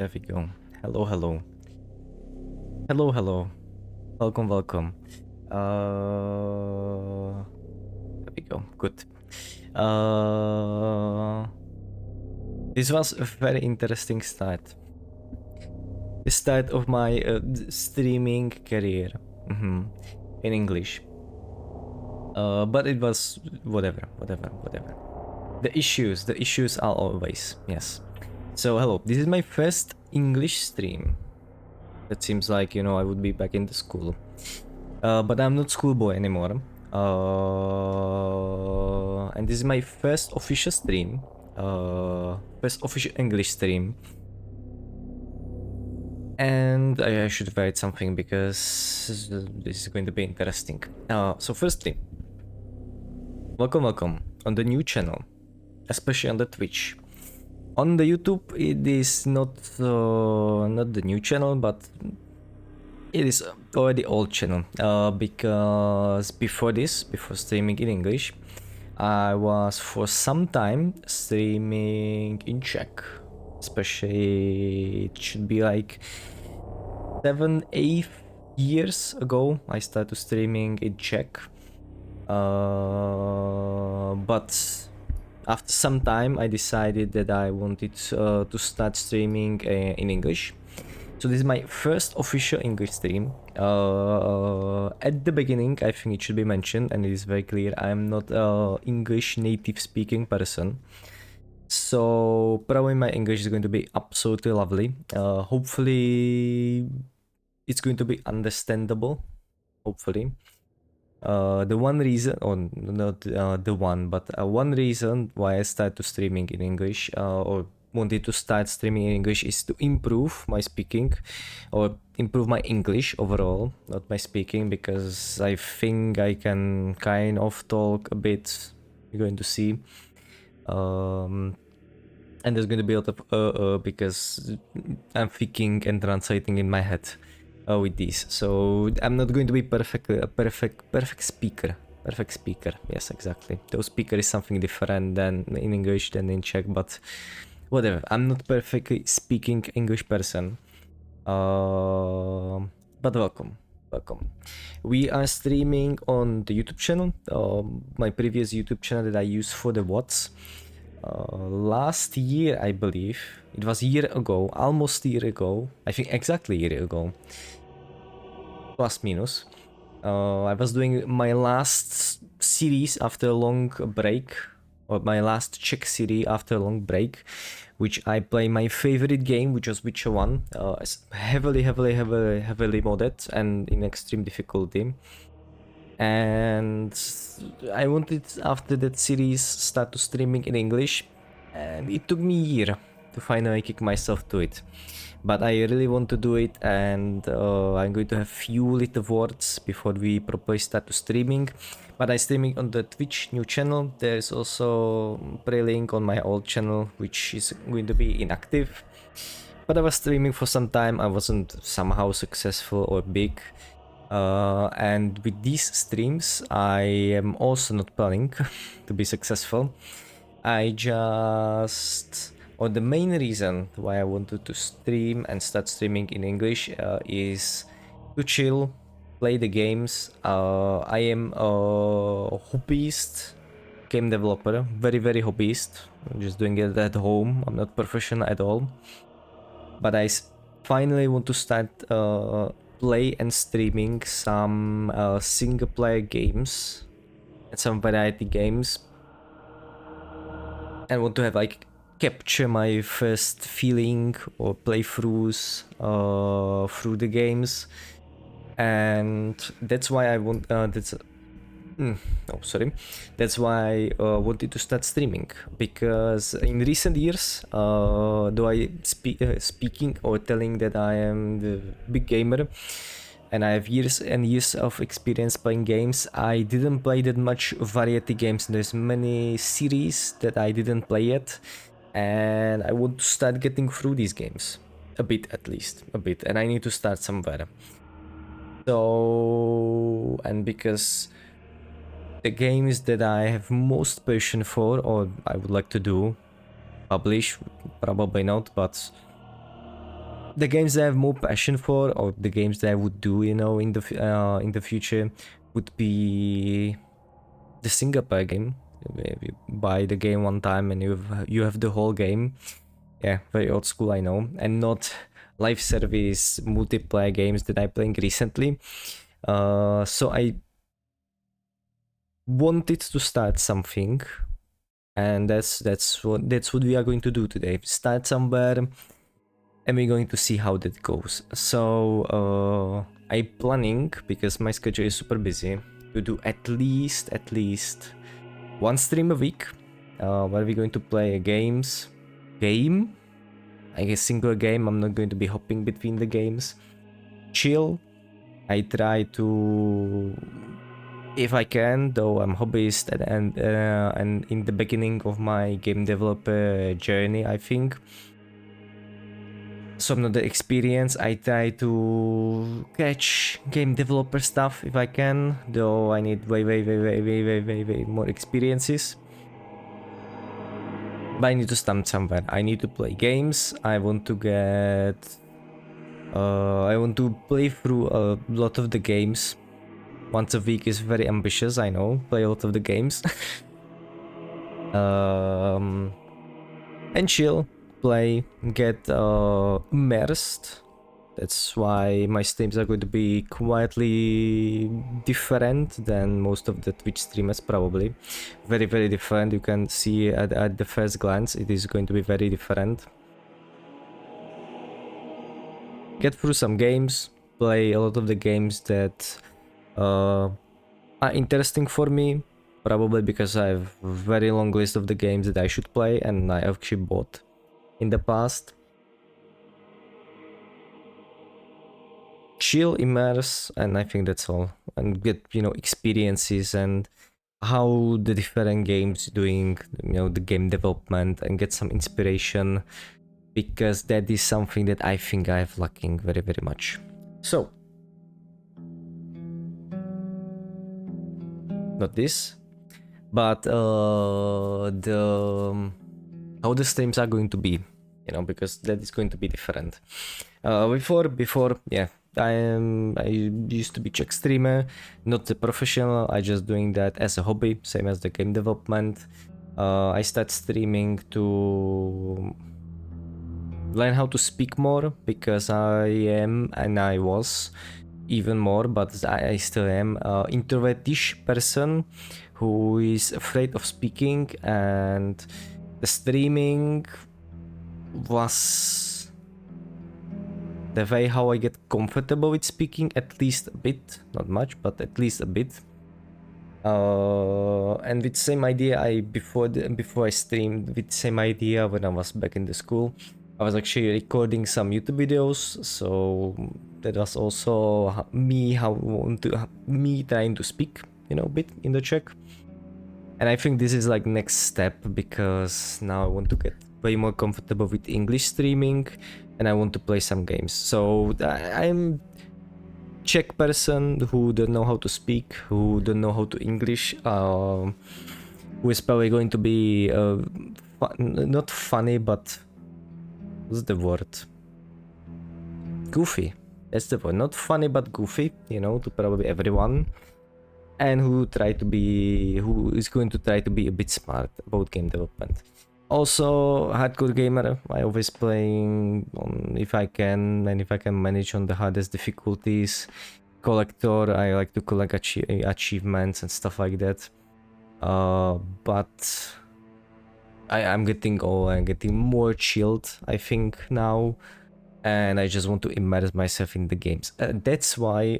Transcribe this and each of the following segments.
There we go. Hello, hello. Hello, hello. Welcome, welcome. There we go. Good. This was a very interesting start. The start of my streaming career. In English. But it was whatever. The issues are always, yes. So hello, this is my first English stream. That seems like, you know, I would be back in the school. But I'm not schoolboy anymore. And this is my first official stream. First official English stream. And I should write something because this is going to be interesting. So firstly, welcome on the new channel, especially on the Twitch. On the YouTube, it is not the new channel, but it is already old channel. Because before streaming in English, I was for some time streaming in Czech. Especially, it should be like 7-8 years ago. I started streaming in Czech. But after some time, I decided that I wanted to start streaming in English. So this is my first official English stream. At the beginning, I think it should be mentioned, and it is very clear, I'm not an English native speaking person. So probably my English is going to be absolutely lovely. Hopefully it's going to be understandable. Hopefully. The one reason, or not the one, but one reason why I started streaming in English, or wanted to start streaming in English, is to improve my speaking, or improve my English overall, not my speaking, because I think I can kind of talk a bit. You're going to see. And there's going to be a lot of because I'm thinking and translating in my head with these. So I'm not going to be perfect speaker. Perfect speaker. Yes, exactly. Though speaker is something different than in English than in Czech, but whatever. I'm not perfectly speaking English person. But welcome. We are streaming on the YouTube channel, my previous YouTube channel that I use for the VODs. Last year, I believe, it was a year ago, almost a year ago, I think exactly a year ago, plus minus, I was doing my last series after a long break, or my last Czech series after a long break, which I play my favorite game, which was Witcher 1, heavily modded and in extreme difficulty. And I wanted after that series start to streaming in English, and it took me a year to finally kick myself to it. But I really want to do it, and I'm going to have few little words before we properly start to streaming. But I'm streaming on the Twitch new channel. There's also Prologue on my old channel, which is going to be inactive. But I was streaming for some time. I wasn't somehow successful or big. And with these streams, I am also not planning to be successful. I just, or the main reason why I wanted to stream and start streaming in English is to chill, play the games. I am a hobbyist game developer, very hobbyist. I'm just doing it at home. I'm not professional at all. But I finally want to start play and streaming some single player games and some variety games, and want to have like capture my first feeling or playthroughs through the games. And that's why I want that's why I wanted to start streaming, because in recent years, though I speaking or telling that I am the big gamer and I have years and years of experience playing games, I didn't play that much variety games. There's many series that I didn't play yet, and I want to start getting through these games a bit, at least a bit, and I need to start somewhere. So, and because the games that I have most passion for, or I would like to do, publish, probably not, but the games that I have more passion for, or the games that I would do, you know, in the future, would be the single player game. You buy the game one time and you have the whole game. Yeah, very old school, I know, and not live service multiplayer games that I'm playing recently. So I wanted to start something, and that's what we are going to do today. Start somewhere, and we're going to see how that goes. So I'm planning, because my schedule is super busy, to do at least one stream a week, where we're going to play a game, like a single game. I'm not going to be hopping between the games. Chill. I try to, if I can, though I'm hobbyist and in the beginning of my game developer journey, I think. So I'm not the experience. I try to catch game developer stuff if I can, though I need way more experiences. But I need to stand somewhere. I need to play games. I want to play through a lot of the games. Once a week is very ambitious, I know. Play a lot of the games. And chill, play, get immersed. That's why my streams are going to be quietly different than most of the Twitch streamers, probably. Very different. You can see at the first glance, it is going to be very different. Get through some games, play a lot of the games that are interesting for me, probably because I have a very long list of the games that I should play and I actually bought in the past. Chill, immerse, and I think that's all. And get, you know, experiences and how the different games doing, you know, the game development, and get some inspiration, because that is something that I think I have lacking very much. So, not this, but the how the streams are going to be, you know, because that is going to be different. Before, yeah, I used to be Czech streamer, not a professional. I just doing that as a hobby, same as the game development. I start streaming to learn how to speak more, because I am, and I was even more, but I still am, introvertish person who is afraid of speaking, and the streaming was the way how I get comfortable with speaking, at least a bit, not much, but at least a bit. And with same idea, before I streamed, with same idea when I was back in the school, I was actually recording some YouTube videos, so that was also me trying to speak, you know, a bit in the Czech. And I think this is like next step, because now I want to get way more comfortable with English streaming, and I want to play some games. So I'm Czech person who don't know how to speak, who don't know how to English, who is probably going to be not funny, but what's the word? Goofy. That's the word. Not funny, but goofy, you know, to probably everyone. And who is going to try to be a bit smart about game development. Also, hardcore gamer. I always playing on, if I can, and if I can manage, on the hardest difficulties. Collector, I like to collect achievements and stuff like that. But I'm getting more chilled, I think, now, and I just want to immerse myself in the games. That's why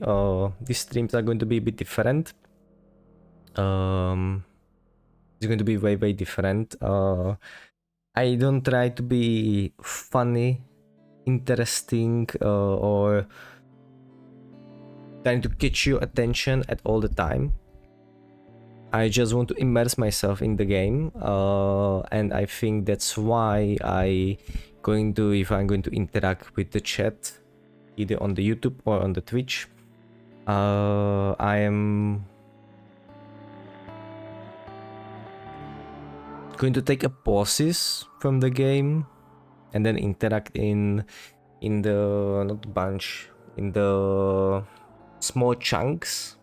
these streams are going to be a bit different. It's going to be way different. I don't try to be funny, interesting, or trying to catch your attention at all the time. I just want to immerse myself in the game, and I think that's why if I'm going to interact with the chat, either on the YouTube or on the Twitch, I am going to take a pauses from the game and then interact in in the, not bunch, in the small chunks.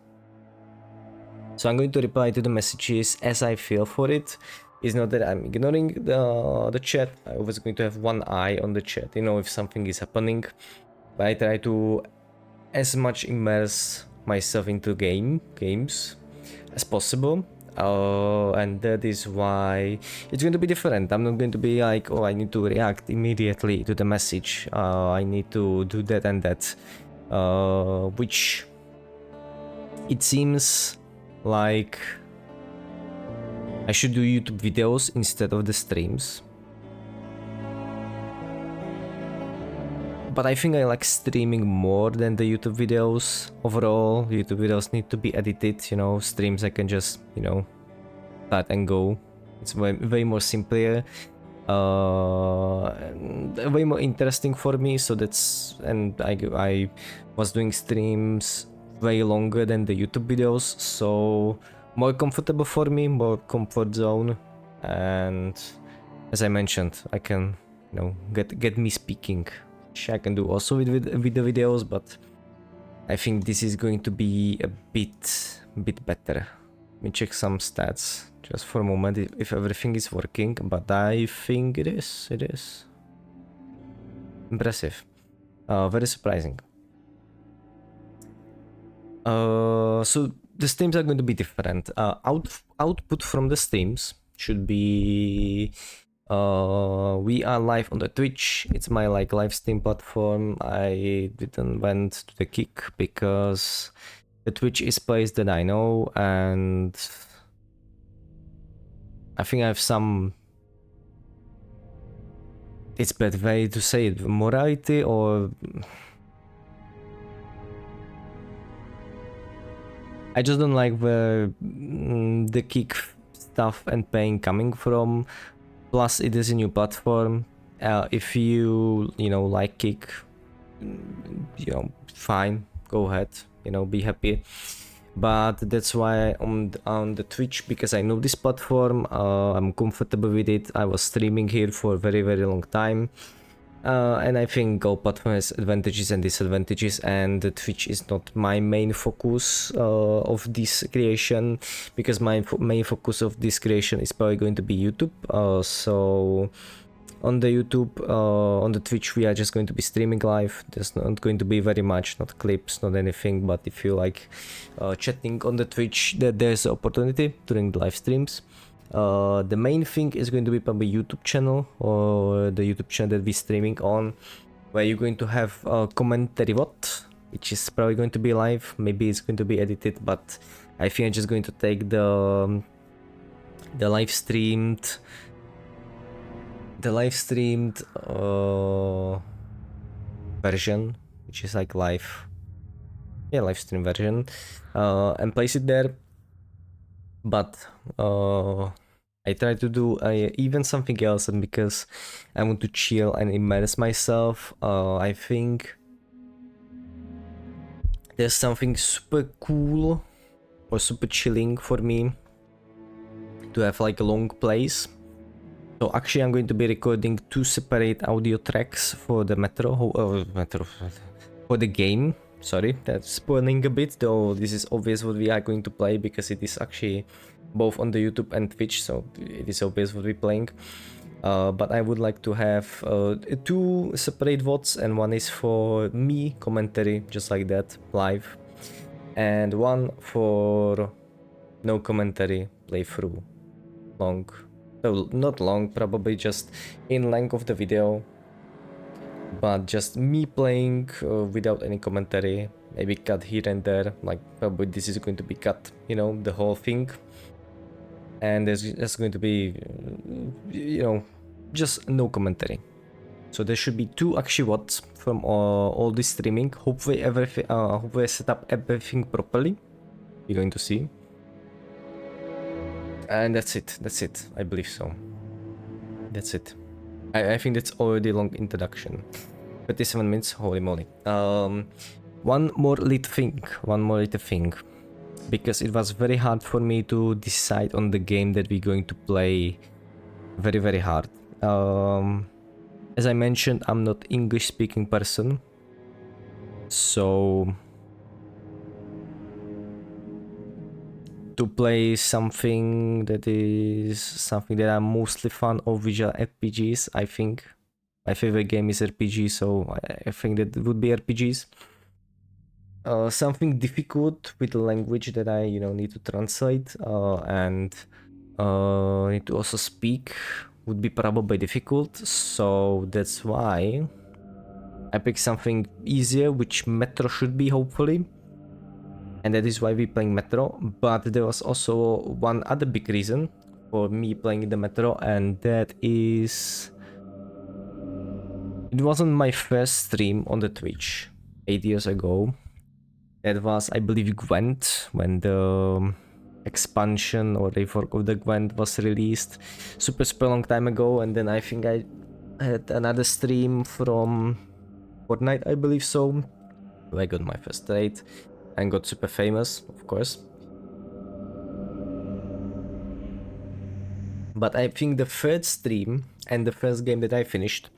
So I'm going to reply to the messages as I feel for it. It's not that I'm ignoring the chat. I always going to have one eye on the chat, you know, if something is happening. But I try to as much immerse myself into games as possible. And that is why it's going to be different. I'm not going to be like, oh, I need to react immediately to the message. I need to do that and that. Which it seems like I should do YouTube videos instead of the streams. But I think I like streaming more than the YouTube videos. Overall, YouTube videos need to be edited, you know, streams I can just, you know, start and go. It's way more simpler. Way more interesting for me, so that's, and I was doing streams way longer than the YouTube videos, so more comfortable for me, more comfort zone. And as I mentioned, I can, you know, get me speaking, which I can do also with the videos, but I think this is going to be a bit better. Let me check some stats just for a moment if everything is working, but I think it is. Impressive. Very surprising. So the streams are going to be different. Output from the streams should be we are live on the Twitch. It's my like live stream platform. I didn't went to the Kick because the Twitch is place that I know, and I think I have some, it's bad way to say it, morality, or I just don't like where the Kick stuff and paying coming from. Plus it is a new platform. If you know, like Kick, you know, fine, go ahead, you know, be happy. But that's why on the Twitch, because I know this platform, I'm comfortable with it. I was streaming here for a very long time, and I think all platform has advantages and disadvantages, and the Twitch is not my main focus of this creation, because my main focus of this creation is probably going to be YouTube. So on the YouTube, on the Twitch, we are just going to be streaming live. There's not going to be very much, not clips, not anything, but if you like chatting on the Twitch, there's an opportunity during the live streams. The main thing is going to be probably YouTube channel, or the YouTube channel that we're streaming on, where you're going to have a commentary bot, which is probably going to be live. Maybe it's going to be edited, but I think I'm just going to take the live streamed version, which is like live stream version, and place it there. But I try to do even something else, and because I want to chill and immerse myself, I think there's something super cool or super chilling for me to have like a long plays. So actually I'm going to be recording 2 separate audio tracks for the for the game. Sorry, that's spoiling a bit, though this is obvious what we are going to play, because it is actually both on the YouTube and Twitch, so it is obvious what we're playing. But I would like to have 2 separate VODs, and one is for me commentary, just like that, live, and one for no commentary playthrough, long. So not long, probably just in length of the video, but just me playing without any commentary, maybe cut here and there, like probably this is going to be cut, you know, the whole thing. And there's going to be, you know, just no commentary. So there should be 2 actually VODs from all this streaming. Hopefully everything, hopefully I set up everything properly. You're going to see. And that's it, I believe so. That's it. I think that's already a long introduction. 37 minutes, holy moly. One more little thing. Because it was very hard for me to decide on the game that we're going to play very hard. as I mentioned, I'm not English speaking person, so to play something that I'm mostly fan of, visual RPGs, I think my favorite game is RPG, so I think that it would be RPGs. Something difficult with the language that I need to translate and need to also speak would be probably difficult, so that's why I picked something easier, which Metro should be, hopefully. And that is why we're playing Metro. But there was also one other big reason for me playing the Metro, and that is it wasn't my first stream on the Twitch 8 years ago. That was, I believe, Gwent, when the expansion or rework of the Gwent was released super long time ago. And then I think I had another stream from Fortnite, I believe so, where I got my first rate and got super famous, of course. But I think the third stream and the first game that I finished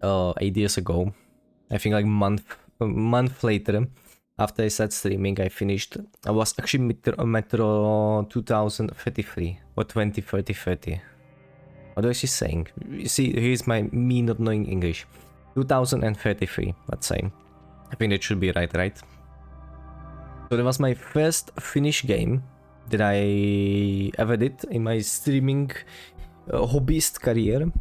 8 years ago, I think like a month later, after I started streaming, I was actually Metro 2033 or 2030. What was she saying? You see, here's me not knowing English. 2033, let's say. I think that should be right? So that was my first Finnish game that I ever did in my streaming hobbyist career.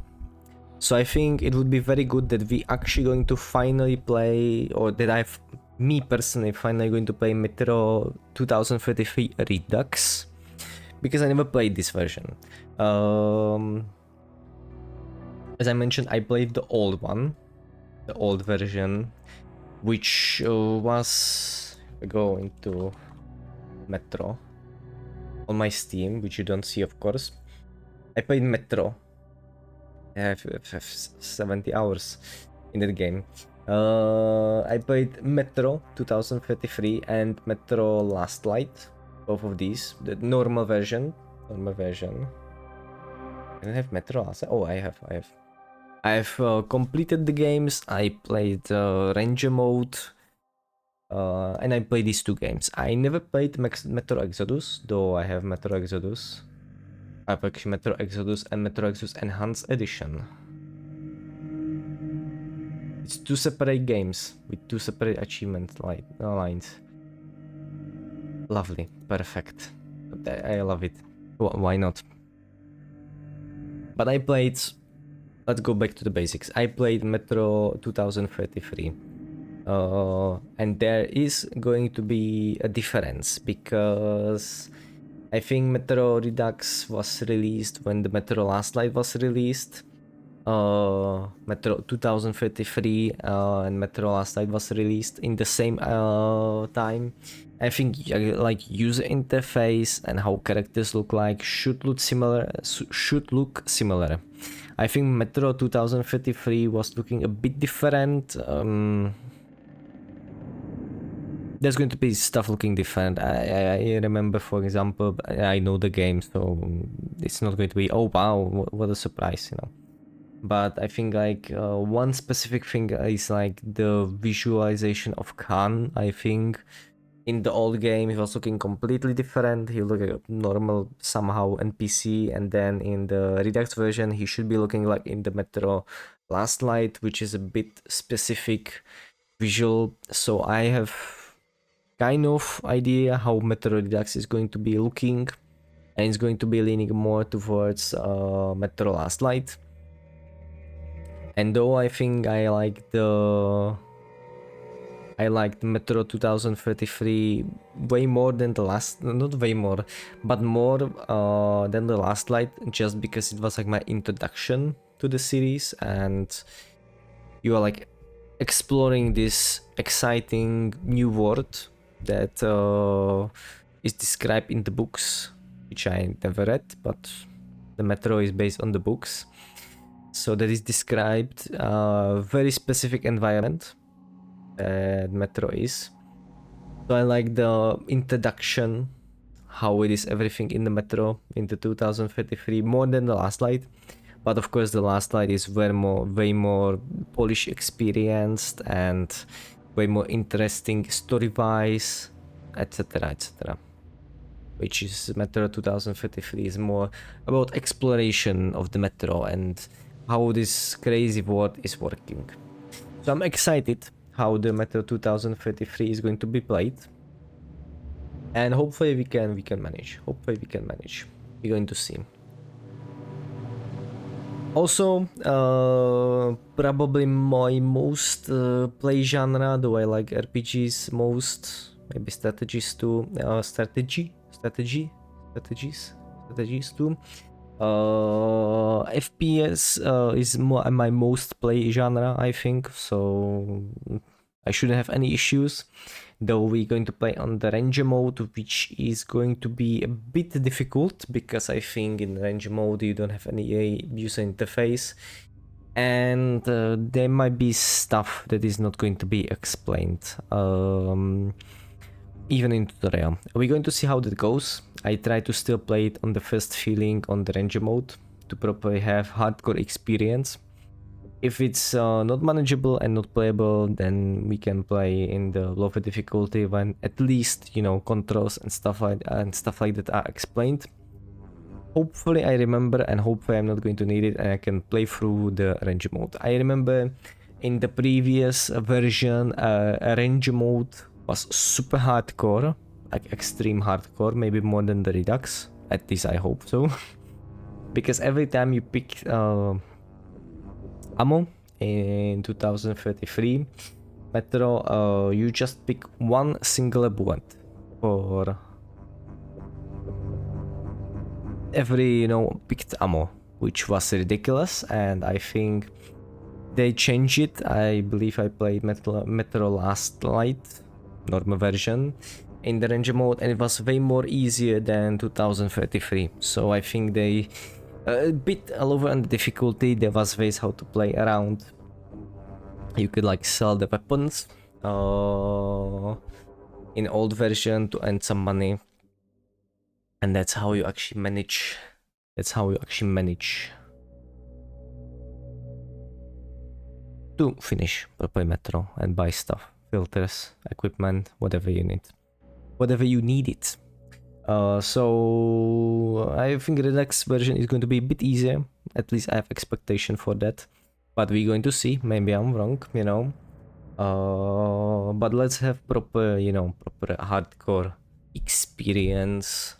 So I think it would be very good that we actually going to finally play, or that me personally finally going to play Metro 2033 Redux, because I never played this version. As I mentioned, I played the old one, the old version, which was going to Metro on my Steam, which you don't see, of course. I played Metro. I have 70 hours in that game. I played Metro 2033 and Metro Last Light, both of these. The normal version. I don't have Metro Last Light. Oh, I have. I've completed the games. I played Ranger mode. And I played these two games. I never played Metro Exodus, though I have Metro Exodus. I have actually Metro Exodus and Metro Exodus Enhanced Edition. It's two separate games with two separate achievement lines. Lovely, perfect. I love it. Why not? But I played. Let's go back to the basics. I played Metro 2033. And there is going to be a difference, because I think Metro Redux was released when the Metro Last Light was released. Metro 2033 and Metro Last Light was released in the same time. I think like user interface and how characters look like should look similar. I think Metro 2033 was looking a bit different. There's going to be stuff looking different. I remember, for example, I know the game, so it's not going to be, oh wow, what a surprise, But I think like one specific thing is like the visualization of Khan. I think in the old game he was looking completely different. He looked like a normal somehow NPC, and then in the Redux version he should be looking like in the Metro Last Light, which is a bit specific visual. So I have kind of idea how Metro Redux is going to be looking, and it's going to be leaning more towards Metro Last Light. And though I think I liked Metro 2033 way more than the last, not way more, but more than the Last Light, just because it was like my introduction to the series, and you are like exploring this exciting new world that is described in the books, which I never read, but the Metro is based on the books. So that is described a very specific environment that Metro is. So I like the introduction, how it is everything in the Metro in the 2033 more than the Last Light. But of course the last light is way more Polish experienced and way more interesting story-wise, etc, etc. Which is Metro 2033 is more about exploration of the Metro and how this crazy world is working. So I'm excited how the Metro 2033 is going to be played, and hopefully we can manage. Hopefully we can manage. We're going to see. Also, probably my most play genre, though I like RPGs most, maybe strategies too. Strategies too. FPS is my most play genre, I think, so I shouldn't have any issues. Though we're going to play on the Ranger mode, which is going to be a bit difficult, because I think in Ranger mode you don't have any user interface, and there might be stuff that is not going to be explained, even in tutorial. We're going to see how that goes. I try to still play it on the first feeling on the Ranger mode to properly have hardcore experience. If it's not manageable and not playable, then we can play in the lower difficulty when at least, you know, controls and stuff like that are explained. Hopefully I remember, and hopefully I'm not going to need it, and I can play through the Ranger mode. I remember in the previous version, Ranger mode was super hardcore, like extreme hardcore, maybe more than the Redux. At least I hope so. Because every time you pick ammo in 2033 Metro, you just pick one single bullet for every, you know, picked ammo, which was ridiculous, and I think they changed it. I believe I played Metro Last Light normal version in the Ranger mode, and it was way more easier than 2033, so I think they a bit lower on the difficulty. There was ways how to play around. You could like sell the weapons in old version to earn some money, and that's how you actually manage. To finish proper Metro and buy stuff, filters, equipment, whatever you need, it. So I think Redux version is going to be a bit easier. At least I have expectation for that. But we're going to see. Maybe I'm wrong, you know. But let's have proper hardcore experience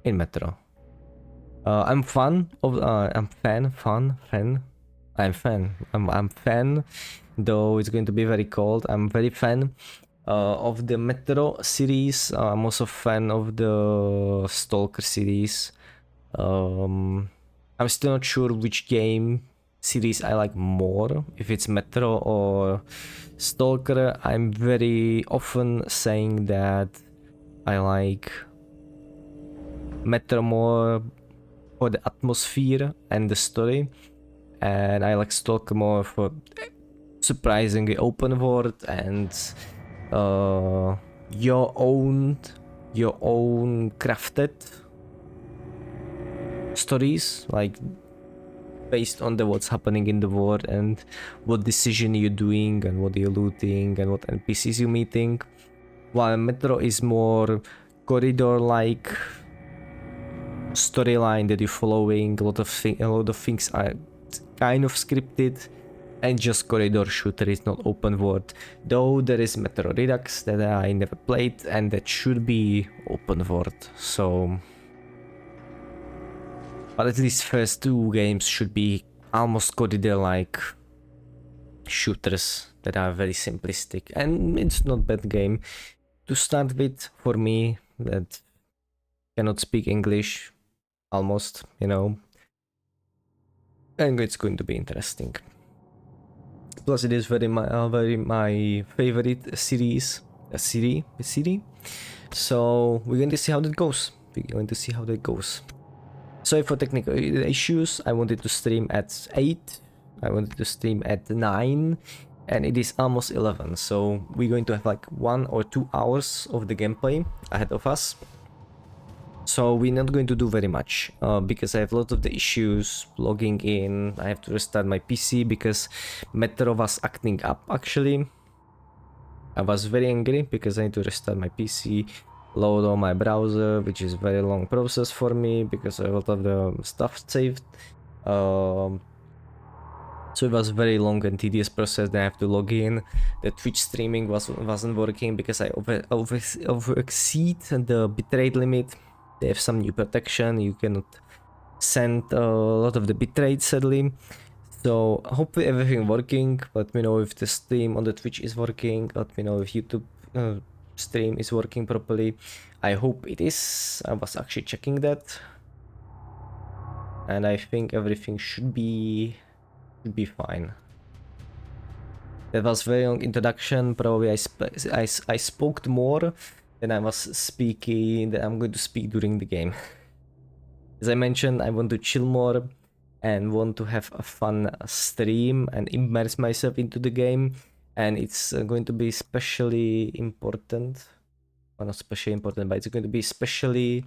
in Metro. I'm fan. Though it's going to be very cold. I'm very fan of the Metro series. I'm also fan of the Stalker series. I'm still not sure which game series I like more, if it's Metro or Stalker. I'm very often saying that I like Metro more for the atmosphere and the story, and I like Stalker more for surprisingly open world and your own crafted stories, like based on what's happening in the world and what decision you're doing and what you're looting and what NPCs you're meeting, while Metro is more corridor-like storyline that you're following. A lot of things are kind of scripted and just corridor shooter. Is not open world, though there is Metro Redux that I never played and that should be open world. So, but at least first two games should be almost corridor-like shooters that are very simplistic, and it's not bad game to start with for me that cannot speak English almost, you know, and it's going to be interesting. Plus it is very my favorite series. So we're going to see how that goes. Sorry for technical issues. I wanted to stream at 8. I wanted to stream at 9. And it is almost 11. So we're going to have like 1 or 2 hours of the gameplay ahead of us. So we're not going to do very much because I have a lot of the issues logging in. I have to restart my PC because Metro was acting up actually. I was very angry because I need to restart my PC, load on my browser, which is a very long process for me because I have a lot of the stuff saved. So it was a very long and tedious process. Then I have to log in. The Twitch streaming wasn't working because I over exceed the bitrate limit. They have some new protection. You cannot send a lot of the bitrate sadly. So hopefully everything working. Let me know if the stream on the Twitch is working. Let me know if YouTube stream is working properly. I hope it is. I was actually checking that, and I think everything should be fine. That was very long introduction. Probably I spoke more than I was speaking. That I'm going to speak during the game. As I mentioned, I want to chill more and want to have a fun stream and immerse myself into the game. And it's going to be especially important. Well, not especially important, but it's going to be especially.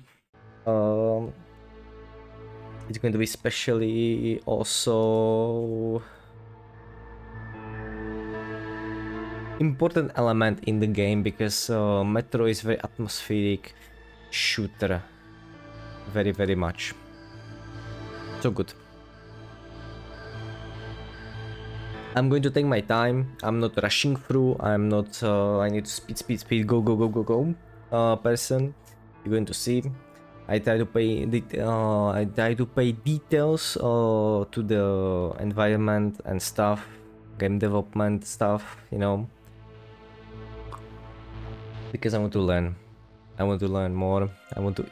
It's going to be especially also important element in the game because Metro is very atmospheric shooter. Very much. So good. I'm going to take my time. I'm not rushing through. I'm not. I need to speed. Go. Person. You're going to see. I try to pay. I try to pay details to the environment and stuff, game development stuff. You know, because I want to learn. I want to learn more. I want to.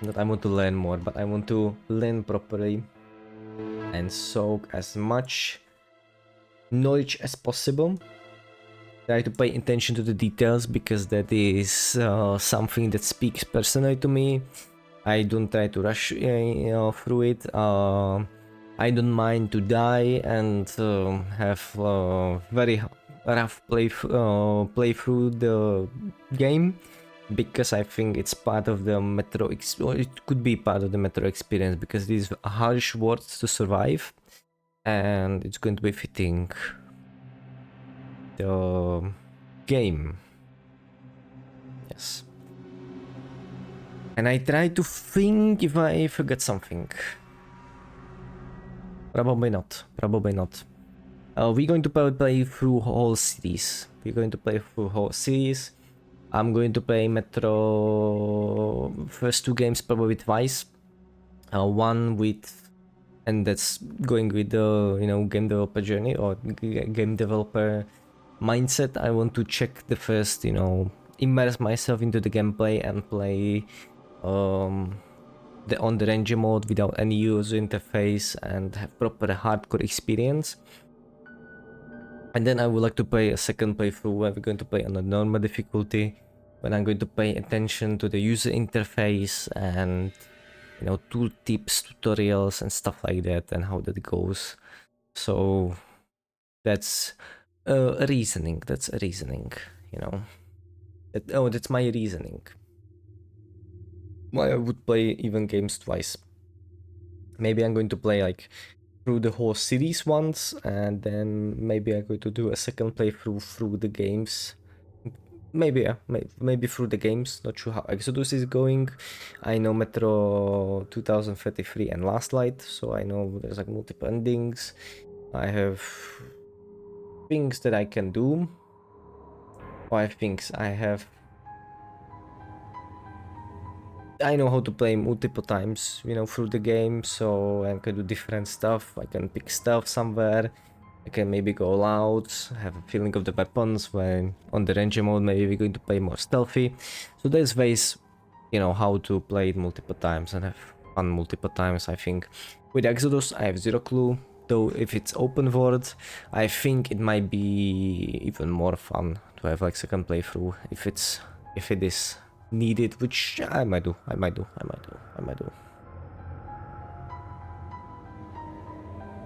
Not I want to learn more, but I want to learn properly and soak as much knowledge as possible. Try to pay attention to the details because that is something that speaks personally to me. I don't try to rush through it. I don't mind to die and have very rough play through the game because I think it's part of the Metro it could be part of the Metro experience because these are harsh words to survive and it's going to be fitting the game. Yes. And I try to think if I forgot something. Probably not. We're going to play through whole series. I'm going to play Metro first two games probably twice. One with, and that's going with the game developer journey or game developer mindset. I want to check the first, immerse myself into the gameplay and play on the ranger mode without any user interface and have proper hardcore experience. And then I would like to play a second playthrough where we're going to play on a normal difficulty, when I'm going to pay attention to the user interface and tool tips, tutorials and stuff like that and how that goes. So that's a reasoning. That's my reasoning. Why I would play even games twice. Maybe I'm going to play like through the whole series once, and then maybe I'm going to do a second playthrough through the games. Maybe through the games. Not sure how Exodus is going. I know Metro 2033 and Last Light, so I know there's like multiple endings. I have things that I can do. 5 things I have. I know how to play multiple times, through the game, so I can do different stuff. I can pick stuff somewhere. I can maybe go loud, have a feeling of the weapons. When on the ranger mode, maybe we're going to play more stealthy. So there's ways, how to play it multiple times and have fun multiple times, I think. With Exodus, I have zero clue. Though if it's open world, I think it might be even more fun to have like second playthrough if it is needed, which I might do.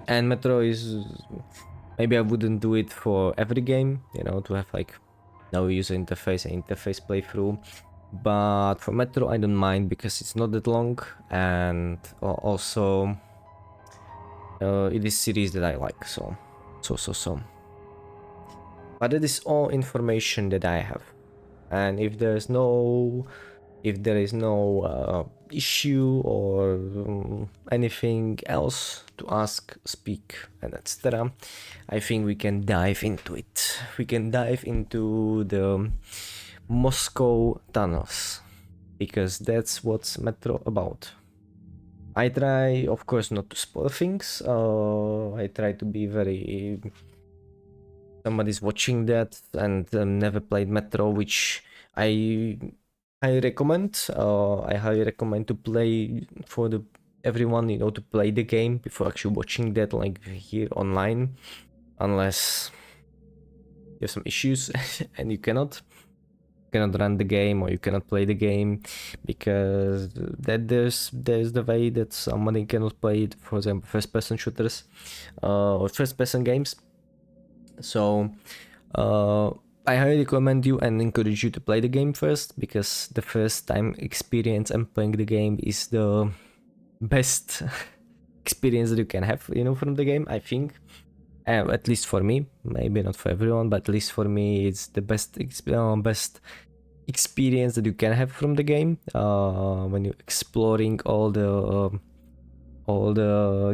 And Metro is, maybe I wouldn't do it for every game, to have like no user interface and interface playthrough. But for Metro, I don't mind because it's not that long, and also it is series that I like. So. But it is all information that I have, and if there is no issue or anything else to ask, speak, and etc., I think we can dive into it. We can dive into the Moscow tunnels, because that's what's Metro about. I try, of course, not to spoil things. I try to be very... Somebody's watching that and never played Metro, which I recommend. I highly recommend to play for everyone, to play the game before actually watching that, like here online, unless you have some issues and you cannot run the game, or you cannot play the game, because there's the way that somebody cannot play it, for example, first-person shooters or first-person games. So I highly recommend you and encourage you to play the game first, because the first time experience and playing the game is the best experience that you can have, from the game, I think. At least for me, maybe not for everyone, but at least for me, it's the best experience that you can have from the game when you're exploring all the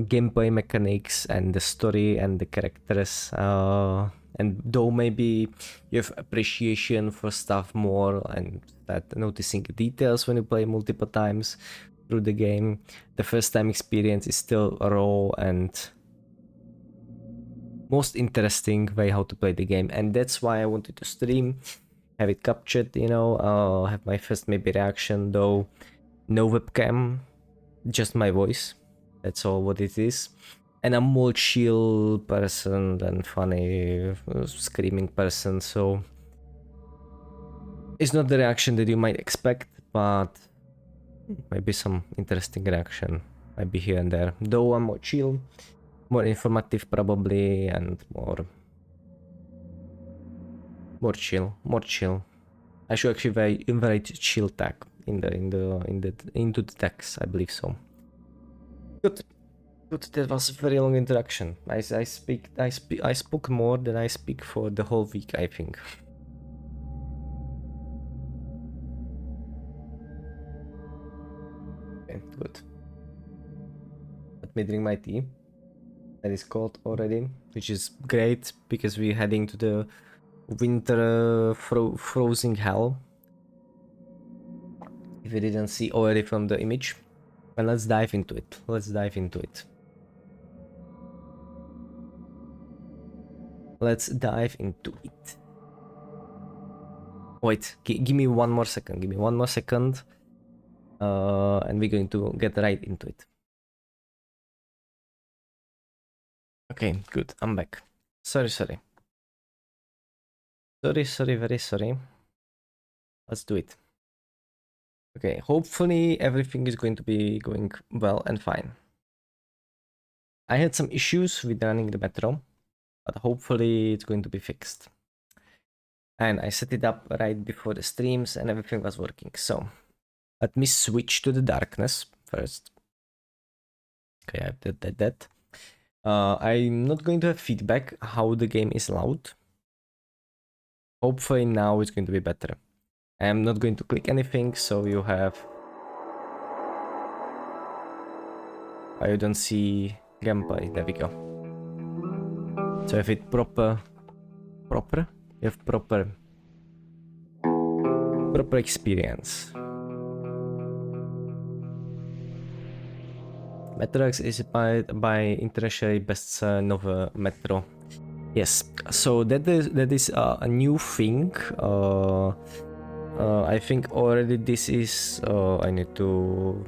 gameplay mechanics and the story and the characters. And though maybe you have appreciation for stuff more and start noticing details when you play multiple times through the game, the first time experience is still raw and most interesting way how to play the game. And that's why I wanted to stream, have it captured, have my first maybe reaction, though no webcam, just my voice. That's all what it is. And I'm more chill person than funny screaming person, so it's not the reaction that you might expect, but maybe some interesting reaction might be here and there. Though I'm more chill, more informative probably, and more chill. I should actually invite chill tag into the text, I believe so. Good. That was a very long introduction. I spoke more than I speak for the whole week, I think. Okay, good. Let me drink my tea. That is cold already, which is great because we're heading to the winter frozen hell. If you didn't see already from the image. Well, let's dive into it. Let's dive into it. Wait, give me one more second. And we're going to get right into it. Okay, good. I'm back. Sorry. Very sorry. Let's do it. Okay, hopefully everything is going to be going well and fine. I had some issues with running the Metro, but hopefully it's going to be fixed. And I set it up right before the streams and everything was working. So let me switch to the darkness first. Okay, I did that. I'm not going to have feedback how the game is loud. Hopefully now it's going to be better. I'm not going to click anything, so you have... you don't see gameplay. There we go. So if it proper, you have proper experience. Redux is by internationally best novel Metro. Yes, so that is a new thing. I think already this is... I need to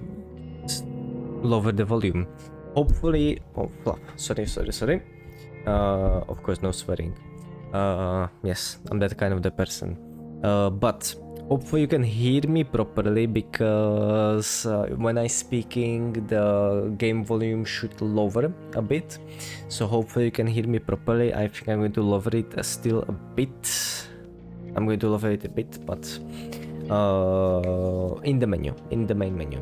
lower the volume. Hopefully... Oh, sorry. Of course, no swearing. Yes, I'm that kind of the person. But hopefully you can hear me properly, because when I'm speaking, the game volume should lower a bit. So hopefully you can hear me properly. I think I'm going to lower it still a bit. But in the menu, in the main menu.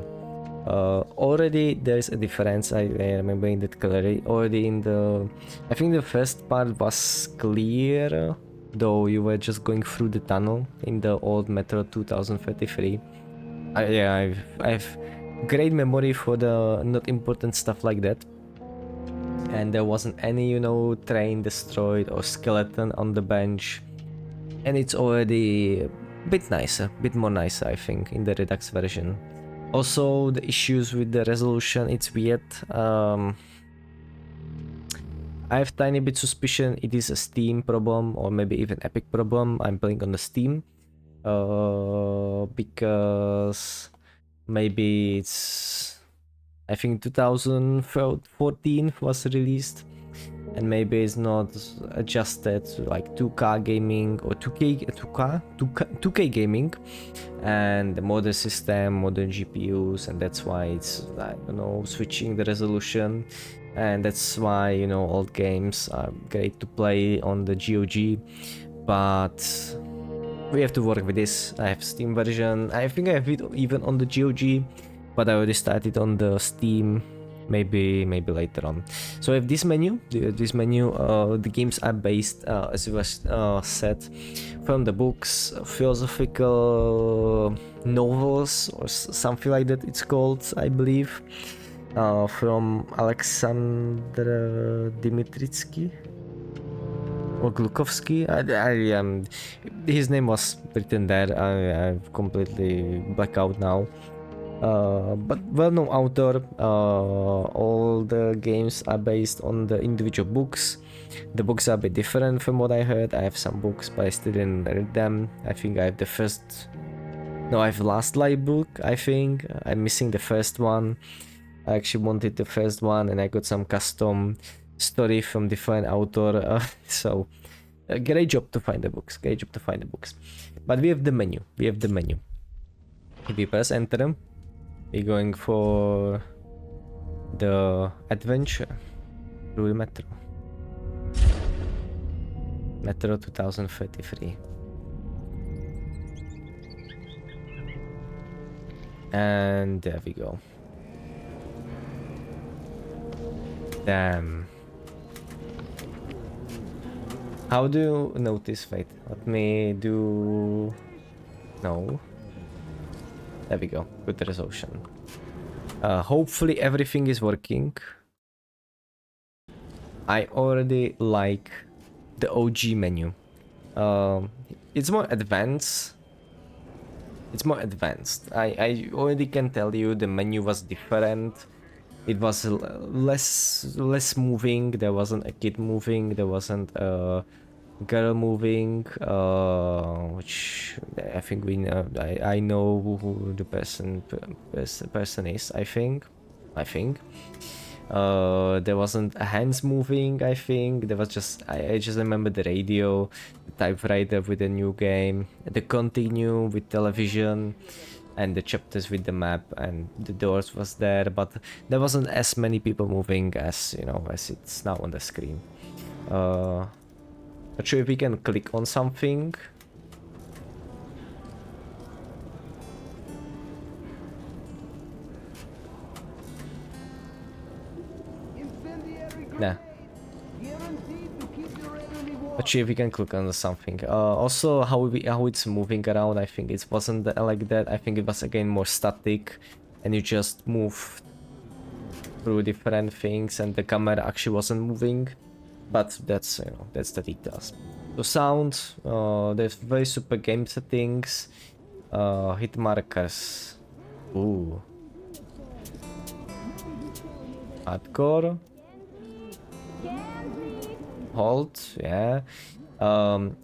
Already there's a difference. I remember in that clearly. Already in the, I think the first part was clear, though you were just going through the tunnel in the old Metro 2033. Yeah, I've great memory for the not important stuff like that. And there wasn't any, you know, train destroyed or skeleton on the bench. And it's already a bit nicer, bit more nicer, I think, in the Redux version. Also, the issues with the resolution, it's weird. I have tiny bit suspicion it is a Steam problem or maybe even Epic problem. I'm playing on the Steam. Because maybe it's, I think 2014 was released, and maybe it's not adjusted to like 2K gaming or 2K gaming, and the modern system, modern GPUs, and that's why it's, I don't know, switching the resolution, and that's why, you know, old games are great to play on the GOG, but we have to work with this. I have Steam version. I think I have it even on the GOG, but I already started on the Steam. Maybe later on. So I have this menu. The games are based, as it was said, from the books, philosophical novels or something like that. It's called, I believe, from Alexander Dimitritsky or Glukovsky. His name was written there. I've completely black out now. But well-known author. All the games are based on the individual books. The books are a bit different from what I heard. I have some books, but I still didn't read them. I think I have the first... No, I have Last Light book, I think. I'm missing the first one. I actually wanted the first one, and I got some custom story from different author. So, great job to find the books. But we have the menu. If we press enter, we're going for the adventure through the Metro 2033. And there we go. Damn. How do you notice? Wait, let me do... No. There we go, good resolution. Hopefully everything is working. I already like the OG menu. It's more advanced. I already can tell you the menu was different. It was less moving. There wasn't a kid moving. There wasn't a girl moving, which I think we know. I know who the person is. I think. There wasn't hands moving. I think there was just. I just remember the radio, the typewriter with the new game, the continue with television, and the chapters with the map, and the doors was there, but there wasn't as many people moving as, you know, as it's now on the screen. Not sure if we can click on something. Nah. Not sure if we can click on something. Also, how it's moving around, I think it wasn't like that. I think it was again more static, and you just move through different things, and the camera actually wasn't moving. But that's, you know, that's the details. So sound, there's very super game settings, hit markers. Ooh. Hardcore. Hold, yeah.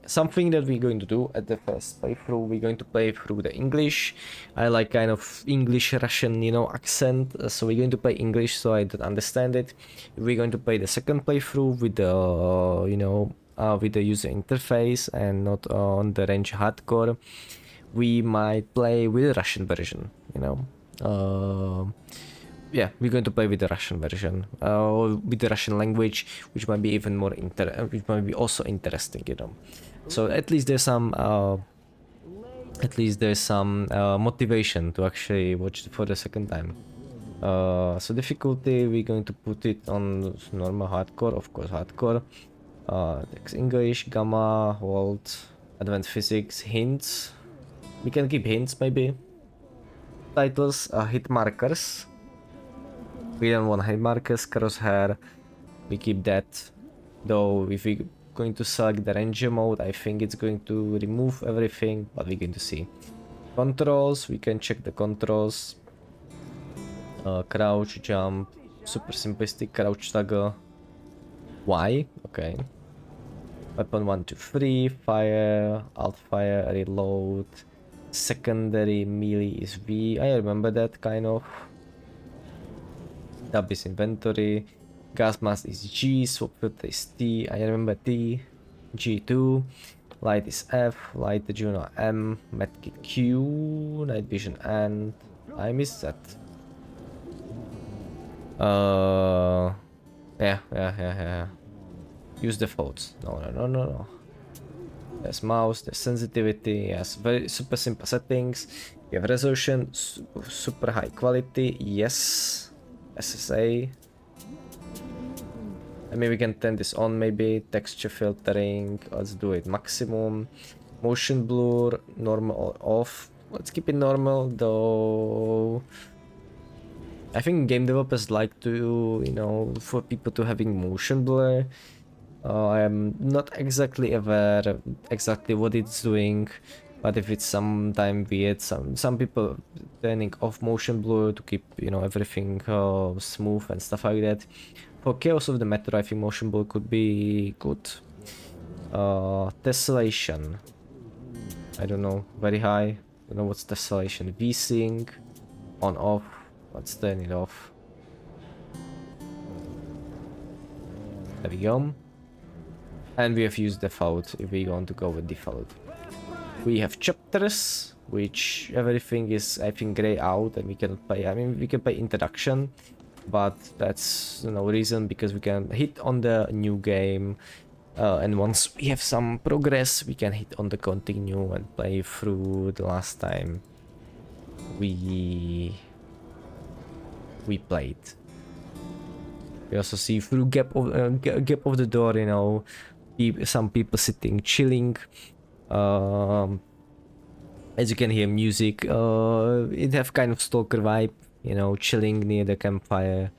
Something that we're going to do at the first playthrough, we're going to play through the English. I like kind of English Russian, you know, accent, so we're going to play English so I don't understand it. We're going to play the second playthrough with the, you know, with the user interface and not on the range hardcore. We might play with the Russian version, you know. Yeah, we're going to play with the Russian version, or with the Russian language, which might be even more which might be also interesting, you know. So at least there's some at least there's some motivation to actually watch it for the second time. So difficulty, we're going to put it on normal hardcore, of course hardcore. Text English, gamma, hold, advanced physics, hints. We can keep hints maybe. Titles, hit markers. We don't want hit markers, crosshair. We keep that. Though if we're going to select the ranger mode, I think it's going to remove everything, but we're going to see. Controls, we can check the controls. Crouch, jump, super simplistic, crouch toggle. Y, okay. Weapon 1, 2, 3, fire, alt fire, reload. Secondary melee is V. I remember that kind of. Tab is inventory. Gas mask is G. Swap filter is T. I remember T. G2. Light is F. Light Juno M. Medkit Q. Night vision N. I missed that. Yeah. Use the defaults. No. There's mouse, there's sensitivity, yes, very super simple settings. We have resolution, super high quality, yes. SSA. I mean, we can turn this on maybe. Texture filtering, let's do it maximum. Motion blur, normal or off. Let's keep it normal, though. I think game developers like to, you know, for people to having motion blur. I'm not exactly aware exactly what it's doing, but if it's sometime weird, some people turning off motion blur to keep, you know, everything smooth and stuff like that. For Chaos of the Metro, I think motion blur could be good. Tessellation, I don't know, very high. I don't know what's tessellation. V-sync, on off. Let's turn it off. There we go. And we have used default if we want to go with default. We have chapters, which everything is, I think, grayed out, and we cannot pay. I mean, we can pay introduction, but that's no reason because we can hit on the new game, and once we have some progress, we can hit on the continue and play through the last time we played. We also see through gap of the door, you know, some people sitting chilling. As you can hear music, it have kind of stalker vibe, you know, chilling near the campfire,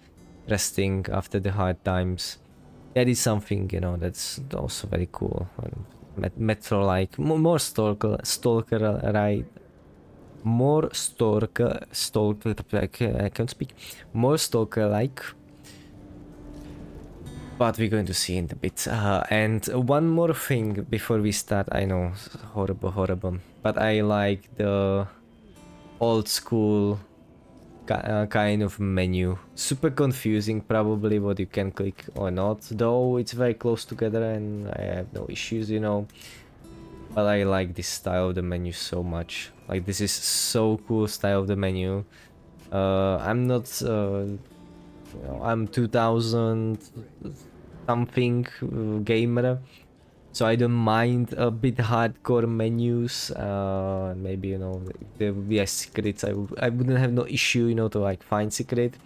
resting after the hard times. That is something, you know, that's also very cool. Metro like more stalker right, more stalker I can't speak, more stalker like. But we're going to see in a bit. And one more thing before we start. I know, horrible. But I like the old school kind of menu. Super confusing, probably, what you can click or not. Though it's very close together and I have no issues, you know. But I like this style of the menu so much. Like, this is so cool style of the menu. I'm not... you know, I'm 2000 something gamer, so I don't mind a bit hardcore menus. Maybe, you know, if there would be secrets, I wouldn't have no issue, you know, to like find secret.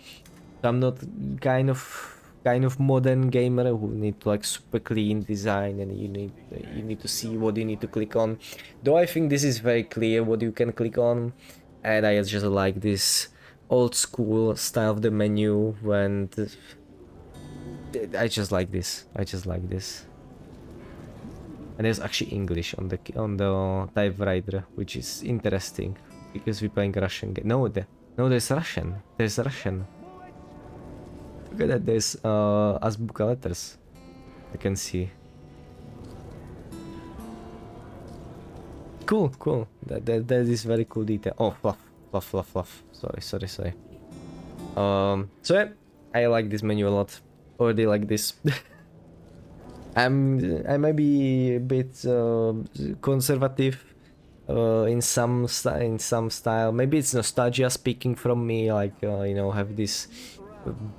So I'm not kind of modern gamer who need to like super clean design and you need to see what you need to click on. Though I think this is very clear what you can click on, and I just like this old school style of the menu when I just like this. And there's actually English on the typewriter, which is interesting because we're playing Russian game. No, there's Russian. Look at that. There's Azbuka letters. I can see. Cool. That is very cool detail. Oh, fluff. Sorry. So yeah, I like this menu a lot. Already like this. I might be a bit conservative in some style. Maybe it's nostalgia speaking from me. Like you know, have this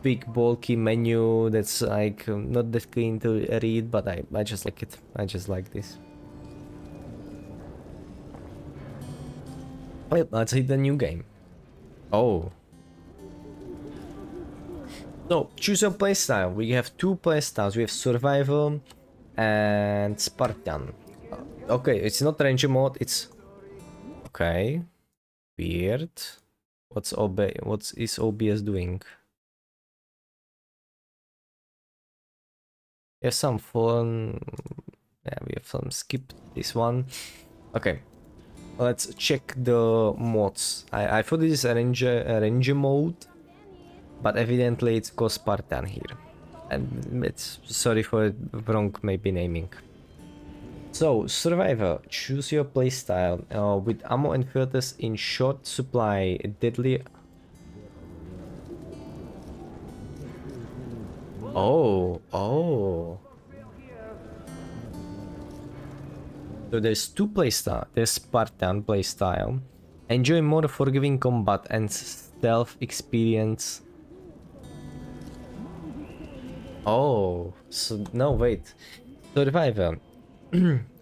big bulky menu that's like not that clean to read, but I just like it. I just like this. Wait, let's hit the new game. Oh. So, choose your playstyle. We have two playstyles. We have Survival and Spartan. Okay, it's not Ranger mode, it's... Okay. Weird. What is OBS doing? We have some fun. Yeah, we have some skip this one. Okay. Let's check the mods. I thought this is a ranger mode, but evidently it's called Spartan here. And it's sorry for wrong maybe naming. So, Survivor, choose your playstyle. With ammo and filters in short supply, deadly... Oh. So there's two playstyle. There's Spartan playstyle. Enjoy more forgiving combat and stealth experience. Oh, so no, wait. Survivor.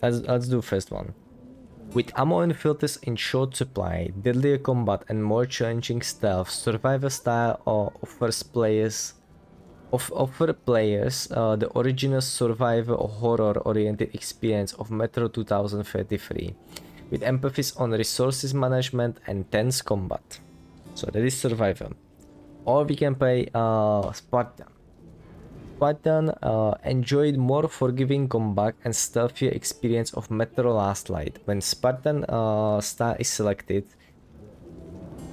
let's do first one. With ammo and filters in short supply, deadlier combat and more challenging stealth, Survivor style offers players the original Survivor horror-oriented experience of Metro 2033, with emphasis on resources management and tense combat. So that is Survivor. Or we can play Spartan. Spartan enjoyed more forgiving combat and stealthier experience of Metro Last Light. When Spartan style is selected,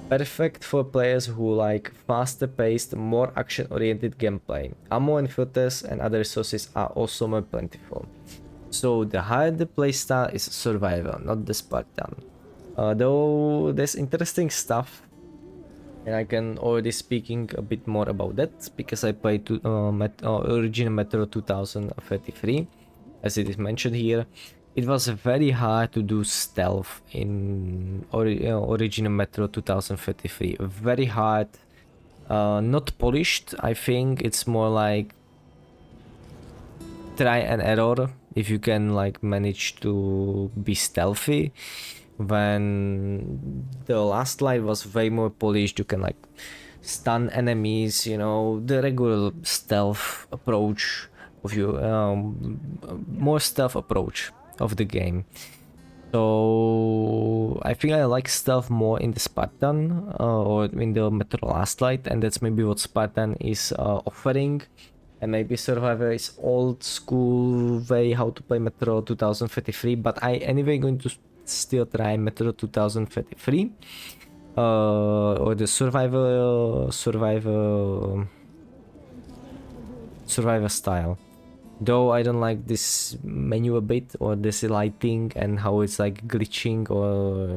perfect for players who like faster paced, more action oriented gameplay. Ammo and filters and other resources are also more plentiful. So the higher the playstyle is Survivor, not the Spartan. Though there's interesting stuff, and I can already speaking a bit more about that because I played original Metro 2033, as it is mentioned here. It was very hard to do stealth in original Metro 2033. Very hard, not polished. I think it's more like try and error. If you can like manage to be stealthy, when the last light was way more polished, you can like stun enemies, you know, the regular stealth approach of you, more stealth approach of the game. So I think I like stealth more in the Spartan or in the Metro Last Light, and that's maybe what Spartan is offering. And maybe Survivor is old school way how to play Metro 2033, but I anyway going to still try Metro 2033 or the Survivor style. Though I don't like this menu a bit, or this lighting and how it's like glitching, or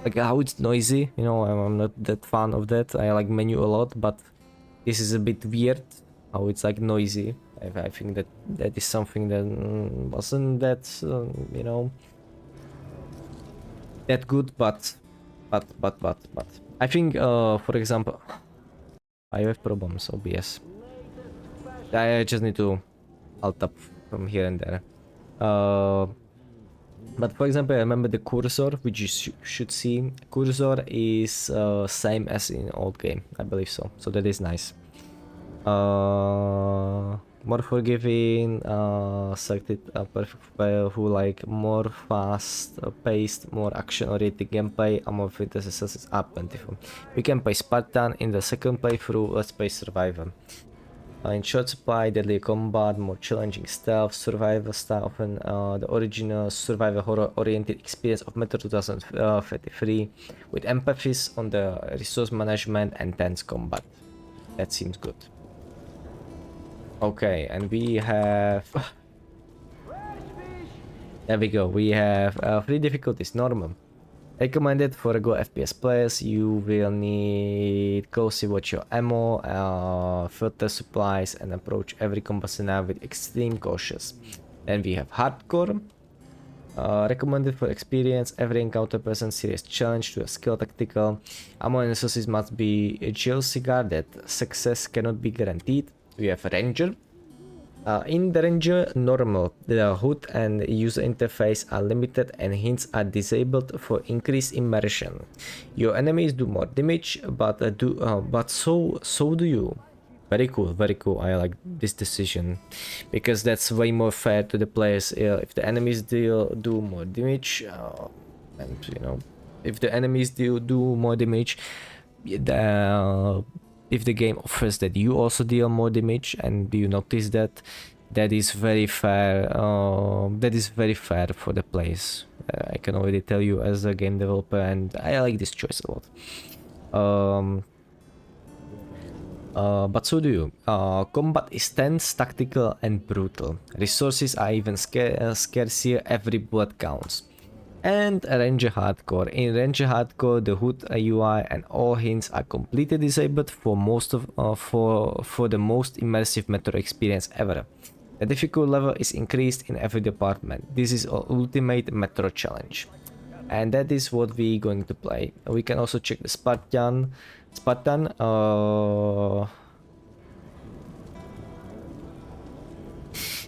like how it's noisy, you know. I'm not that fan of that. I like menu a lot, but this is a bit weird how it's like noisy. I think that is something that wasn't that you know, that good, but I think for example, I have problems OBS. I just need to alt up from here and there. But for example, I remember the cursor, which you should see. Cursor is same as in old game, I believe so. So that is nice. More forgiving, selected perfect player who like more fast paced, more action oriented gameplay. Ammo filters resources are plentiful. We can play Spartan in the second playthrough. Let's play Survivor. In short supply, deadly combat, more challenging stealth, Survivor style, often the original Survivor horror-oriented experience of Metro 2033, with emphasis on the resource management and tense combat. That seems good. Okay, and we have... There we go, we have 3 difficulties, normal. Recommended for Go FPS players. You will need closely watch your ammo, filter supplies, and approach every combat scenario with extreme cautious. Then we have hardcore. Recommended for experience. Every encounter presents serious challenge to a skill tactical. Ammo and resources must be jealousy guarded. Success cannot be guaranteed. We have ranger. In the Ranger Normal, the HUD and user interface are limited and hints are disabled for increased immersion. Your enemies do more damage, but so do you. Very cool, very cool. I like this decision because that's way more fair to the players. If the enemies do more damage, and you know, if the enemies do more damage, if the game offers that you also deal more damage and you notice that, that is very fair. That is very fair for the players. I can already tell you as a game developer, and I like this choice a lot. But so do you. Combat is tense, tactical, and brutal. Resources are even scarcer, every bullet counts. And Ranger Hardcore. In Ranger Hardcore, the HUD UI and all hints are completely disabled for most of for the most immersive Metro experience ever. The difficult level is increased in every department. This is our ultimate Metro challenge, and that is what we're going to play. We can also check the Spartan.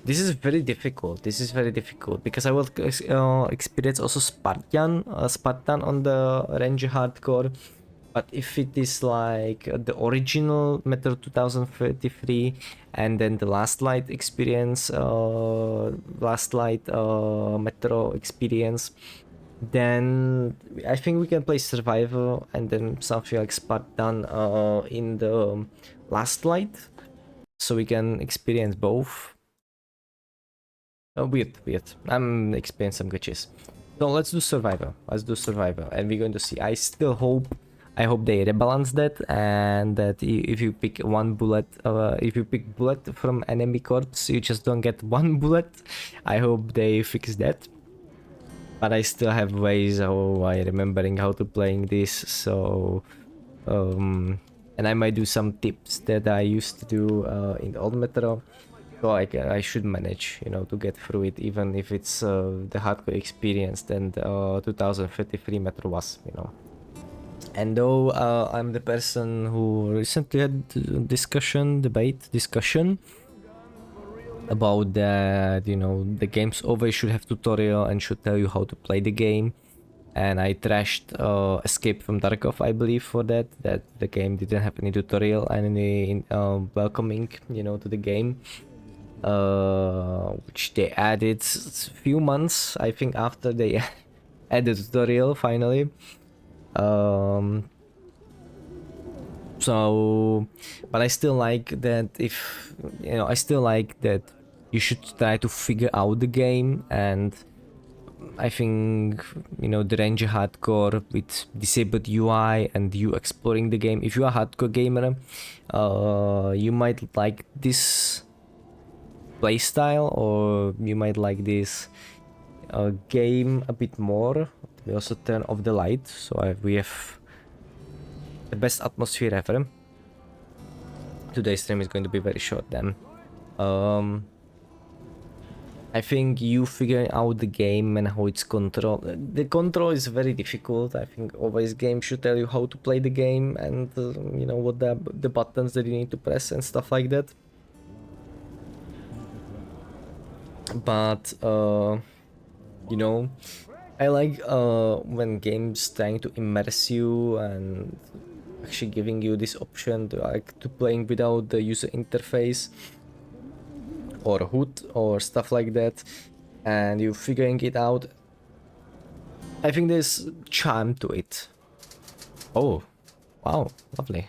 This is very difficult. This is very difficult because I will experience also Spartan on the Ranger Hardcore. But if it is like the original Metro 2033 and then the Last Light experience, Metro experience, then I think we can play Survivor and then something like Spartan in the Last Light, so we can experience both. Weird. I'm experiencing some glitches. So let's do Survivor. And we're going to see. I hope they rebalance that, and that if you pick one bullet, if you pick bullet from enemy corpse, you just don't get one bullet. I hope they fix that. But I still have ways how I remembering how to playing this. So, and I might do some tips that I used to do in the old Metro. So I should manage, you know, to get through it, even if it's the hardcore experience than the 2033 Metro was, you know. And though I'm the person who recently had discussion about that, you know, the games always should have tutorial and should tell you how to play the game. And I trashed Escape from Tarkov, I believe, for that the game didn't have any tutorial and any welcoming, you know, to the game. Which they added a few months, I think, after they added the tutorial finally. So, but I still like that you should try to figure out the game, and I think, you know, the Ranger Hardcore with disabled UI and you exploring the game, if you are a hardcore gamer, you might like this playstyle, or you might like this game a bit more. We also turn off the light, so we have the best atmosphere ever. Today's stream is going to be very short then. I think you figuring out the game and how it's controlled. The control is very difficult. I think always games should tell you how to play the game and you know, what the buttons that you need to press and stuff like that. But you know, I like when games trying to immerse you and actually giving you this option to playing without the user interface or HUD or stuff like that, and you figuring it out. I think there's charm to it. Oh, wow, lovely.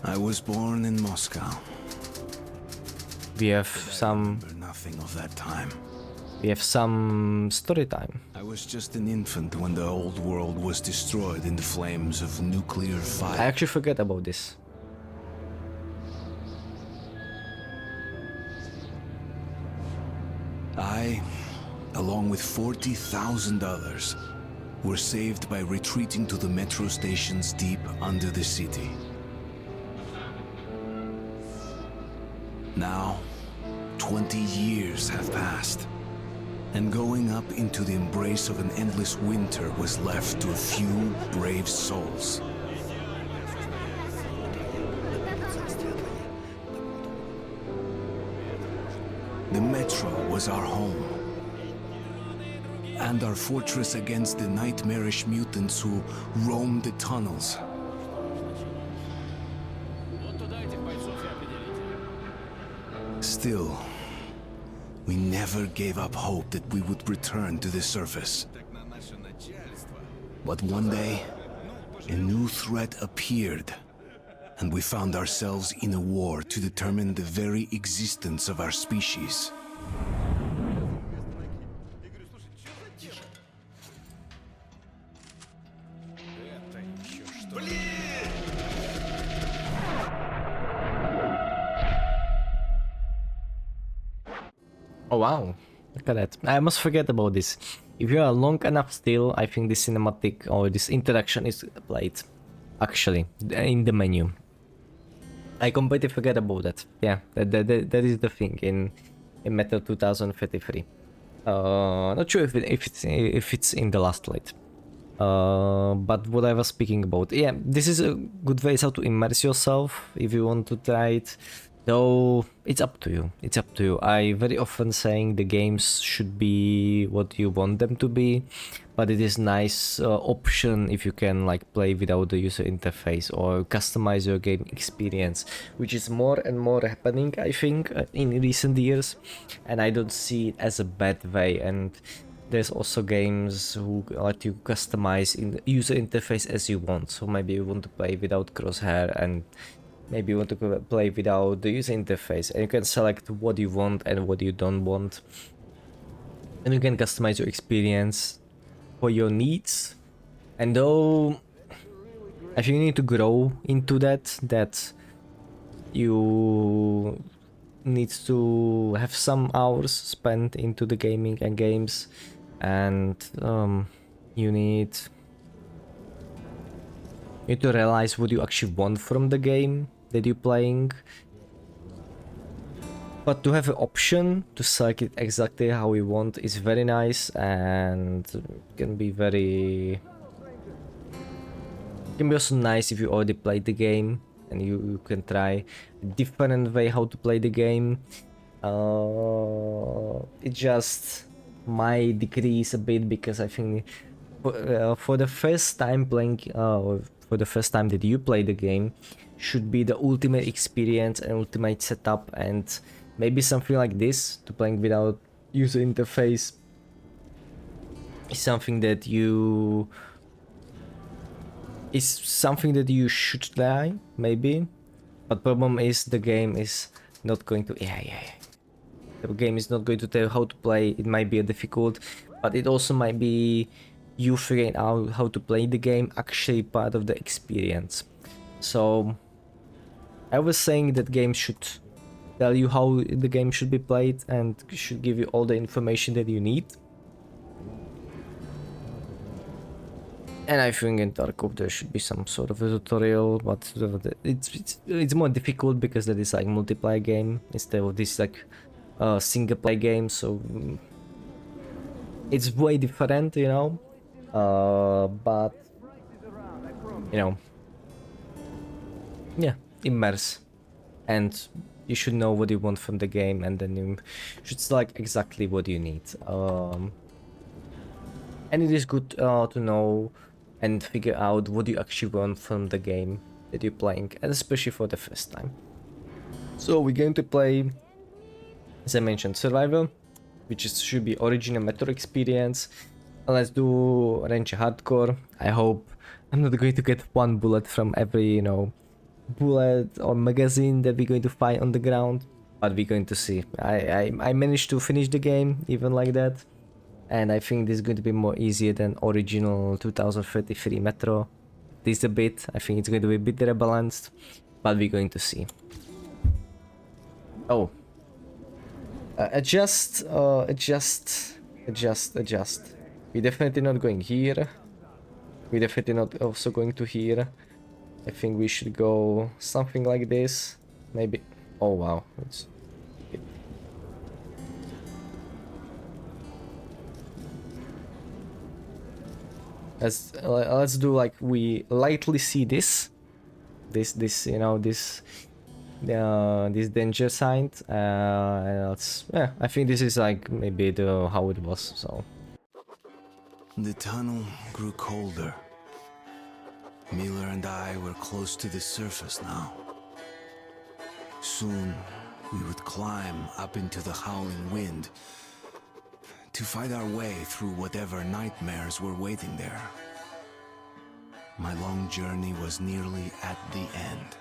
I was born in Moscow. We have some. Nothing of that time. We have some story time. I was just an infant when the old world was destroyed in the flames of nuclear fire. I actually forget about this. I, along with 40,000 others, were saved by retreating to the metro stations deep under the city. Now, 20 years have passed, and going up into the embrace of an endless winter was left to a few brave souls. was our home. And our fortress against the nightmarish mutants who roamed the tunnels. Still, we never gave up hope that we would return to the surface. But one day, a new threat appeared, and we found ourselves in a war to determine the very existence of our species. Oh wow, look at that. I must forget about this. If you are long enough still, I think this cinematic or this interaction is played. Actually, in the menu. I completely forget about that. Yeah, that is the thing in Metal 2033. Not sure if it's in the last light. But what I was speaking about, yeah, this is a good way how to immerse yourself if you want to try it. Though it's up to you. It's up to you. I very often saying the games should be what you want them to be, but it is nice option if you can like play without the user interface or customize your game experience, which is more and more happening, I think, in recent years, and I don't see it as a bad way. And there's also games who let you customize in the user interface as you want. So maybe you want to play without crosshair, and maybe you want to play without the user interface, and you can select what you want and what you don't want, and you can customize your experience for your needs. And though I think you need to grow into that you need to have some hours spent into the gaming and games, and you need to realize what you actually want from the game that you're playing. But to have an option to select it exactly how you want is very nice, and can be also nice if you already played the game and you can try a different way how to play the game. It just might decrease a bit because I think for the first time playing or for the first time that you play the game should be the ultimate experience and ultimate setup, and maybe something like this, to playing without user interface, is something that you should try, maybe. But problem is the game is not going to the game is not going to tell you how to play. It might be difficult, but it also might be you figuring out how to play the game actually part of the experience. So I was saying that games should tell you how the game should be played and should give you all the information that you need. And I think in Tarkov there should be some sort of a tutorial, but it's more difficult because that is like multiplayer game instead of this like single player game, so it's way different, you know. But you know, yeah, immerse, and you should know what you want from the game, and then you should select exactly what you need. And it is good to know and figure out what you actually want from the game that you're playing, and especially for the first time. So we're going to play, as I mentioned, survival, which should be original Metro experience. Let's do Ranger Hardcore. I hope I'm not going to get one bullet from every, you know, bullet or magazine that we're going to find on the ground, but we're going to see. I managed to finish the game even like that, and I think this is going to be more easier than original 2033 Metro. This a bit. I think it's going to be a bit rebalanced, but we're going to see. Oh, adjust. We're definitely not going here. We're definitely not also going to here. I think we should go something like this. Maybe. Oh wow. Let's do like we lightly see this, you know, this this danger sign. And yeah, I think this is like maybe how it was. So The tunnel grew colder. Miller and I were close to the surface now. Soon, we would climb up into the howling wind to fight our way through whatever nightmares were waiting there. My long journey was nearly at the end.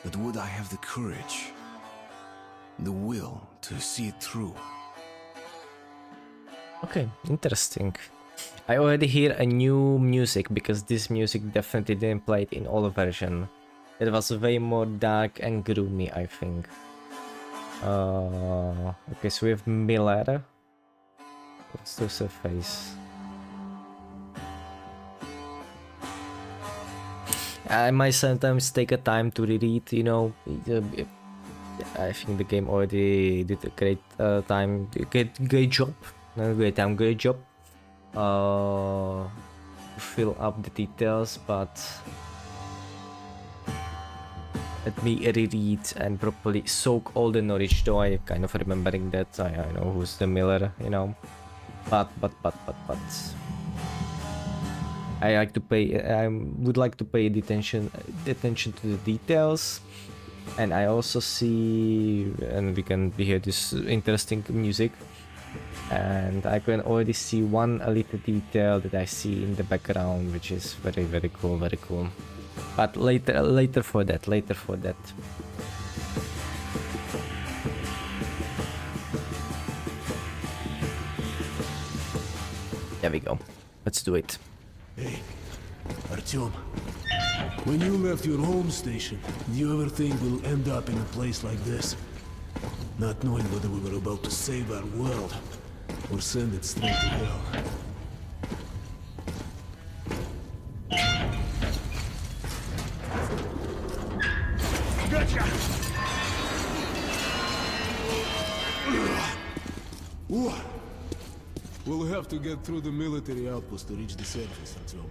But would I have the courage, the will to see it through? okay, interesting. I already hear a new music because this music definitely didn't play it in all version. It was way more dark and gloomy, I think. Okay, so we have Miller. Let's do surface. I might sometimes take a time to reread, you know. I think the game already did a great great job. No, great job. Fill up the details, but let me reread and properly soak all the knowledge, though I kind of remembering that I know who's the Miller, you know. But I would like to pay attention to the details, and I also see, and we can hear this interesting music, and I can already see one little detail that I see in the background, which is very cool, But later for that. There we go. Let's do it. Hey, Artyom. When you left your home station, do you ever think we'll end up in a place like this? Not knowing whether we were about to save our world or send it straight to hell. Gotcha! We'll have to get through the military outpost to reach the surface, Artyom.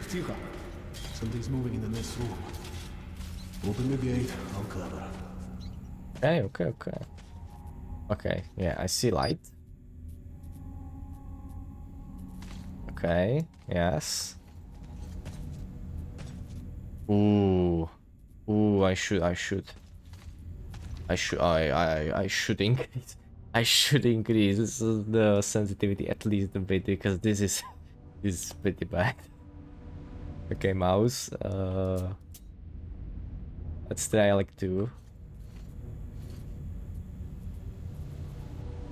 Тихо. Something's moving in the next room. Open the gate, I'll cover. Okay. Okay, yeah, I see light. Okay, yes. Ooh, I should increase. I should increase the sensitivity at least a bit, because this is pretty bad. Okay, mouse. Let's try like 2.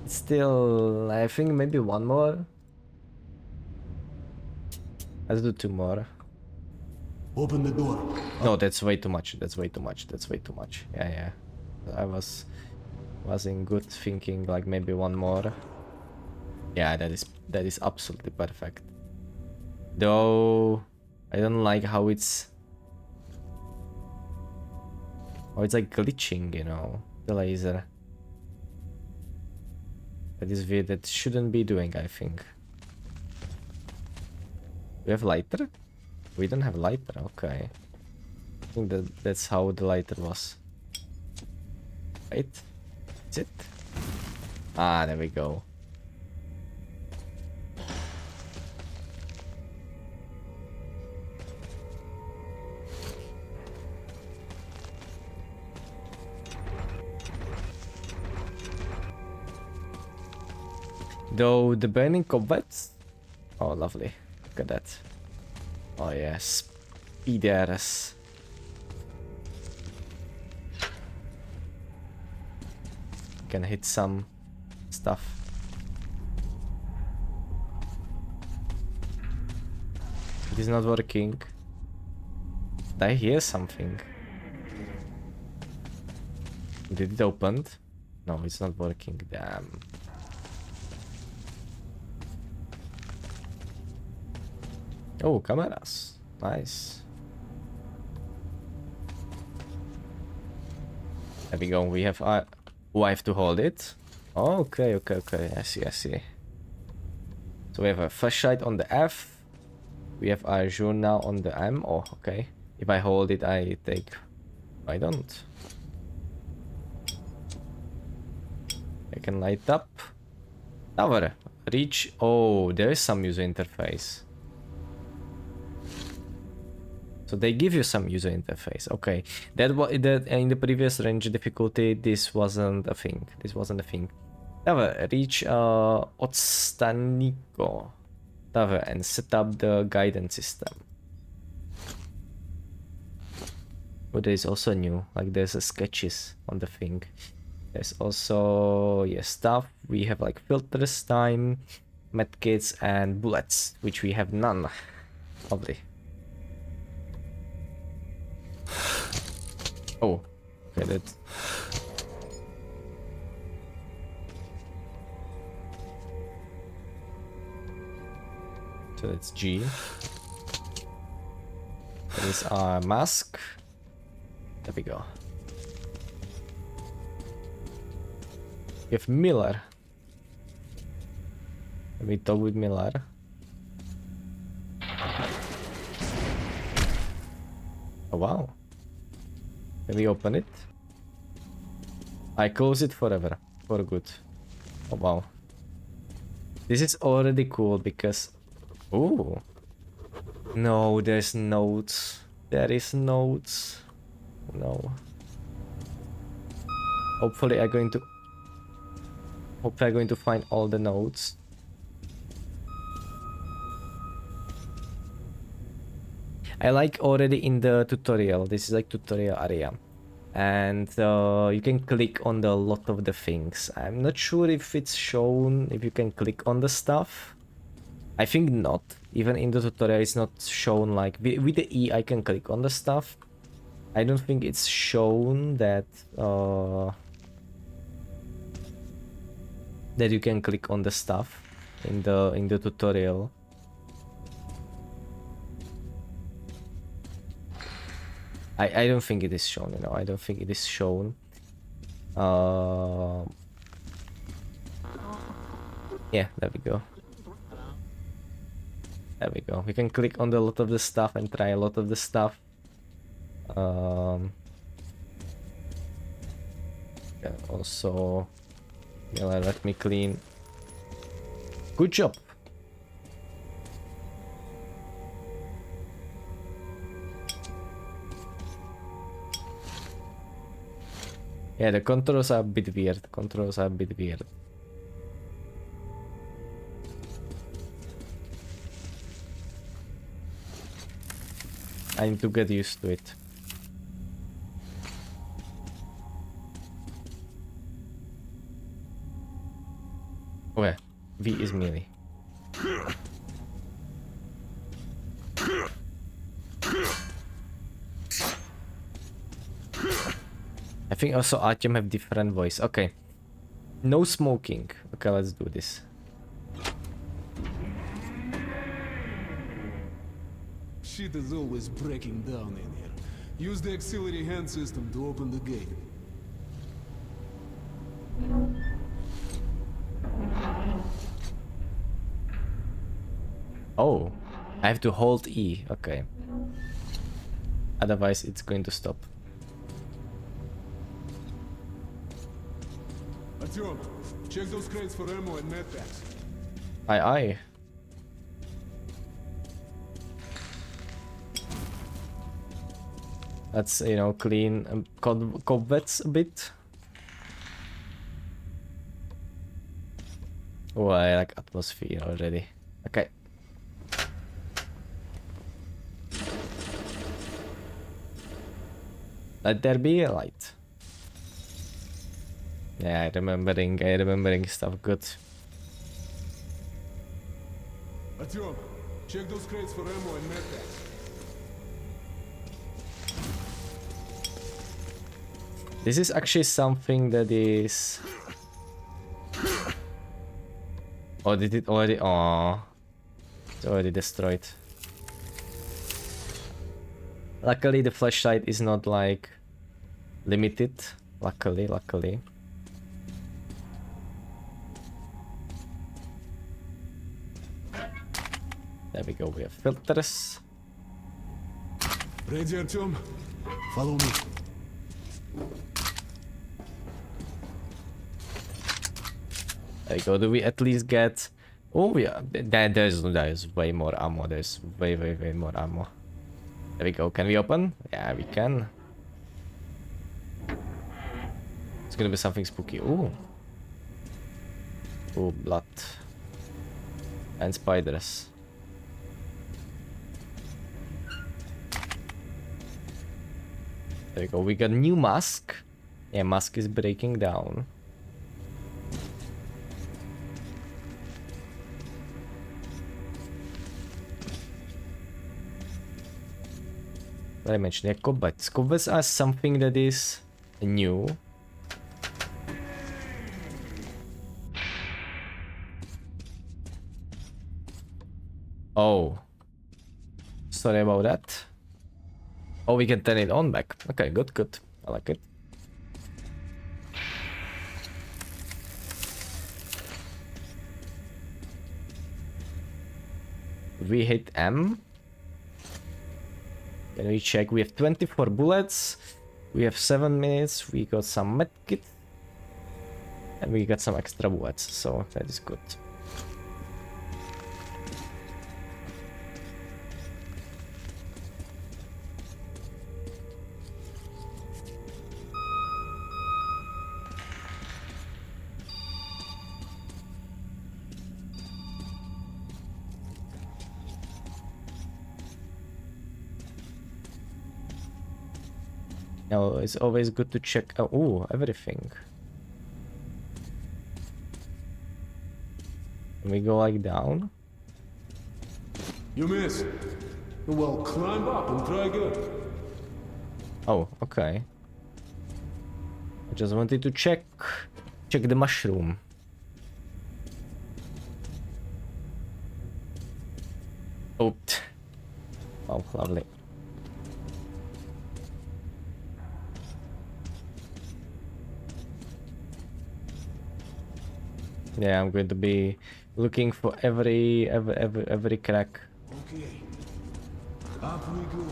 Still, I think maybe 1 more. Let's do 2 more. Open the door. No, that's way too much. Yeah. I was in good thinking, like maybe 1 more. Yeah, that is absolutely perfect. Though I don't like how it's like glitching, you know, the laser. That is weird. That shouldn't be doing, I think. We have lighter? We don't have lighter, okay. I think that's how the lighter was. Wait, is it? Ah, there we go. Though the burning cobwebs. Oh, lovely. Look at that. Oh yes, speeders. Can hit some stuff. It is not working. Did I hear something? Did it open? No, it's not working. Damn. Oh, cameras. Nice. There we go. We have I have to hold it. Okay. I see. So we have a flashlight on the F. We have Azure now on the M. Oh, okay. If I hold it, I take... I don't. I can light up. Tower. Reach. Oh, there is some user interface. So they give you some user interface. Okay. That in the previous range difficulty, this wasn't a thing. This wasn't a thing. Tower. Reach Odstaniko Tower and set up the guidance system. Oh, there is also new. Like there's a sketches on the thing. There's also stuff. We have like filters, time, medkits, and bullets, which we have none. Lovely. Oh, okay, that. So that's G. That is our mask. There we go. We have Miller. Let me talk with Miller. Oh wow. Can we open it? I close it forever. For good. Oh wow. This is already cool because... Oh. No, there's notes. There is notes. No. Hopefully I'm going to find all the notes. I like already in the tutorial. This is like tutorial area. And you can click on the lot of the things. I'm not sure if it's shown, if you can click on the stuff. I think not. Even in the tutorial it's not shown like... With the E I can click on the stuff. I don't think it's shown that... that you can click on the stuff in the tutorial. I don't think it is shown, you know. I don't think it is shown. Yeah, there we go. There we go. We can click on a lot of the stuff and try a lot of the stuff. Yeah, also, yeah, let me clean. Good job. Yeah, the controls are a bit weird. Controls are a bit weird. I need to get used to it. Okay, V is melee. I think also Artyom have different voice. Okay. No smoking. Okay, let's do this. Shit is always breaking down in here. Use the auxiliary hand system to open the gate. Oh, I have to hold E. Okay. Otherwise, it's going to stop. Artyom, check those crates for ammo and medpacks. Aye, aye. Let's, you know, clean cobwebs a bit. Oh, I like atmosphere already. Okay. Let there be a light. Yeah, remembering stuff good. Artyom, check those crates for ammo and medpacks. This is actually something that is... Oh, did it already? Oh, it's already destroyed. Luckily, the flashlight is not like limited. Luckily. There we go, we have filters. Ready, Artyom? Follow me. There we go, do we at least get... Oh yeah, there's way more ammo, there's way more ammo. There we go, can we open? Yeah, we can. It's gonna be something spooky. Ooh. Ooh, blood. And spiders. There we go, we got new mask. Yeah, mask is breaking down. What I mentioned, yeah, combats. Combats are something that is new. Oh. Sorry about that. Oh, we can turn it on back. Okay, good. I like it. We hit M. Can we check? We have 24 bullets. We have 7 minutes. We got some medkit. And we got some extra bullets, so that is good. Now, it's always good to check out everything. Can we go like down? You missed. Well, climb up and try again. Oh, okay. I just wanted to check the mushroom. Oh, oh, lovely. Yeah, I'm going to be looking for every crack. Okay. Up we go.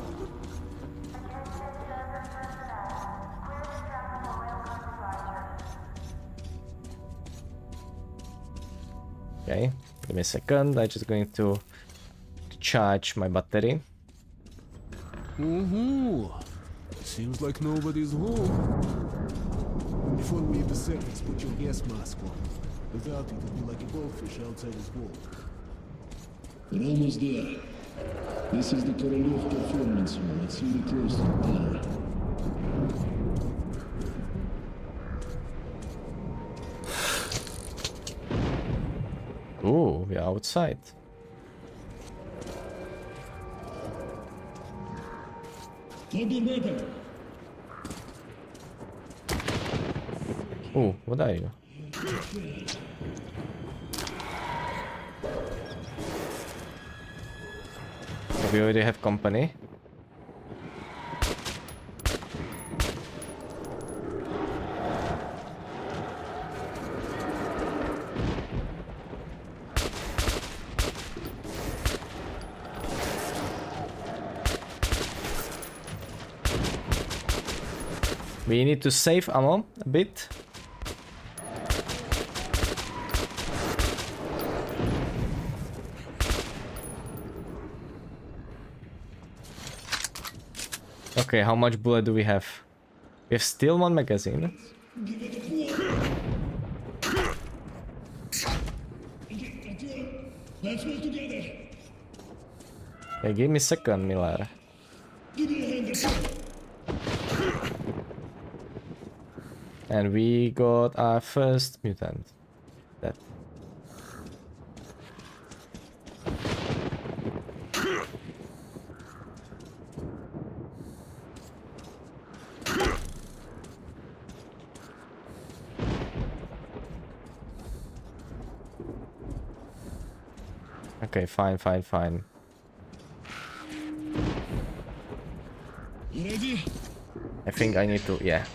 Okay, give me a second. I'm just going to charge my battery. Seems like nobody's home. Before we leave the surface, put your gas mask on. Without it, it'll be like a goldfish outside his wall. We're almost there. This is the Prologue performance room. It's really close to the bar. Ooh, we're outside. Toggle weapon. Ooh, what are you? We already have company. We need to save ammo a bit. Okay, how much bullet do we have? We have still 1 magazine. Let's move together. Okay, give me a second, Miller. Give me a hand or so. And we got our first mutant. That. Okay, fine. You ready? I think I need to, yeah.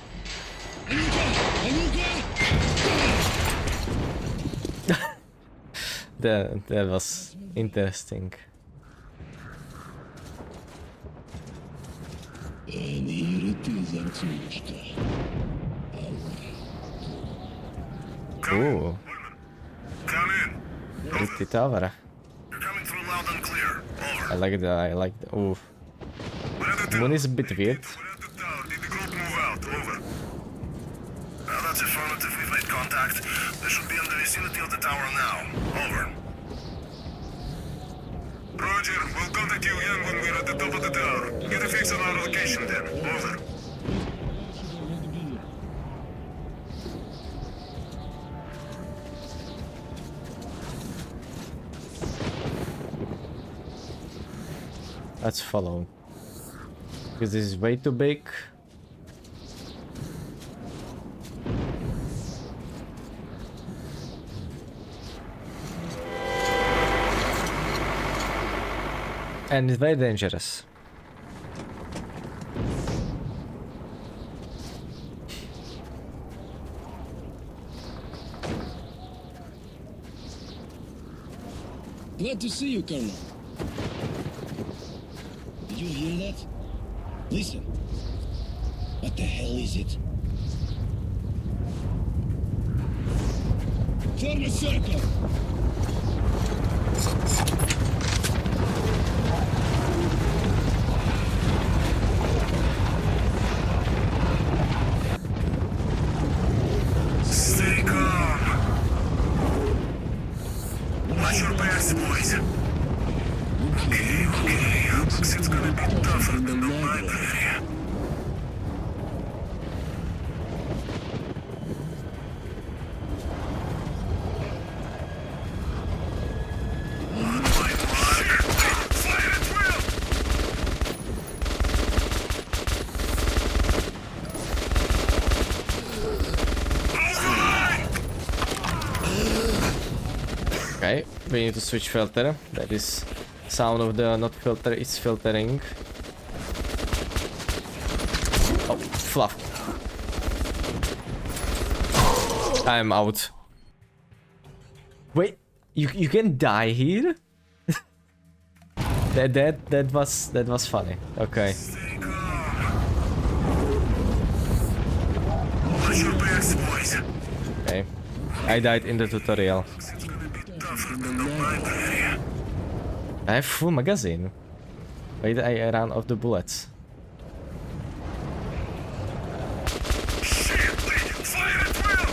That was interesting. And here it is, Artyomушka. Ooh, Come in. pretty tower. You're coming through loud and clear. Over. I like that. I like that. Ooh, We're at the moon tower. is a bit weird. We're at the tower. Did the group move out? Over. That's affirmative. We've made contact. They should be in the vicinity of the tower now. Over. Roger. We'll contact you again when we're at the top of the tower. Get a fix on our location then. Over. Let's follow. Because this is way too big. And it's very dangerous. Glad to see you, Colonel. Did you hear that? Listen. What the hell is it? Form a circle! Stay calm. Watch your backs, boys. Okay. Looks it's gonna be tougher than the library. On my mark. Fire at will! Override! Okay, we need to switch filter. That is sound of the not filter is filtering. Oh, fluff. I'm out. Wait, you can die here? that was funny. Okay. Stay calm. Watch your backs, boys. Okay. I died in the tutorial. It's gonna be tougher than the library. I have full magazine. Wait, I ran out of the bullets. Shit! Fire at will!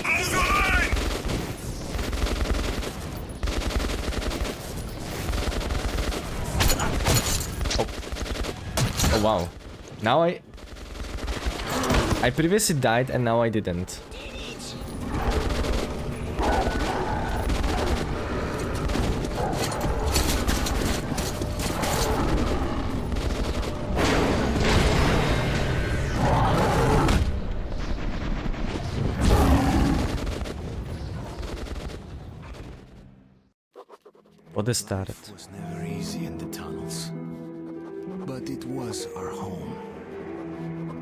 Override! Oh wow. Now I previously died and now I didn't. What a start. Life was never easy in the tunnels, but it was our home.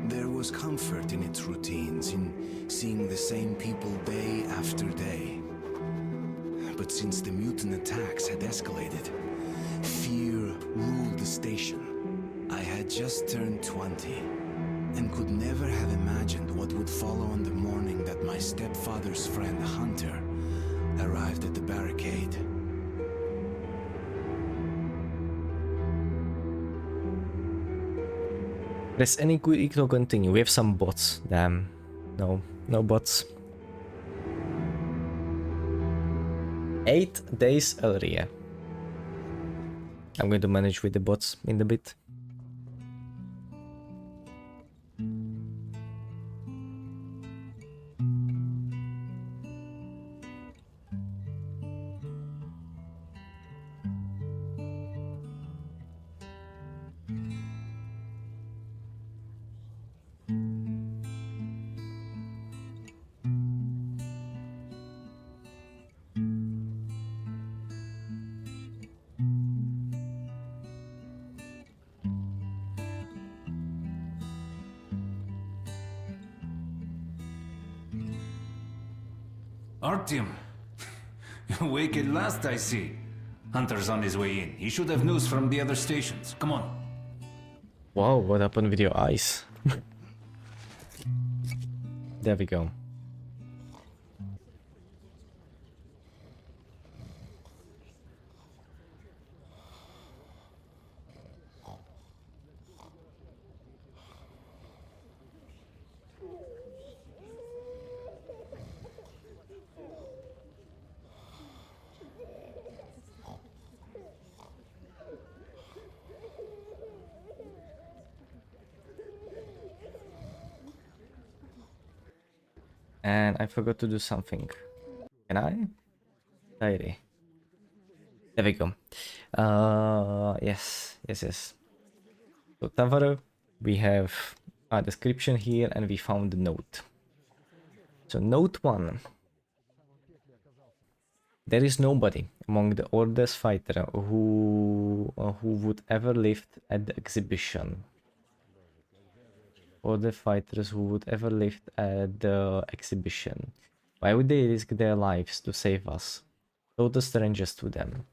There was comfort in its routines, in seeing the same people day after day. But since the mutant attacks had escalated, fear ruled the station. I had just turned 20 and could never have imagined what would follow on the morning that my stepfather's friend Hunter arrived at the barricade. Press any quick to continue. We have some bots. Damn. No bots. 8 days earlier. I'm going to manage with the bots in a bit. Artyom, you're awake at last, I see. Hunter's on his way in. He should have news from the other stations. Come on. Wow, what happened with your eyes? There we go. And I forgot to do something. Can I? Diary. There we go. Yes. So tower, we have a description here and we found the note. So note 1. There is nobody among the Order's fighter who would ever lift at the exhibition. Or the fighters who would ever lift at the exhibition. Why would they risk their lives to save us? Total strangers to them.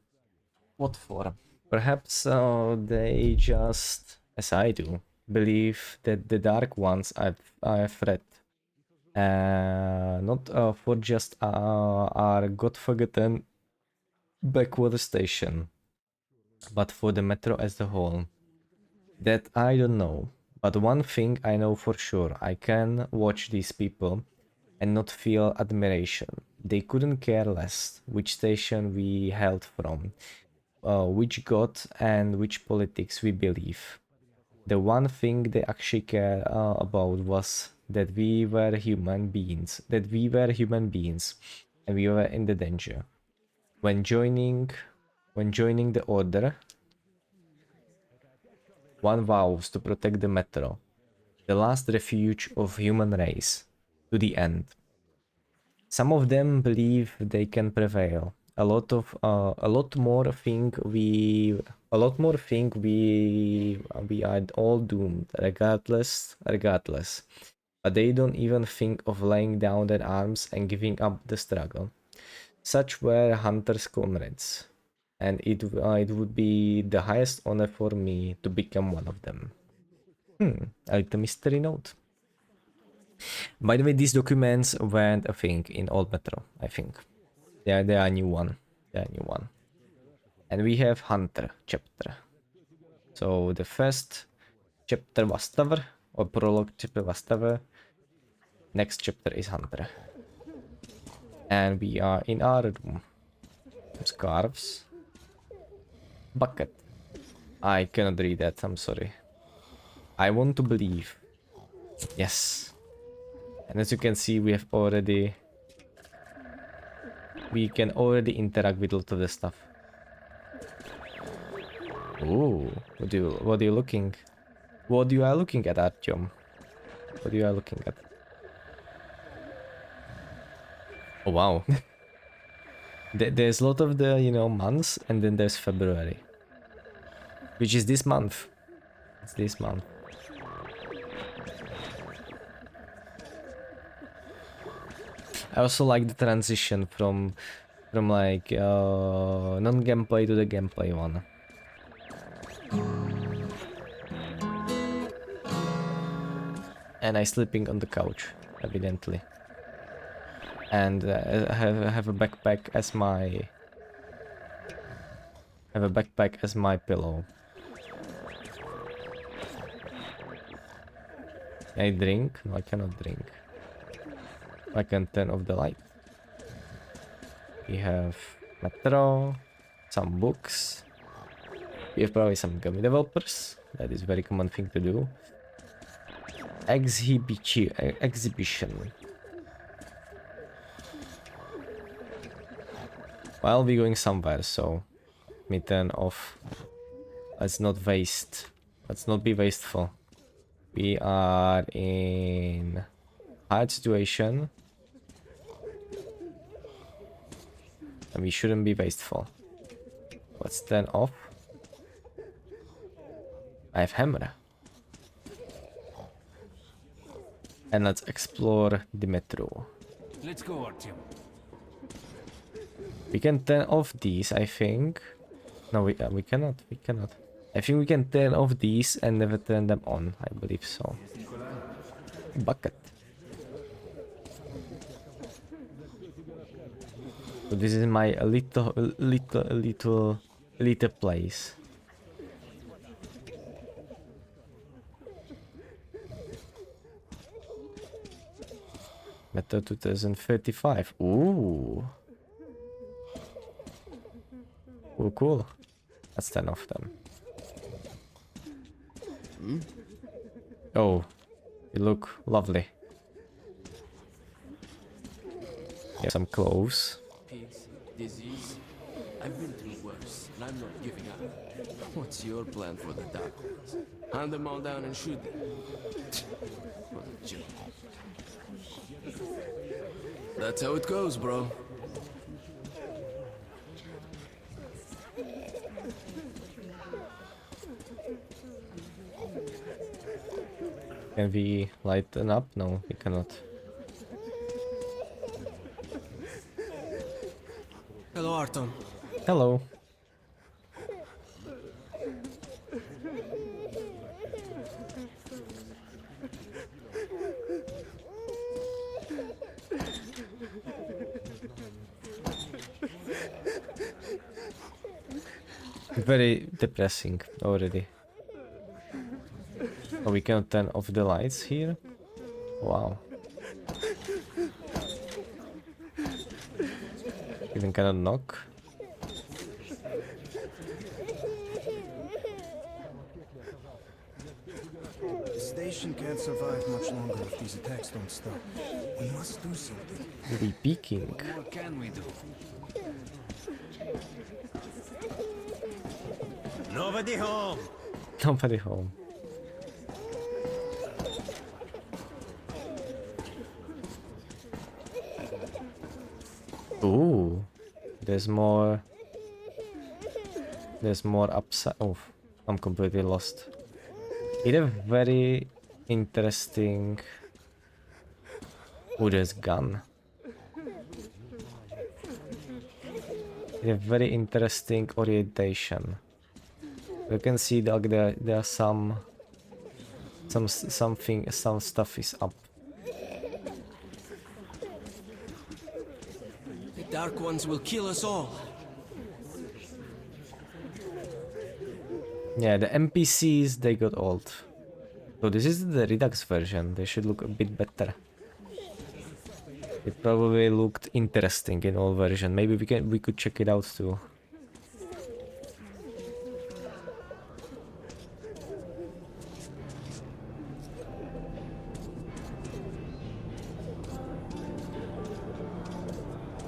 What for? Perhaps they just, as I do, believe that the Dark Ones are a threat. Not for just our god-forgotten backwater station, but for the metro as a whole. That I don't know. But one thing I know for sure, I can watch these people and not feel admiration. They couldn't care less which station we hailed from, which god and which politics we believe. The one thing they actually care about was that we were human beings, and we were in the danger. When joining the order, one vows to protect the metro, the last refuge of human race, to the end. Some of them believe they can prevail. A lot more think we are all doomed, regardless. But they don't even think of laying down their arms and giving up the struggle. Such were Hunter's comrades, and it would be the highest honor for me to become one of them. A little mystery note. By the way, these documents weren't a thing in Old Metro, I think. They are a new one. And we have Hunter chapter. So the first chapter was Tower, or Prologue chapter was Tower. Next chapter is Hunter. And we are in our room. Scarves. Bucket. I cannot read that, I'm sorry. I want to believe. Yes. And as you can see, we can already interact with a lot of the stuff. Ooh, what are you looking? What you are looking at, Artyom? What you are looking at? Oh wow. There's a lot of the, months, and then there's February. Which is this month. It's this month. I also like the transition from like non-gameplay to the gameplay one. And I'm sleeping on the couch, evidently. And I have a backpack as my pillow. Can I drink? No, I cannot drink. I can turn off the light. We have metro, some books. We have probably some gummy developers. That is a very common thing to do. Exhibition. Well, we're going somewhere, so let me turn off. Let's not be wasteful. We are in hard situation. And we shouldn't be wasteful. Let's turn off. I have hammer. And let's explore the metro. Let's go, Artyom. We can turn off these, I think. No, we cannot. We cannot. I think we can turn off these and never turn them on. I believe so. Bucket. So this is my little place. Meta 2035. Ooh. Oh, cool. That's 10 of them. Oh, you look lovely. Have some clothes. Peace, disease. I've been through worse, and I'm not giving up. What's your plan for the Dark Ones? Hunt them all down and shoot them. What a joke. That's how it goes, bro. Can we lighten up? No, we cannot. Hello, Artyom. Hello. Very depressing already. Oh, we can turn off the lights here. Wow. Even cannot knock. The station can't survive much longer if these attacks don't stop. We must do something. Really peeking. What can we do? Nobody home! Nobody home. Ooh, there's more. There's more upside. Oh, I'm completely lost. It a very interesting. Oh, there's gun. It a very interesting orientation. You can see that there are some stuff is up. The Dark Ones will kill us all. Yeah, the NPCs, they got old. So this is the Redux version. They should look a bit better. It probably looked interesting in all version. Maybe we could check it out too.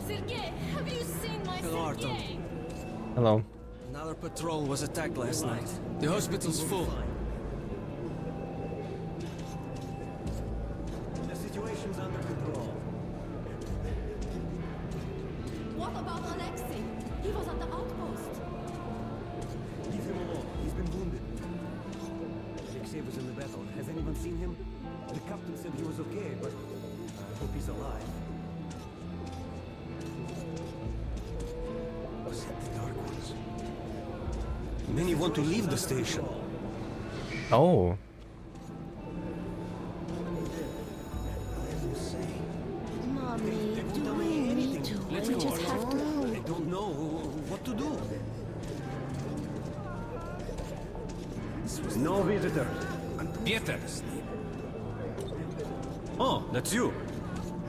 Sergei, have you seen my Hello, Artyom. Sergei? Hello. Another patrol was attacked last night. The hospital's full. The situation's under control. What about Alexei? He was at the outpost. Leave him alone. He's been wounded. Alexei was in the battle. Has anyone seen him? The captain said he was okay, but I hope he's alive. Was it the Dark Ones? Many want to leave the station. Oh. Mommy, do we need to? Let's We go, just have to. I don't know what to do. No visitors. Peter! Oh, that's you.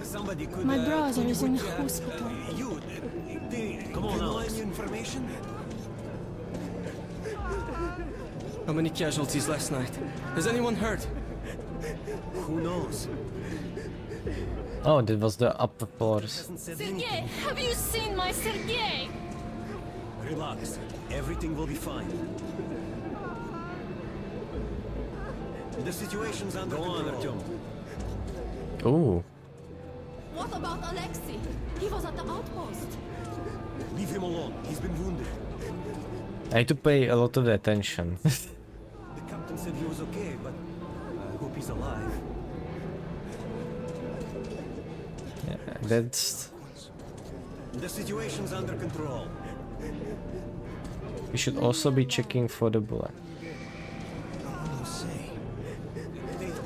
Somebody could. My brother is in could, hospital. Come on, Alex. Information? How many casualties last night? Has anyone heard? Who knows? Oh, that was the upper floors. Hasn't said Sergei, anything. have you seen my Sergei? Relax. Everything will be fine. The situation's under control. Artyom. Ooh. What about Alexei? He was at the outpost. Leave him alone. He's been wounded. I had to pay a lot of attention. The captain said he was okay, but I hope he's alive. Yeah, that's. The situation's under control. We should also be checking for the bullet. Oh, say.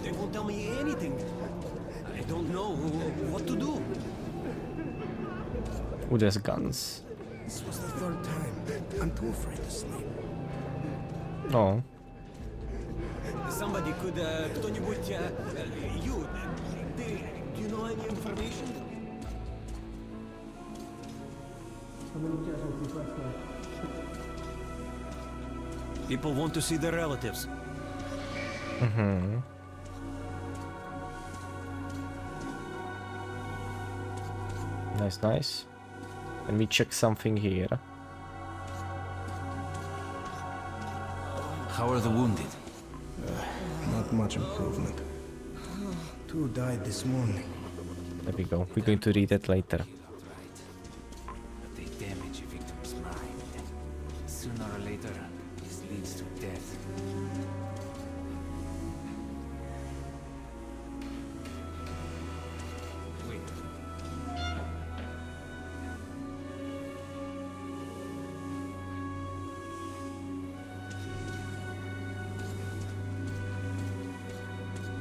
They won't tell me anything. I don't know what to do. Oh, there's guns. This was the third time. I'm too afraid to sleep. Oh. Somebody could, кто-нибудь, do you know any information? People want to see their relatives. Mm-hmm. Nice, nice. Let me check something here. How are the wounded? Not much improvement. 2 died this morning. There we go. We're going to read that later. But they damage a victim's mind. Sooner or later, this leads to death. Wait.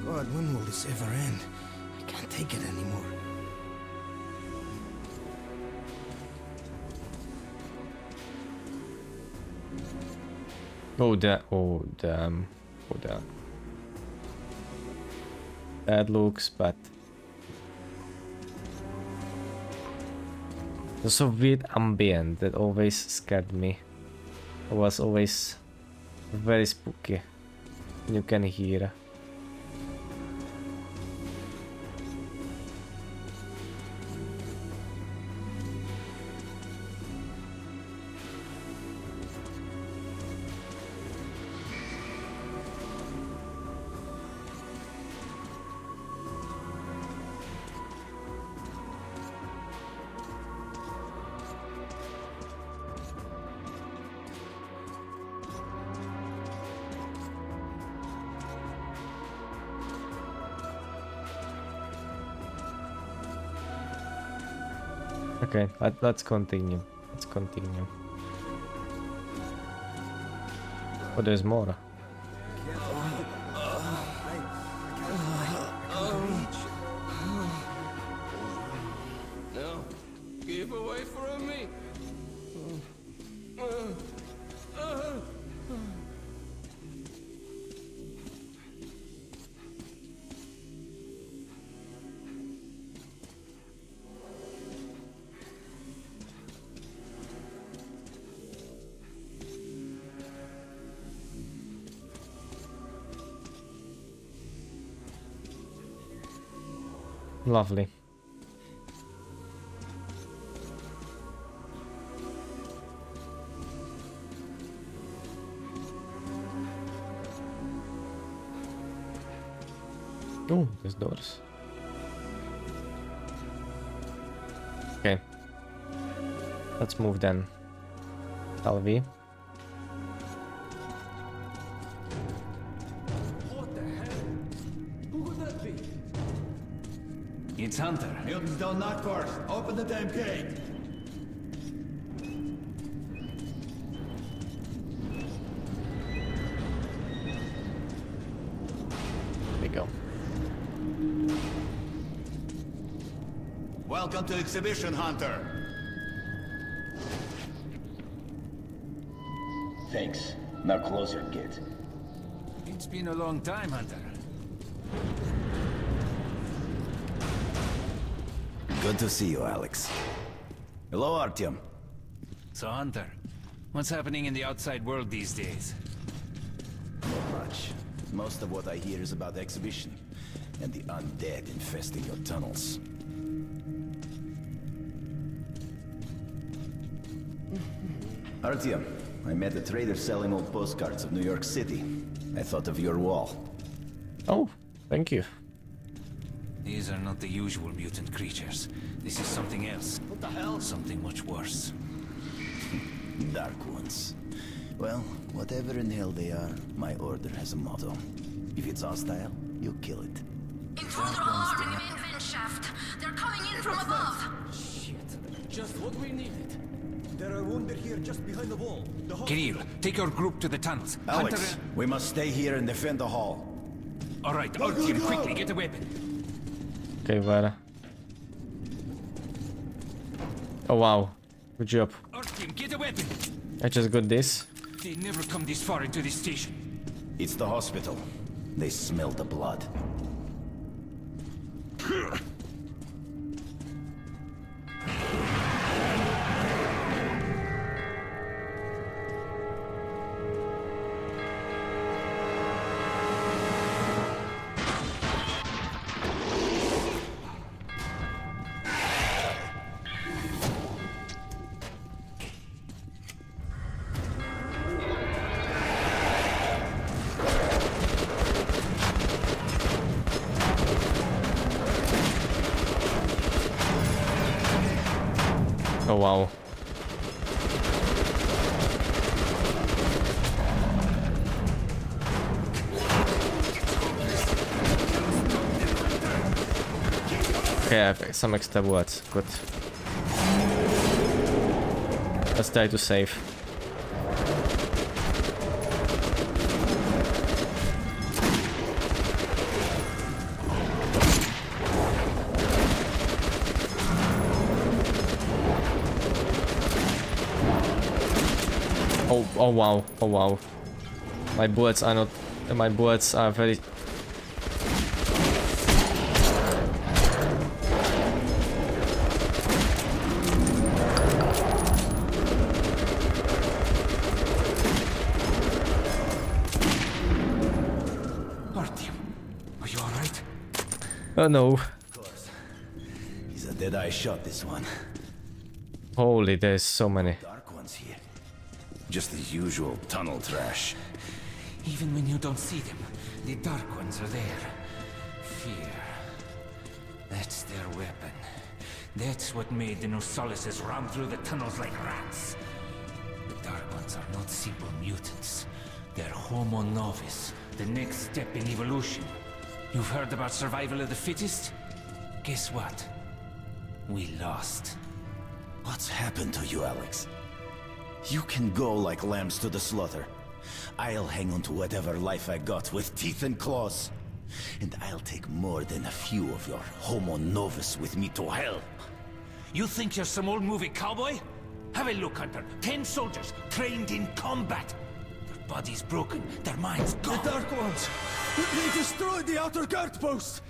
God, when will this ever end? I can't take it anymore. Oh, damn. Oh, damn. Oh, damn. Bad looks, but... There's a weird ambient that always scared me. It was always very spooky. You can hear. Okay, let's continue. Let's continue. Oh, there's more. No, keep away from me. Lovely. Oh, there's doors. Okay. Let's move then. Shall we? What the hell? Who could that be? It's Hunter. Mutants don't knock first. Open the damn gate. There we go. Welcome to Exhibition, Hunter. Thanks. Now closer, kid. It's been a long time, Hunter. Good to see you, Alex. Hello, Artyom. So, Hunter, what's happening in the outside world these days? Not much. Most of what I hear is about the exhibition and the undead infesting your tunnels. Artyom, I met a trader selling old postcards of New York City. I thought of your wall. Oh, thank you. These are not the usual mutant creatures. This is something else. What the hell? Something much worse. Dark ones. Well, whatever in hell they are, my order has a motto. If it's hostile, you kill it. Intruder alarm in the main vent shaft. They're coming in from above. Shit, just what we needed. There are wounded here just behind the wall. The Kirill, take your group to the tunnels. Alex, we must stay here and defend the hall. All right, Artyom, quickly get a weapon. Okay, várj. Oh wow, good job. Artyom, get a weapon. I just got this. They never come this far into this station. It's the hospital. They smell the blood. Oh wow. Okay, I have some extra bullets. Good. Let's try to save. Oh wow, oh wow. My bullets are not... My bullets are very... Artyom, are you alright? Oh no. Of course. He's a dead-eye shot, this one. Holy, there's so many. Dark ones here. Just the usual tunnel trash. Even when you don't see them, the Dark Ones are there. Fear. That's their weapon. That's what made the Nosalises run through the tunnels like rats. The Dark Ones are not simple mutants. They're Homo Novus, the next step in evolution. You've heard about survival of the fittest? Guess what? We lost. What's happened to you, Alex? You can go like lambs to the slaughter. I'll hang on to whatever life I got with teeth and claws. And I'll take more than a few of your Homo Novus with me to hell. You think you're some old movie cowboy? Have a look, Hunter. 10 soldiers trained in combat. Their bodies broken, their minds gone. The Dark Ones! They destroyed the outer guard post!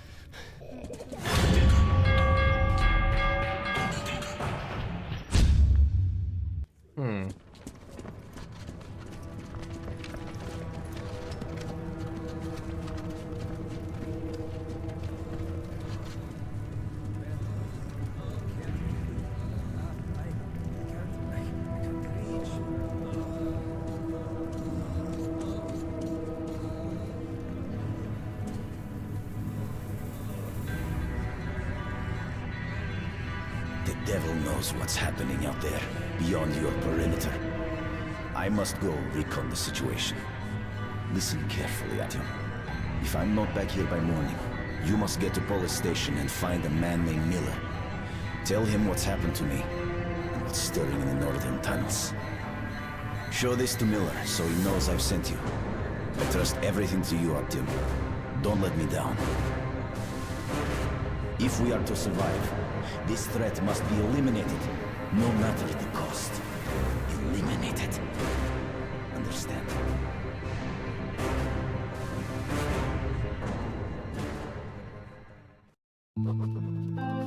The devil knows what's happening out there, beyond your perimeter. I must go recon the situation. Listen carefully, Artyom. If I'm not back here by morning, you must get to police station and find a man named Miller. Tell him what's happened to me, and what's stirring in the northern tunnels. Show this to Miller, so he knows I've sent you. I trust everything to you, Artyom. Don't let me down. If we are to survive, this threat must be eliminated, no matter the cost. Eliminated. Understand?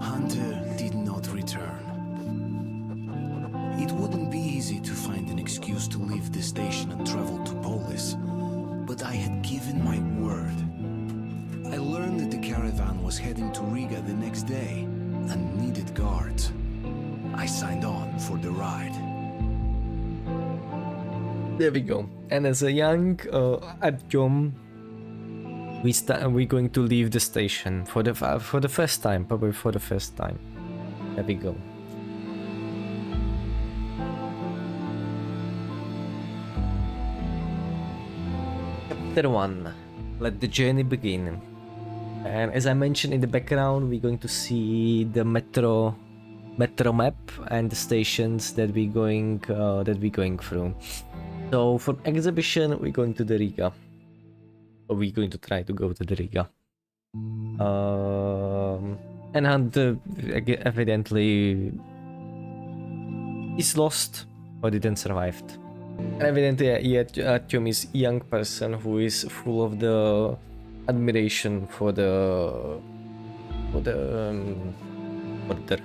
Hunter did not return. It wouldn't be easy to find an excuse to leave the station and travel to Polis, but I had given my word. I learned that the caravan was heading to Riga the next day and needed guards. I signed on for the ride. There we go. And as a young Artyom, we're going to leave the station for the first time, probably for the first time. There we go. Chapter 1. Let the journey begin. And as I mentioned in the background, we're going to see the metro metro map and the stations that we're going through. So for exhibition, we're going to the Riga. Or we're going to try to go to the Riga. And Hunter evidently is lost or didn't survive. And evidently, Artyom is a young person who is full of the admiration for the order.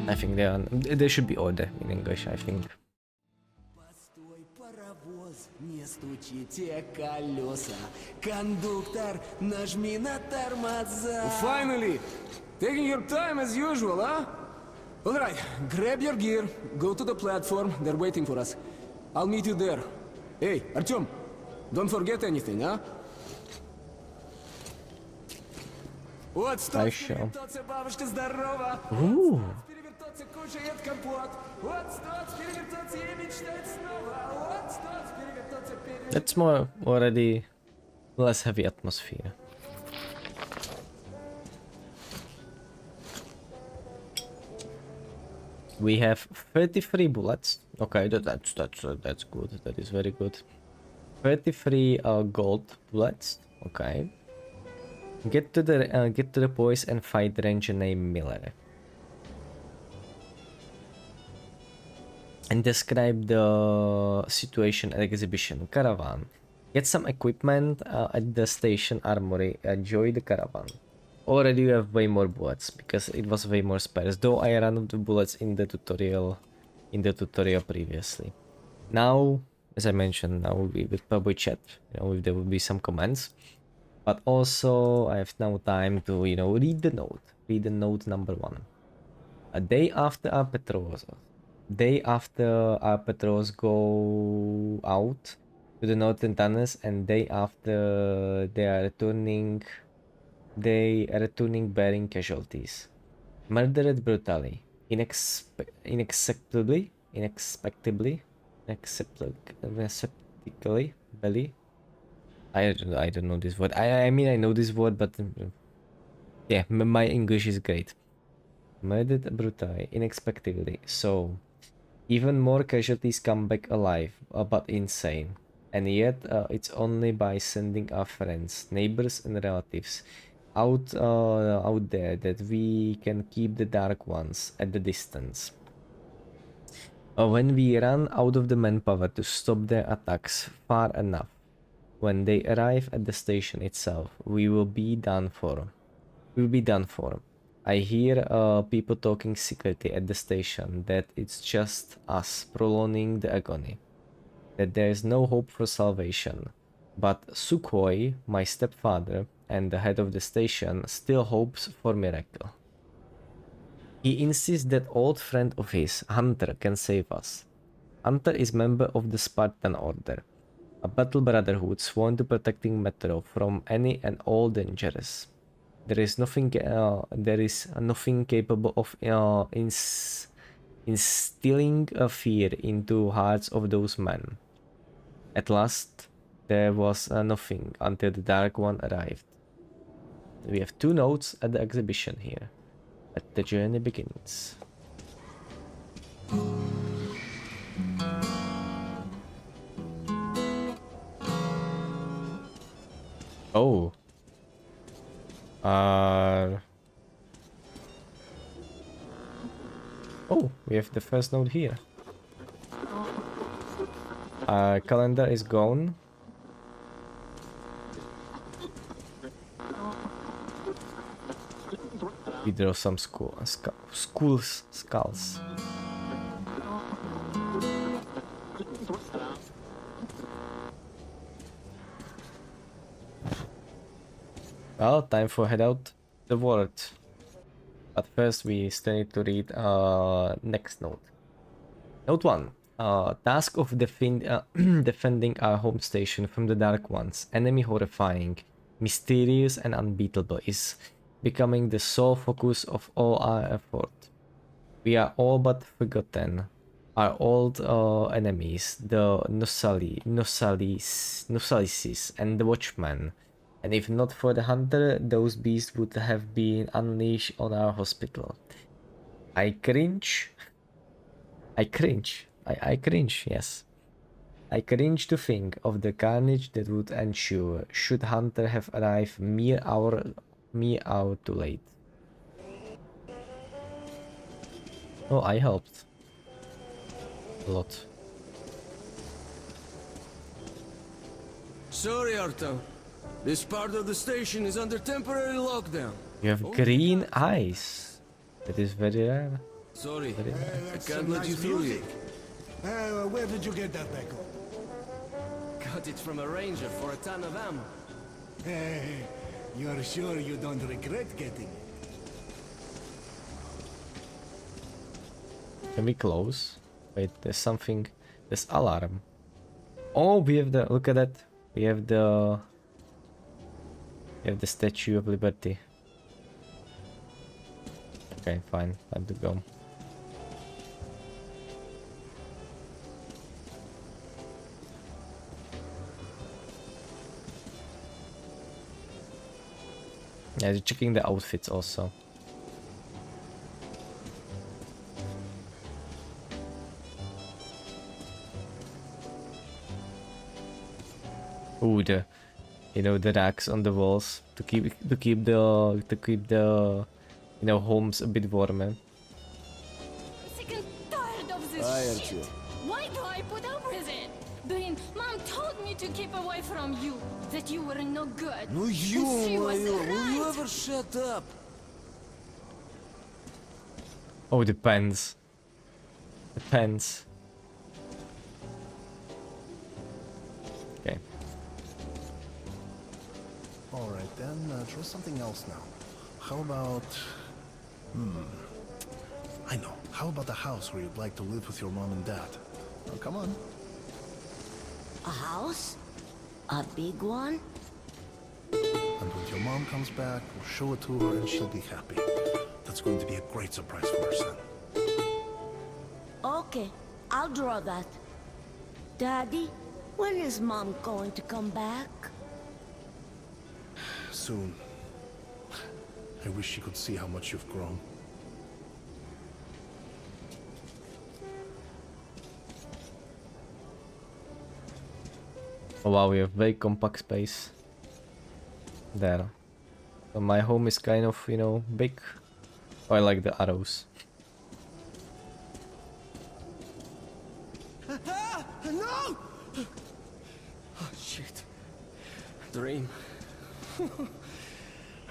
I think there should be order in English, I think. Не стучите колеса. Кондуктор, нажми на тормоза. Finally! Taking your time as usual, huh? Alright, grab your gear, go to the platform, they're waiting for us. I'll meet you there. Hey, Artyom, don't forget anything, huh? Вот что, перевертоться, бабушка здорова. Перевертоться, кушает компот. Вот что, перевертоться и мечтать снова. Вот что, перевертоться, перевертоться. That's more already less heavy atmosphere. We have 33 bullets. Okay, that's good. That is very good. 33 gold bullets. Okay. Get to the boys and fight the ranger named Miller. And describe the situation at exhibition. Caravan. Get some equipment at the station armory. Enjoy the caravan. Already you have way more bullets because it was way more spares. Though I ran out of bullets in the tutorial previously. Now, as I mentioned, now we will probably chat. You know, if there will be some comments. But also I have now time to, you know, read the note. Read the note number 1. A day after our patrols. Go out to the northern tunnels, and day after they are returning bearing casualties. Murdered brutally, inexplicably, belly. I don't know this word. I mean I know this word, but yeah, my English is great. Murdered brutally, unexpectedly. So even more casualties come back alive, but insane. And yet it's only by sending our friends, neighbors and relatives out there that we can keep the Dark Ones at the distance. When we run out of the manpower to stop their attacks far enough, when they arrive at the station itself, we will be done for. I hear people talking secretly at the station that it's just us prolonging the agony, that there is no hope for salvation. But Sukhoi, my stepfather and the head of the station, still hopes for miracle. He insists that old friend of his, Hunter, can save us. Hunter is member of the Spartan Order, a battle brotherhood sworn to protecting Metro from any and all dangers. There is nothing capable of instilling a fear into hearts of those men. At last, there was nothing until the Dark One arrived. We have 2 notes at the exhibition here. Let the journey begins. Oh. Oh, we have the first note here. Our calendar is gone. We draw some skulls. Well, time for head out the world. But first we still need to read next note. Note 1. Task of defending our home station from the Dark Ones, enemy horrifying, mysterious and unbeatable, is becoming the sole focus of all our effort. We are all but forgotten. Our old enemies, the Nosalises and the Watchmen. And if not for the Hunter, those beasts would have been unleashed on our hospital. I cringe. I cringe. I cringe, yes. I cringe to think of the carnage that would ensue should Hunter have arrived mere hour too late. Oh, I helped. A lot. Sorry, Artyom. This part of the station is under temporary lockdown. You have green eyes. That is very rare. Sorry, Very rare. I can't let you through here. Where did you get that back on? Got it from a ranger for a ton of ammo. Hey, you're sure you don't regret getting it? Can we close? Wait, there's something. There's alarm. Oh, we have the. Look at that. We have the. We have the Statue of Liberty. Okay, fine. Time to go. Yeah, checking the outfits also. Ooh, the, you know, the racks on the walls to keep the you know, homes a bit warmer. Sick and tired of this Hi, shit. Why do I put up with it? Being, Mom told me to keep away from you. That you were no good. No, And she was will you right. ever shut up? Oh, the pens. The pens. Okay. Alright then, try something else now. How about... I know. How about the house where you'd like to live with your mom and dad? Oh, come on. A house? A big one? And when your mom comes back, we'll show it to her and she'll be happy. That's going to be a great surprise for her son. Okay, I'll draw that. Daddy, when is Mom going to come back? Soon. I wish she could see how much you've grown. Oh wow, we have very compact space there. So my home is kind of, you know, big. Oh, I like the arrows. No! Oh, shit. Dream.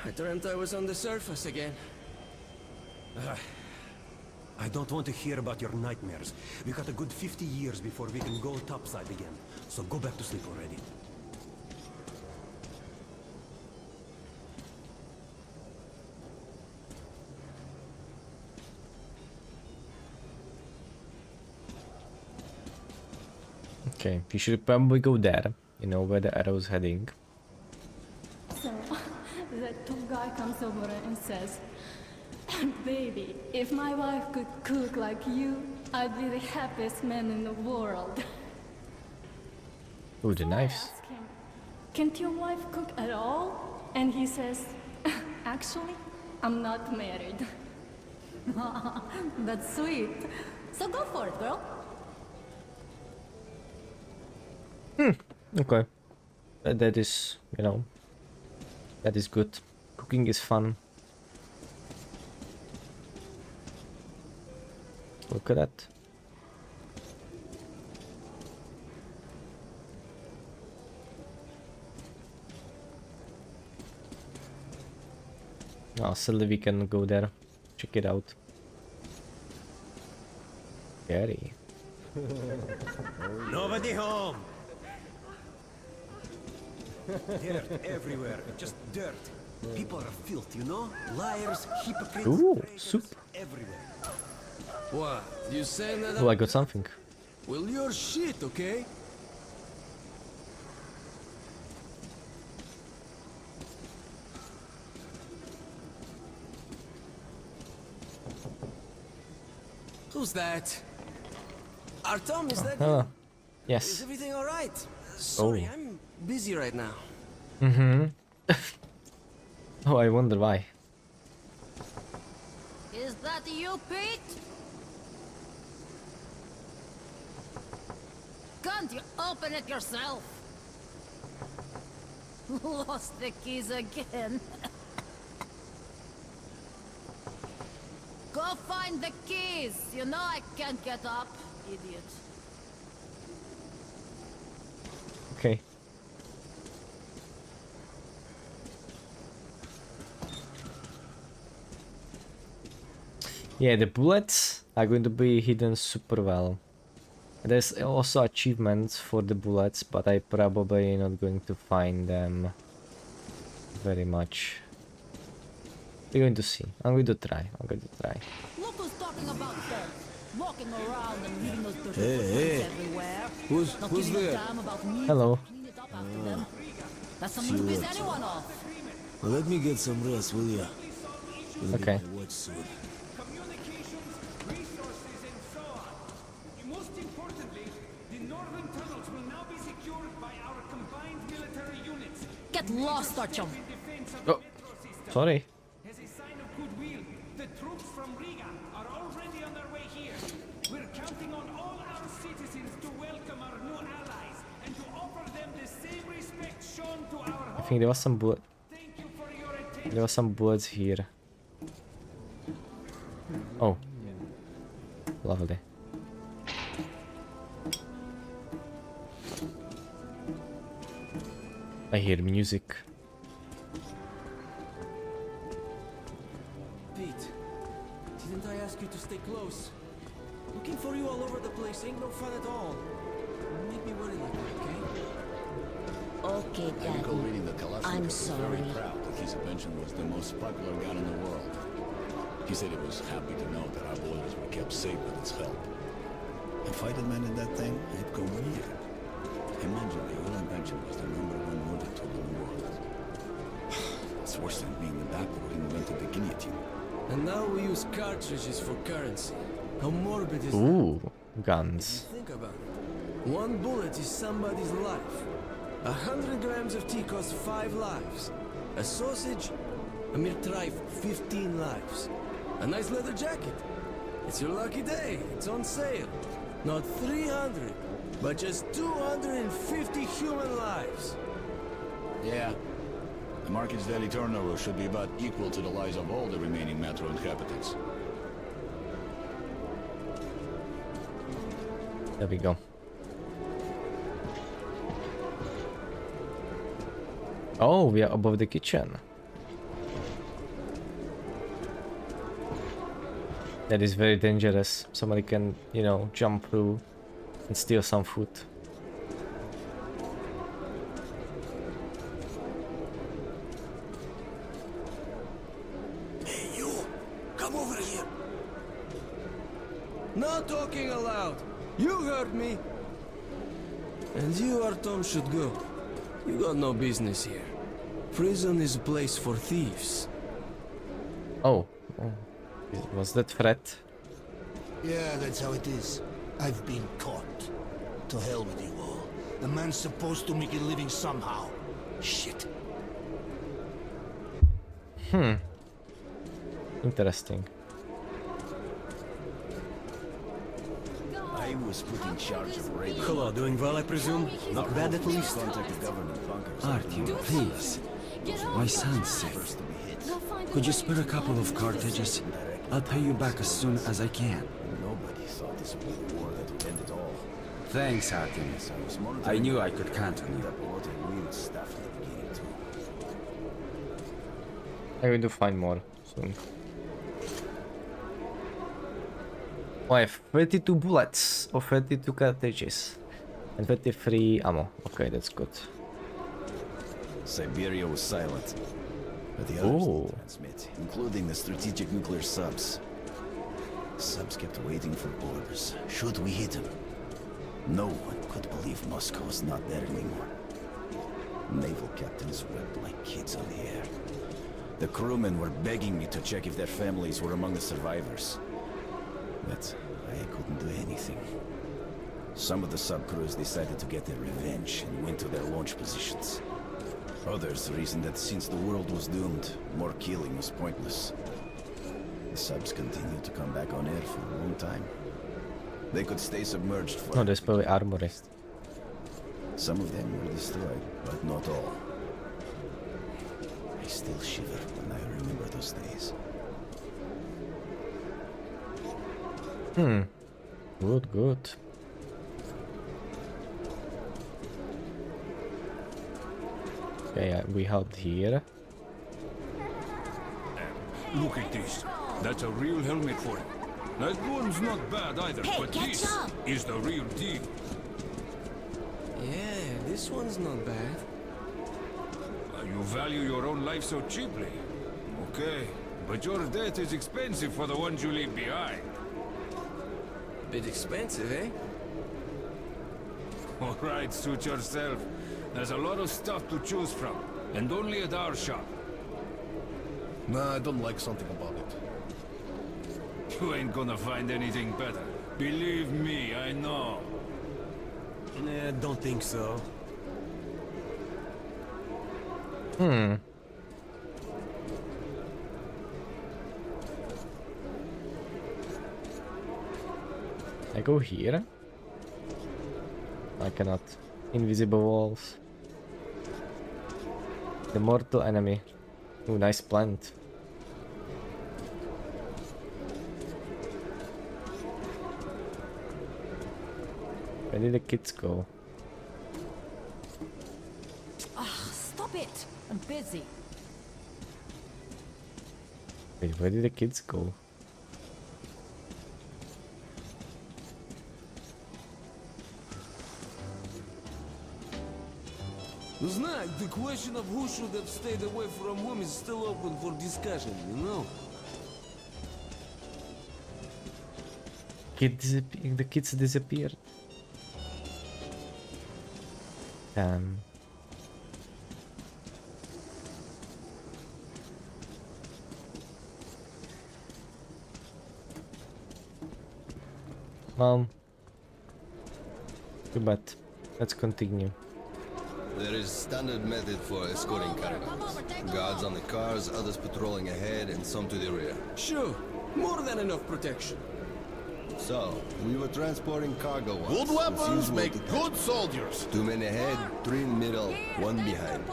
I dreamt I was on the surface again. I don't want to hear about your nightmares. We got a good 50 years before we can go topside again. So go back to sleep already. Okay, we should probably go there. You know where the arrow's heading. So, that top guy comes over and says, baby, if my wife could cook like you, I'd be the happiest man in the world. Ooh, the So I knives. ask him, can't your wife cook at all? And he says, actually, I'm not married. That's sweet. So go for it, girl. Okay. That is, you know, that is good. Cooking is fun. Look at that. Oh, silly, we can go there. Check it out. Scary. Nobody home! Dirt everywhere, just dirt. People are filth, you know? Liars, hypocrites, Ooh, traitors, soup. everywhere. What? You saying that? Oh, I got something. Well, you're shit, okay? Who's that? Artyom, is that you? Ah, Is yes. everything alright? Sorry, Oh. I'm busy right now. Mm-hmm. Oh, I wonder why. Is That you, Pete? Can't you open it yourself? Lost the keys again. Go find the keys. You know I can't get up, idiot. Okay. Yeah, the bullets are going to be hidden super well. There's also achievements for the bullets, but I probably not going to find them very much. We're going to see. I'm going to try. Look who's talking about that. Walking around and leaving those dirty Hey, everywhere. Who's Not giving a there? damn about me. Hello. Clean it up after them. That's something to piss anyone off. Well, let me get some rest, will ya? Okay. Watch soon. Communications, resources, and so on. Most importantly, the northern tunnels will now be secured by our combined military units. Get lost, Artyom. Oh, sorry. As a sign of goodwill, the troops from Riga are already on their way here. We're counting on all our citizens to welcome our new allies and to offer them the same respect shown to our home. I think there was some bullet. Thank you for your attention. There was some bullets here. Oh, lovely. I hear music. Pete, didn't I ask you to stay close? Looking for you all over the place ain't no fun at all. You make me worry like that, okay? Okay, I recall Daddy. reading that Kalashnikov I'm was very sorry. proud that his invention was the most popular gun in the world. He said he was happy to know that our borders were kept safe with its help. If I'd invented that thing, I'd go here. Imagine your invention was the #1 murder tool in the world. It's worse than being the doctor who invented the guillotine. And now we use cartridges for currency. How morbid is Ooh, that? guns. Think about it. One bullet is somebody's life. 100 grams of tea costs 5 lives. A sausage, a mere trifle, 15 lives. A nice leather jacket. It's your lucky day. It's on sale. Not 300, but just 250 human lives. Yeah. The market's daily turnover should be about equal to the lives of all the remaining metro inhabitants. There we go. Oh, we are above the kitchen. That is very dangerous. Somebody can, you know, jump through and steal some food. Hey, you! Come over here! No talking aloud. You heard me. And you, Artyom, should go. You got no business here. Prison is a place for thieves. Oh, was that threat? Yeah, that's how it is. I've been caught. To hell with you all. The man's supposed to make a living somehow. Shit. Interesting. I was put in charge of radio. Hello, doing well, I presume? Not bad at least. Contact the government bunkers. Artyom, please. My son's sick. Could you spare a couple of cartridges? I'll pay you back as soon as I can. Nobody thought this would be the war that would end it all. Thanks, Artyom. I knew I could count on you. That lot of weird stuff in the beginning too. I'm going to find more soon. Oh, I have 32 bullets or 32 cartridges and 23 ammo. Okay, that's good. Siberia was silent, but the others didn't transmit, including the strategic nuclear subs. Subs kept waiting for orders. Should we hit them? No one could believe Moscow was not there anymore. Naval captains wept like kids on the air. The crewmen were begging me to check if their families were among the survivors. But I couldn't do anything. Some of the sub-crews decided to get their revenge and went to their launch positions. Others reasoned that since the world was doomed, more killing was pointless. The subs continue to come back on air for a long time. They could stay submerged for... No, there's probably armorist. Some of them were destroyed, but not all. I still shiver when I remember those days. Good, good. Okay, we helped here. Look at this. That's a real helmet for it. That one's not bad either, Hey, but catch this up. is the real deal. Yeah, this one's not bad. You value your own life so cheaply. Okay, but your death is expensive for the ones you leave behind. Bit expensive, eh? Alright, suit yourself. There's a lot of stuff to choose from, and only at our shop. Nah, I don't like something about it. You ain't gonna find anything better. Believe me, I know. Nah, don't think so. I go here? I cannot. Invisible walls. The mortal enemy. Ooh, nice plant. Where did the kids go? Stop it! I'm busy. Wait, where did the kids go? Знай, the question of who should have stayed away from home is still open for discussion, you know? The kids disappeared. Damn. Mom. Too bad. Let's continue. There is standard method for escorting caravans. Guards on the cars, others patrolling ahead, and some to the rear. Sure, more than enough protection. So, we were transporting cargo once. Good with weapons usual make detachment. good soldiers. 2 men ahead, 3 in middle, 1 behind.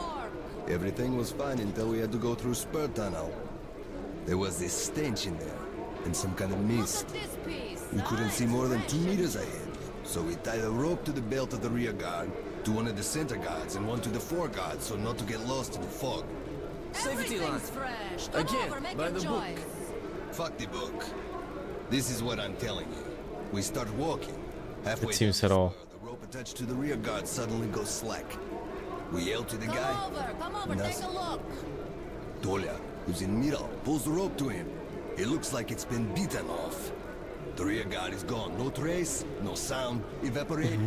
Everything was fine until we had to go through Spur Tunnel. There was this stench in there, and some kind of mist. We couldn't see more than 2 meters ahead, so we tied a rope to the belt of the rear guard, to one of the center guards, and one to the fore guard, so not to get lost in the fog. Safety line. Fresh. Again, by the book. Fuck the book. This is what I'm telling you. We start walking. Halfway It seems down at the all. spur, the rope attached to the rear guard suddenly goes slack. We yell to the guy. Come over, take a look. Tolia, who's in middle, pulls the rope to him. It looks like it's been beaten off. The rear guard is gone. No trace, no sound, evaporated.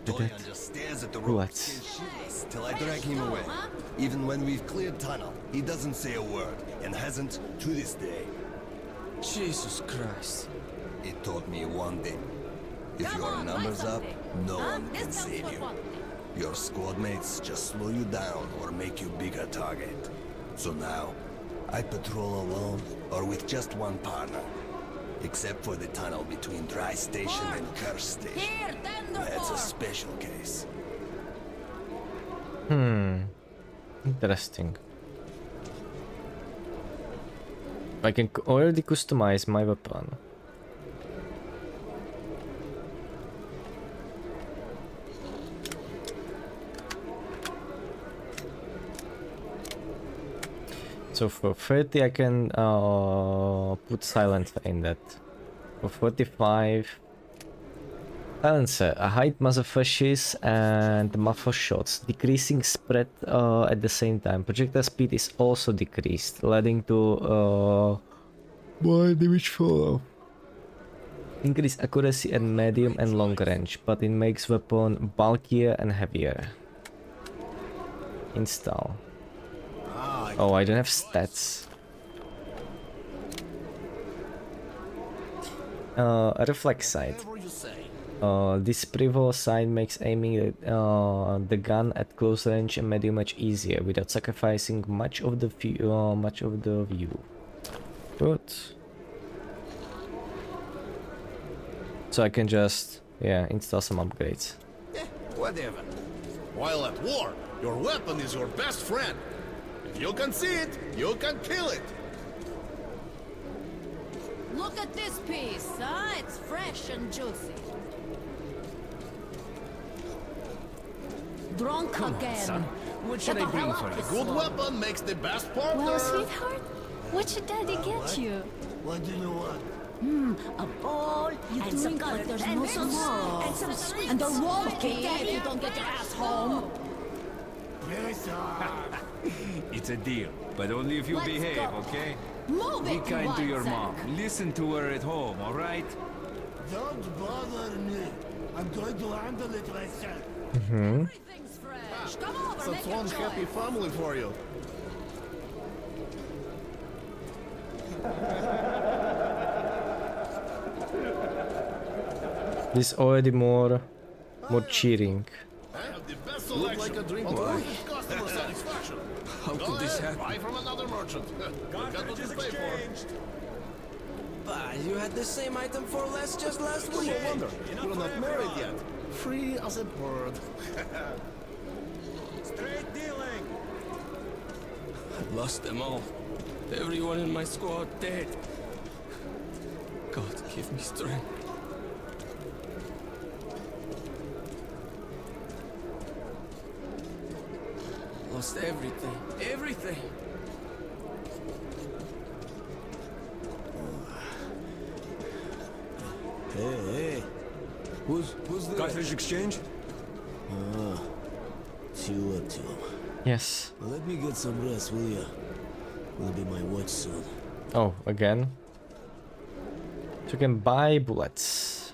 Dolian just stares at the rope, What? stays shitless, till I drag him away. Even when we've cleared tunnel, he doesn't say a word, and hasn't to this day. Jesus Christ. It taught me one thing. If your number's up, no one can save you. Your squad mates just slow you down or make you bigger target. So now, I patrol alone or with just one partner. Except for the tunnel between Dry Station and Curse Station. That's a special case. Interesting. I can already customize my weapon. So for 30 I can put silencer in that. For 45 silencer, a height muzzle flashes and muffle shots, decreasing spread at the same time. Projectile speed is also decreased, leading to more damage fall. Increase accuracy at medium and long range, but it makes weapon bulkier and heavier. Install. Oh, I don't have stats. Reflex sight. This pivot sight makes aiming the gun at close range and medium much easier without sacrificing much of the view. Good. So I can just, yeah, install some upgrades. Whatever. While at war, your weapon is your best friend. If you can see it, you can kill it. Look at this piece, huh? It's fresh and juicy. Drunk again. Son, what should I bring for you? A good weapon makes the best partner. Well, sweetheart, what should Daddy get you? What do you want? A bowl and some colored pencils and some sweets. And there won't be if you don't get your ass home. It's a deal, but only if you Let's behave, go. okay? Move Be it, kind to your Whiteside. mom. Listen to her at home, all right? Don't bother me. I'm going to handle it myself. Everything's fresh. Come over, make That's your one happy choice. family for you. This already more cheering. I have the best selection. Like a drink. Customer satisfaction. How could this happen? Buy from another merchant. Look at what you pay for. But you had the same item for less just last week. No wonder. You're not married yet. Free as a bird. Straight dealing. I lost them all. Everyone in my squad dead. God, give me strength. Lost everything. Everything. Hey. Who's there? Cartridge exchange? It's you, Artyom. Yes. Well, let me get some rest, will ya? Will be my watch soon. Oh, again. So you can buy bullets.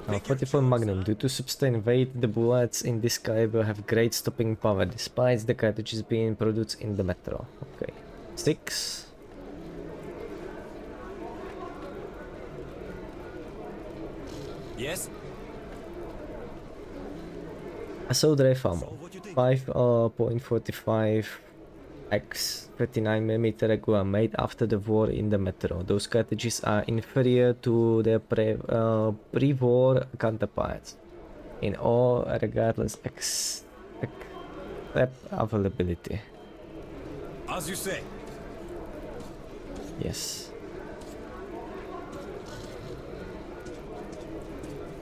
44 Magnum. Due to sustained weight, the bullets in this caliber have great stopping power, despite the cartridges being produced in the metal. Okay. 6. Yes? Assault rifle ammo. 5.45 x 39mm regular made after the war in the metro. Those cartridges are inferior to their pre-war counterparts in all regardless except availability. As you say. Yes.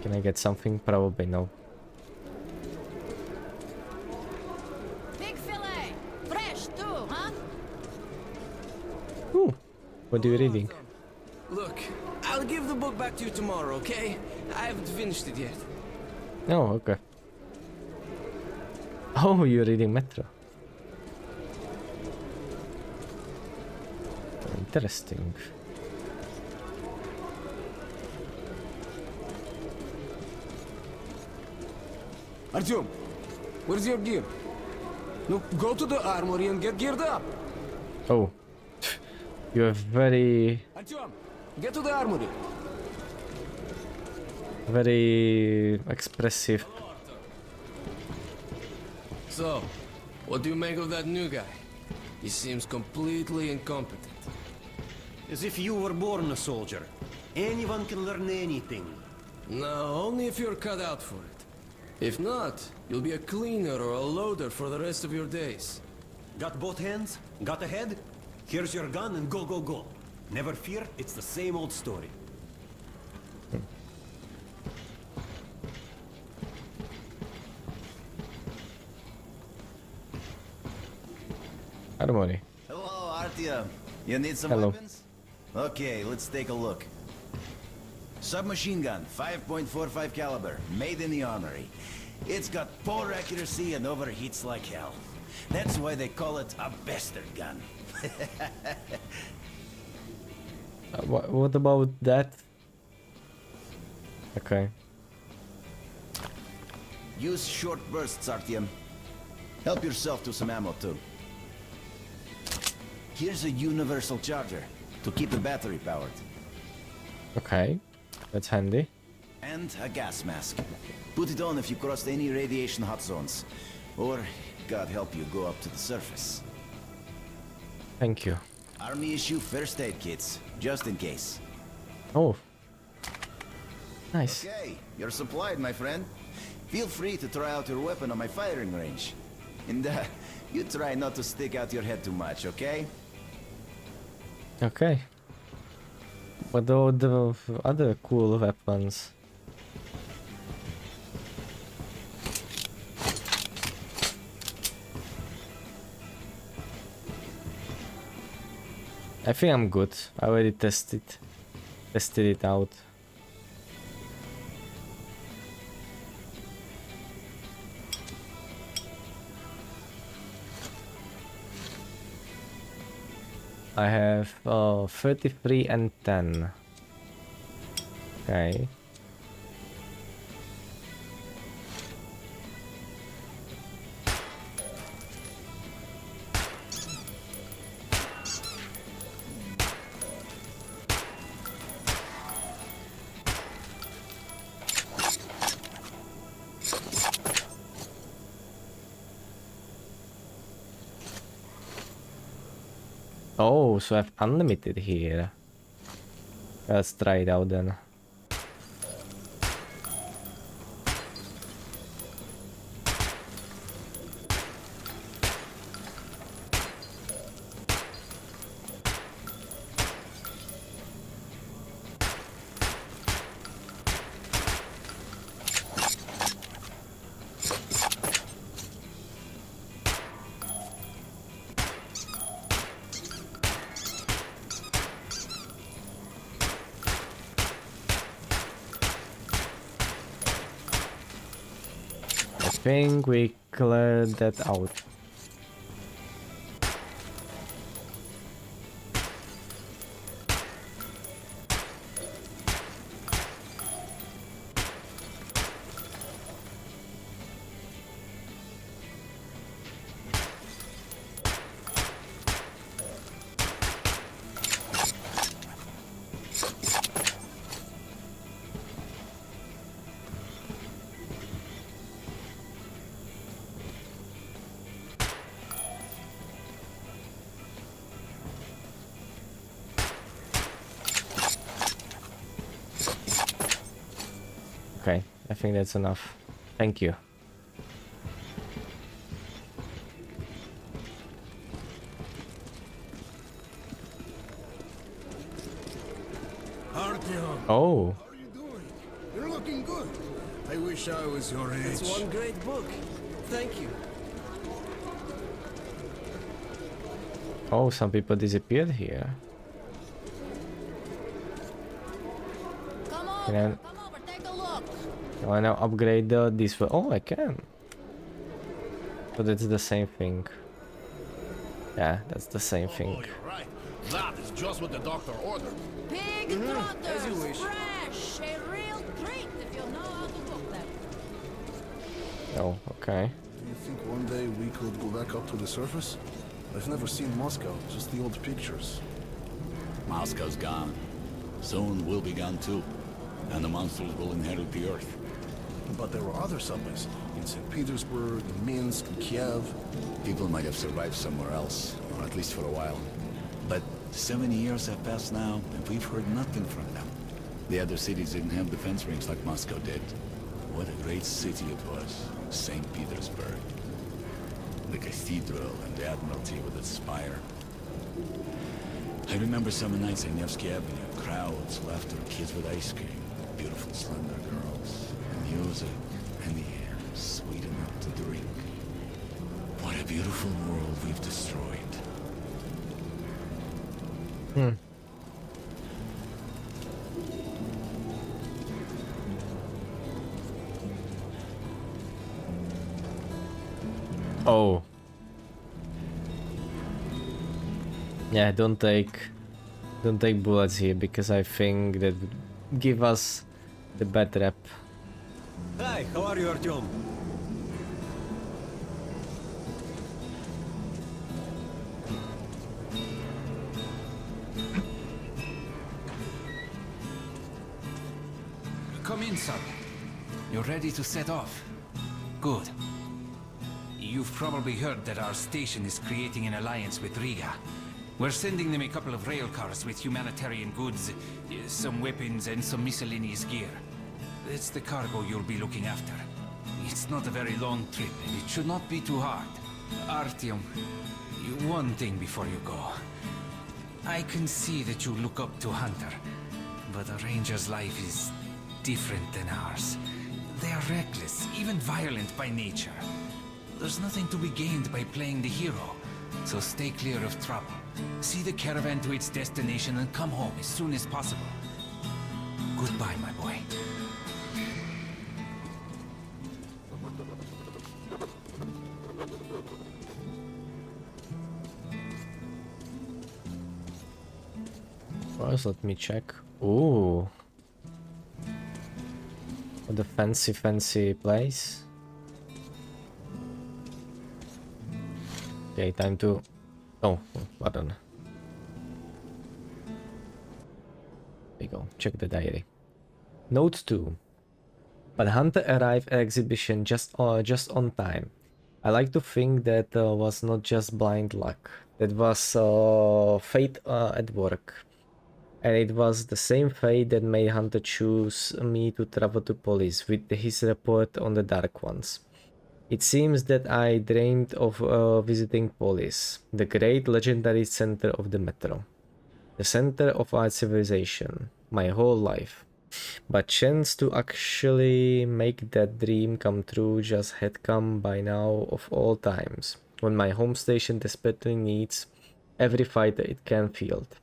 Can I get something? Probably no. Big fillet. Fresh too, huh? Ooh. What are you reading? Look, I'll give the book back to you tomorrow, okay? I haven't finished it yet. Oh, okay. Oh, you're reading Metro. Interesting. Artyom, where's your gear? No, go to the armory and get geared up. Oh. You're very, Artyom, get to the armory. very expressive. So, what do you make of that new guy? He seems completely incompetent. As if you were born a soldier. Anyone can learn anything. No, only if you're cut out for it. If not, you'll be a cleaner or a loader for the rest of your days. Got both hands? Got a head? Here's your gun and go, go, go. Never fear, it's the same old story. Armory. Hello, Artyom. You need some Hello. weapons? Okay, let's take a look. Submachine gun, 5.45 caliber, made in the armory. It's got poor accuracy and overheats like hell. That's why they call it a bastard gun. What about that? Okay. Use short bursts, Artyom. Help yourself to some ammo, too. Here's a universal charger to keep the battery powered. Okay. That's handy. And a gas mask. Put it on if you cross any radiation hot zones. Or, God help you, go up to the surface. Thank you. Army issue first aid kits, just in case. Oh. Nice. Okay, you're supplied, my friend. Feel free to try out your weapon on my firing range. And you try not to stick out your head too much, okay? Okay. What are the other cool weapons? I think I'm good. I already tested it out. I have 33 and 10. Okay. Oh, so I have unlimited here. Let's try it out then. I think we cleared that out. Okay, I think that's enough. Thank you. Artyom! Oh. How are you doing? You're looking good. I wish I was your age. It's one great book. Thank you. Oh, some people disappeared here. Can I now upgrade this one? Oh, I can. But it's the same thing. Yeah, that's the same thing. You're right. That is just what the doctor ordered. Pig As you wish. fresh, a real treat if you know how to cook them. Oh, okay. Do you think one day we could go back up to the surface? I've never seen Moscow, just the old pictures. Moscow's gone. Soon we'll be gone too. And the monsters will inherit the earth. But there were other subways in St. Petersburg, in Minsk, in Kiev. People might have survived somewhere else, or at least for a while. But 70 years have passed now, and we've heard nothing from them. The other cities didn't have defense rings like Moscow did. What a great city it was, St. Petersburg. The cathedral and the Admiralty with its spire. I remember summer nights on Nevsky Avenue, crowds, laughter, kids with ice cream, beautiful slender girls, and music, and the air, sweet enough to drink. What a beautiful world we've destroyed. Oh. Yeah, don't take bullets here because I think that would give us the bad rep. Hi, how are you, Artyom? Come in, son. You're ready to set off. Good. You've probably heard that our station is creating an alliance with Riga. We're sending them a couple of rail cars with humanitarian goods, some weapons, and some miscellaneous gear. That's the cargo you'll be looking after. It's not a very long trip, and it should not be too hard. Artyom, one thing before you go. I can see that you look up to Hunter, but a ranger's life is different than ours. They are reckless, even violent by nature. There's nothing to be gained by playing the hero, so stay clear of trouble. See the caravan to its destination and come home as soon as possible. Goodbye, my boy. First, let me check. Ooh. What a fancy place. Okay, time to... Oh, button. There you go. Check the diary. Note 2. But Hunter arrived at exhibition just on time. I like to think that was not just blind luck. That was fate at work. And it was the same fate that made Hunter choose me to travel to Polis with his report on the Dark Ones. It seems that I dreamed of visiting Polis, the great legendary center of the Metro. The center of our civilization, my whole life. But chance to actually make that dream come true just had come by now of all times, when my home station desperately needs every fighter it can field.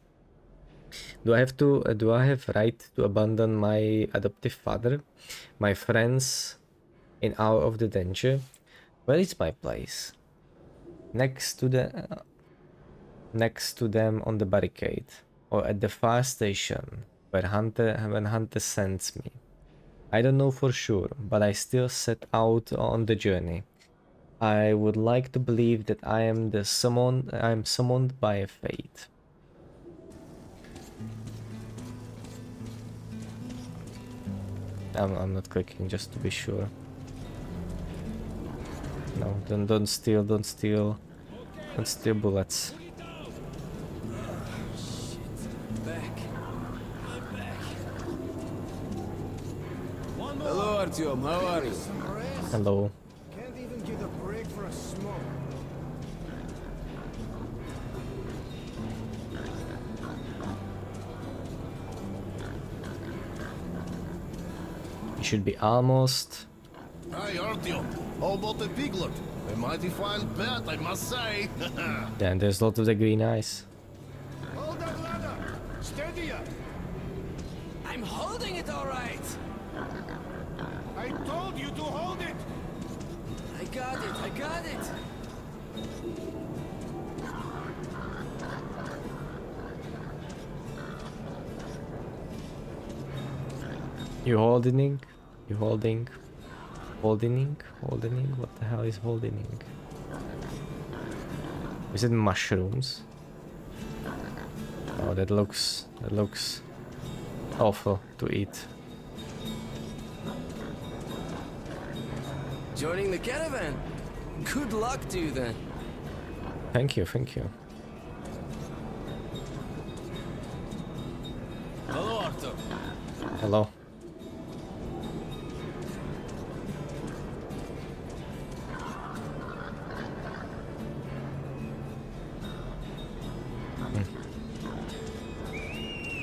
Do I have right to abandon my adoptive father, my friends, in hour of the danger? Where is my place? Next to them on the barricade, or at the far station when Hunter sends me. I don't know for sure, but I still set out on the journey. I would like to believe that I am summoned by a fate. I'm not clicking just to be sure. No, don't steal bullets. Hello, Artyom. How are you? Hello. Can't even get a break for a smoke. It should be almost. Hi, Artyom. How about the piglet? A mighty fine pet, I must say. Then there's a lot of the green eyes. Hold that ladder! Steady ya! I'm holding it all right. I told you to hold it! I got it. You holding? Holding? What the hell is holding? Is it mushrooms? Oh, that looks awful to eat. Joining the caravan. Good luck to you then. Thank you. Hello, Artyom. Hello.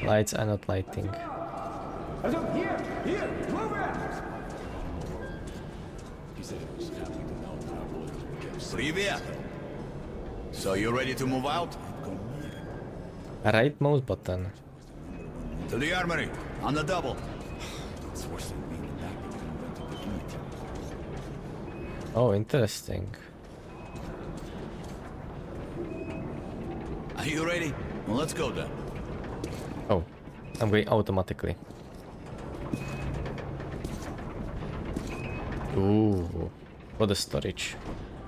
Lights are not lighting. Here! Move it! He said he was happy to know that our boys were kept safe. Привет! So you ready to move out? Right mouse button. To the armory, on the double. It's worse than being back because we went to the unit. Oh, interesting. Are you ready? Well, let's go then. Oh, I'm going automatically. Ooh, for the storage.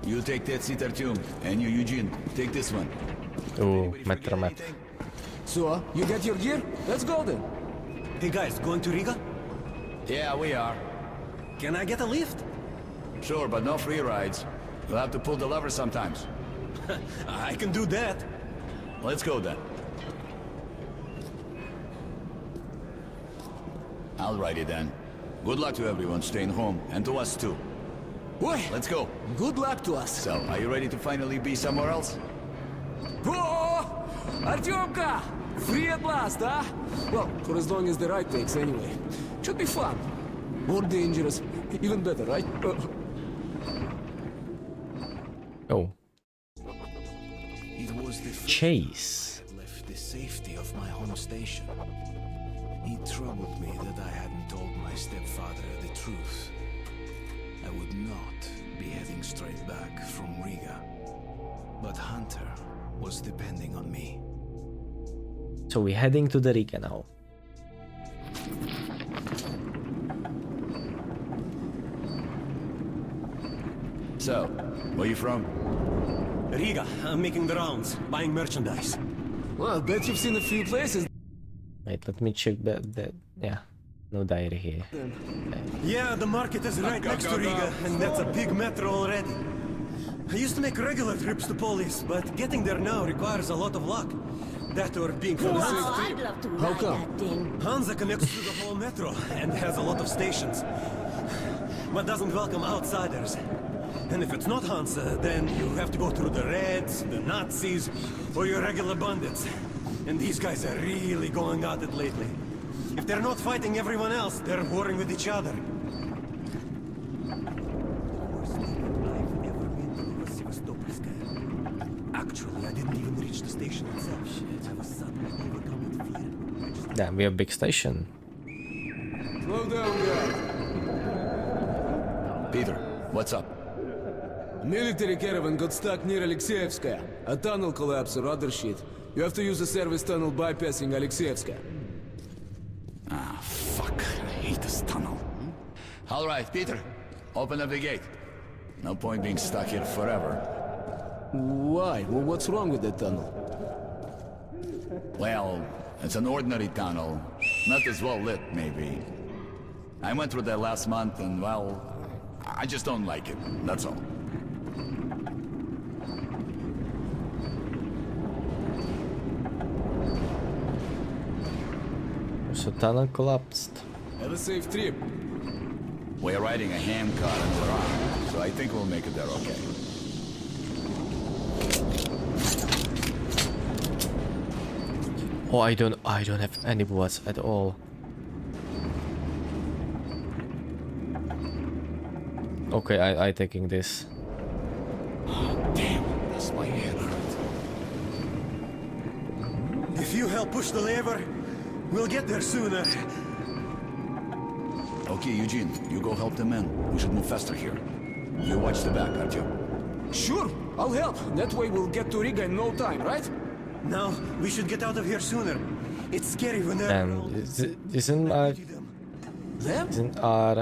You take that seat, Artyom, and you, Eugene, take this one. Ooh, metro map. So, you get your gear? Let's go then. Hey guys, going to Riga? Yeah, we are. Can I get a lift? Sure, but no free rides. You'll have to pull the lever sometimes. I can do that. let's go then. Alrighty then. Good luck to everyone staying home, and to us too. Boy, let's go. Good luck to us. So, are you ready to finally be somewhere else? Oh, Artyomka! Free at last, huh? Well, for as long as the ride takes anyway. Should be fun. More dangerous. Even better, right? Oh. It was the Chase. that left the safety of my home station. It troubled me that I hadn't told my stepfather the truth. I would not be heading straight back from Riga. But Hunter was depending on me. So we're heading to the Riga now. So, where you from? Riga. I'm making the rounds, buying merchandise. Well, I bet you've seen a few places. Wait, let me check that. Yeah, no diary here. Yeah, the market is right next to Riga, and that's a big metro already. I used to make regular trips to Polis, but getting there now requires a lot of luck. That or being from the Wow, same I'd trip. love to How ride come? that thing. Hansa connects to the whole metro and has a lot of stations, but doesn't welcome outsiders. And if it's not Hansa, then you have to go through the Reds, the Nazis, or your regular bandits. And these guys are really going at it lately. If they're not fighting everyone else, they're warring with each other. Actually, I didn't even reach the station itself. I was suddenly overcome with fear. Damn, we have a big station. Slow down, guy. Peter, what's up? A military caravan got stuck near Alexeyevskaya. A tunnel collapsed or other shit. You have to use the service tunnel bypassing Alexeyevskaya. Ah, fuck. I hate this tunnel. Alright, Peter. Open up the gate. No point being stuck here forever. Why? Well, what's wrong with that tunnel? Well, it's an ordinary tunnel. Not as well lit, maybe. I went through that last month and, well, I just don't like it. That's all. So tunnel collapsed. Have a safe trip. We're riding a hand car in the rock, so I think we'll make it there okay. Oh, I don't have any bullets at all. Okay, I taking this. Damn, that's my head hurt. If you help push the lever, we'll get there sooner. Okay, Eugene, you go help the men. We should move faster here. You watch the back, Artyom. Sure, I'll help. That way we'll get to Riga in no time, right? Now, we should get out of here sooner. It's scary when they're And isn't our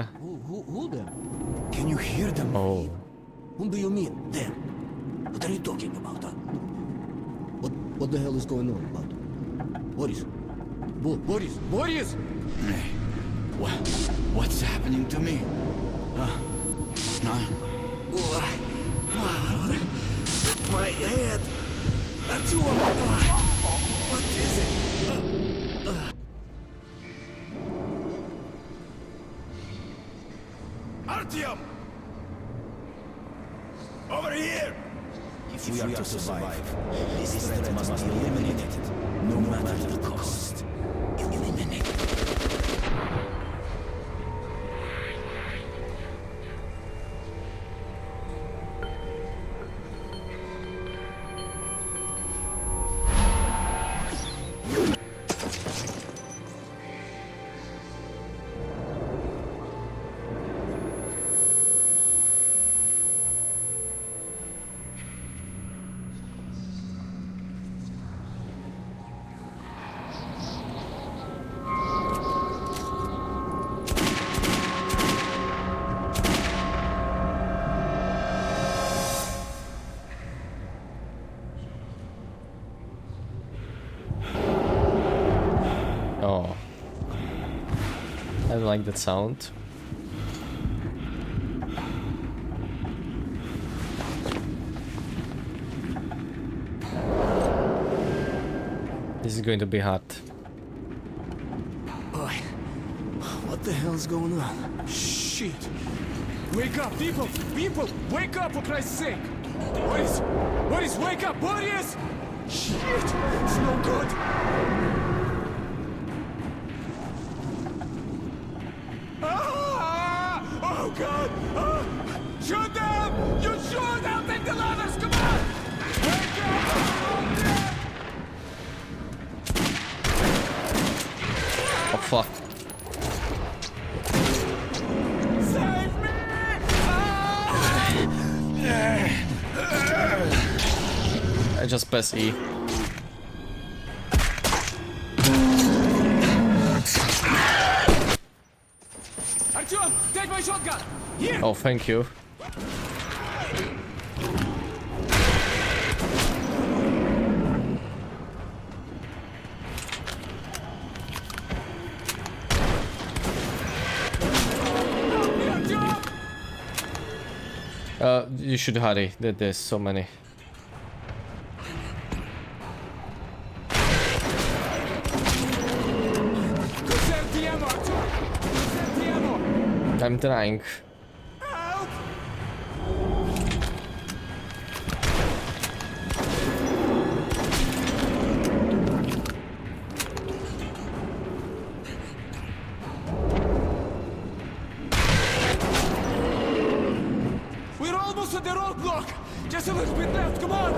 Who them? Can you hear them? Oh, Whom do you mean, them? What are you talking about, huh? What the hell is going on about? Boris? Boris! Hey, what's happening to me? My head! Artyom! What is it? Artyom! Over here! If we are to survive, this threat must be eliminated, no matter the cost. Eliminate. oh. I don't like that sound. This is going to be hard. Boy, what the hell's going on? Shit! Wake up, people! People! Wake up, for Christ's sake! Boris! Boris, wake up! Boris! Shit! It's no good! Ah! Oh, God! Ah! Shoot them! You shoot! I'll take the ladders! Come on! Wake up! Oh fuck. Save me! I just press E. Artyom, take my shotgun! Here! Oh, thank you. You should hurry. There's so many. I'm trying. We're almost at the roadblock! Just a little bit left, come on!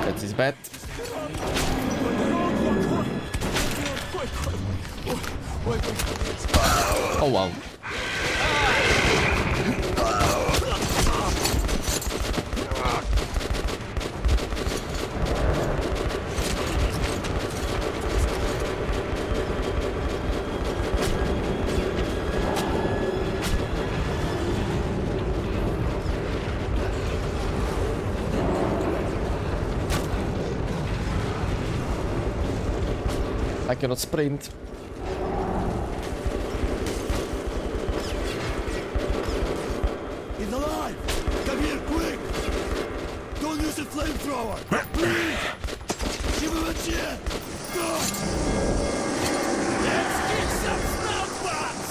That is bad. Oh wow. I cannot sprint. He's alive! Come here, quick! Don't use a flamethrower! Please! Give him a chance! Go! Let's kick some snowbots!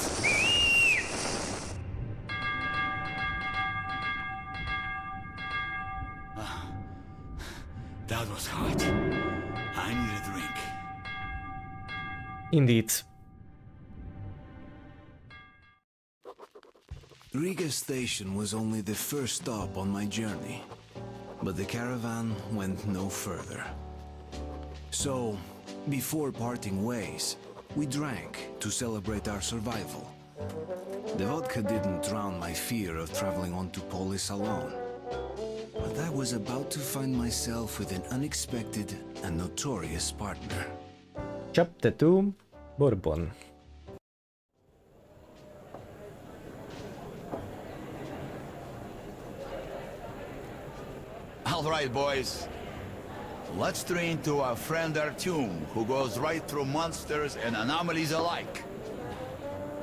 That was hot. I need a drink. Indeed. Riga station was only the first stop on my journey, but the caravan went no further. So, before parting ways, we drank to celebrate our survival. The vodka didn't drown my fear of traveling on to Polis alone, but I was about to find myself with an unexpected and notorious partner. Chapter 2, Bourbon. All right, boys. Let's train to our friend Artyom, who goes right through monsters and anomalies alike.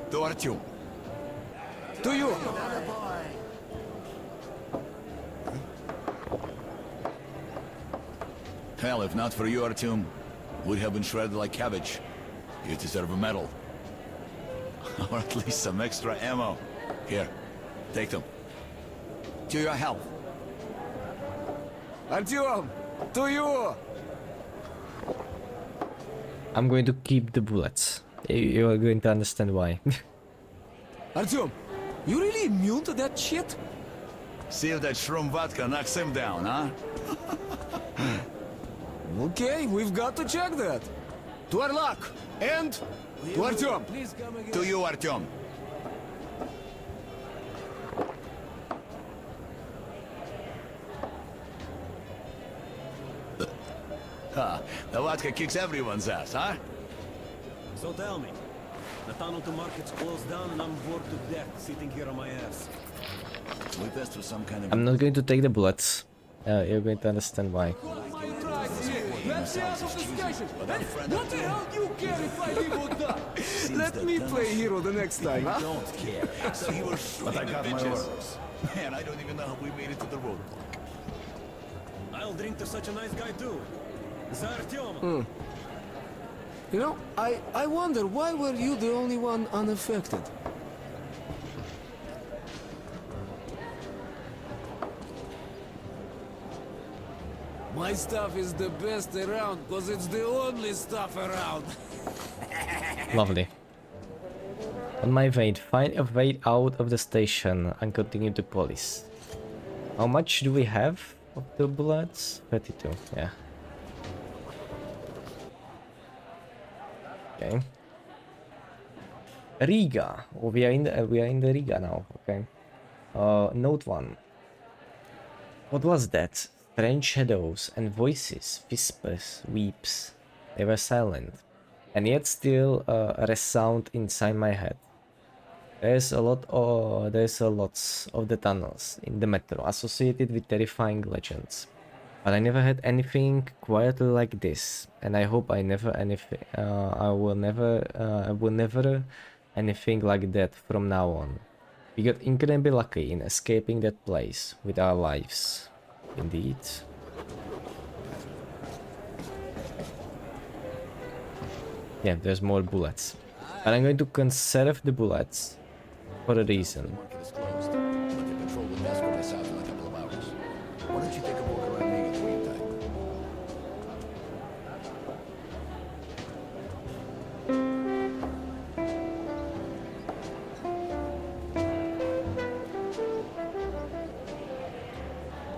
To Artyom. To you! Hell, if not for you, Artyom, we'd have been shredded like cabbage. You deserve a medal. Or at least some extra ammo. Here, take them. To your health. Artyom! To you! I'm going to keep the bullets. You are going to understand why. Artyom, you really immune to that shit? See if that shroom vodka knocks him down, huh? Okay, we've got to check that. To our luck! And to Artyom! To you, Artyom. The vodka kicks everyone's ass, huh? So tell me, the tunnel to market's closed down and I'm bored to death sitting here on my ass. We passed through some kind of... I'm not going to take the bullets. You're going to understand why. Let me out of the station! What the hell do you care if I live or die? Let me play hero the next time, huh? Don't care. So you were shooting But I got my bitches. orders. Man, I don't even know how we made it to the roadblock. I'll drink to such a nice guy too. За Artyom. You know, I wonder why were you the only one unaffected? My stuff is the best around, because it's the only stuff around. Lovely. On my way, find a way out of the station and continue to police. How much do we have of the bullets? 32, yeah. Okay. Riga. Oh, we are in the Riga now. Okay. Note 1. What was that? Strange shadows and voices, whispers, weeps. They were silent, and yet still resound inside my head. There's a lot of the tunnels in the metro associated with terrifying legends, but I never had anything quietly like this, and I hope I will never anything like that from now on. We got incredibly lucky in escaping that place with our lives. Indeed. Yeah, there's more bullets. But I'm going to conserve the bullets for a reason.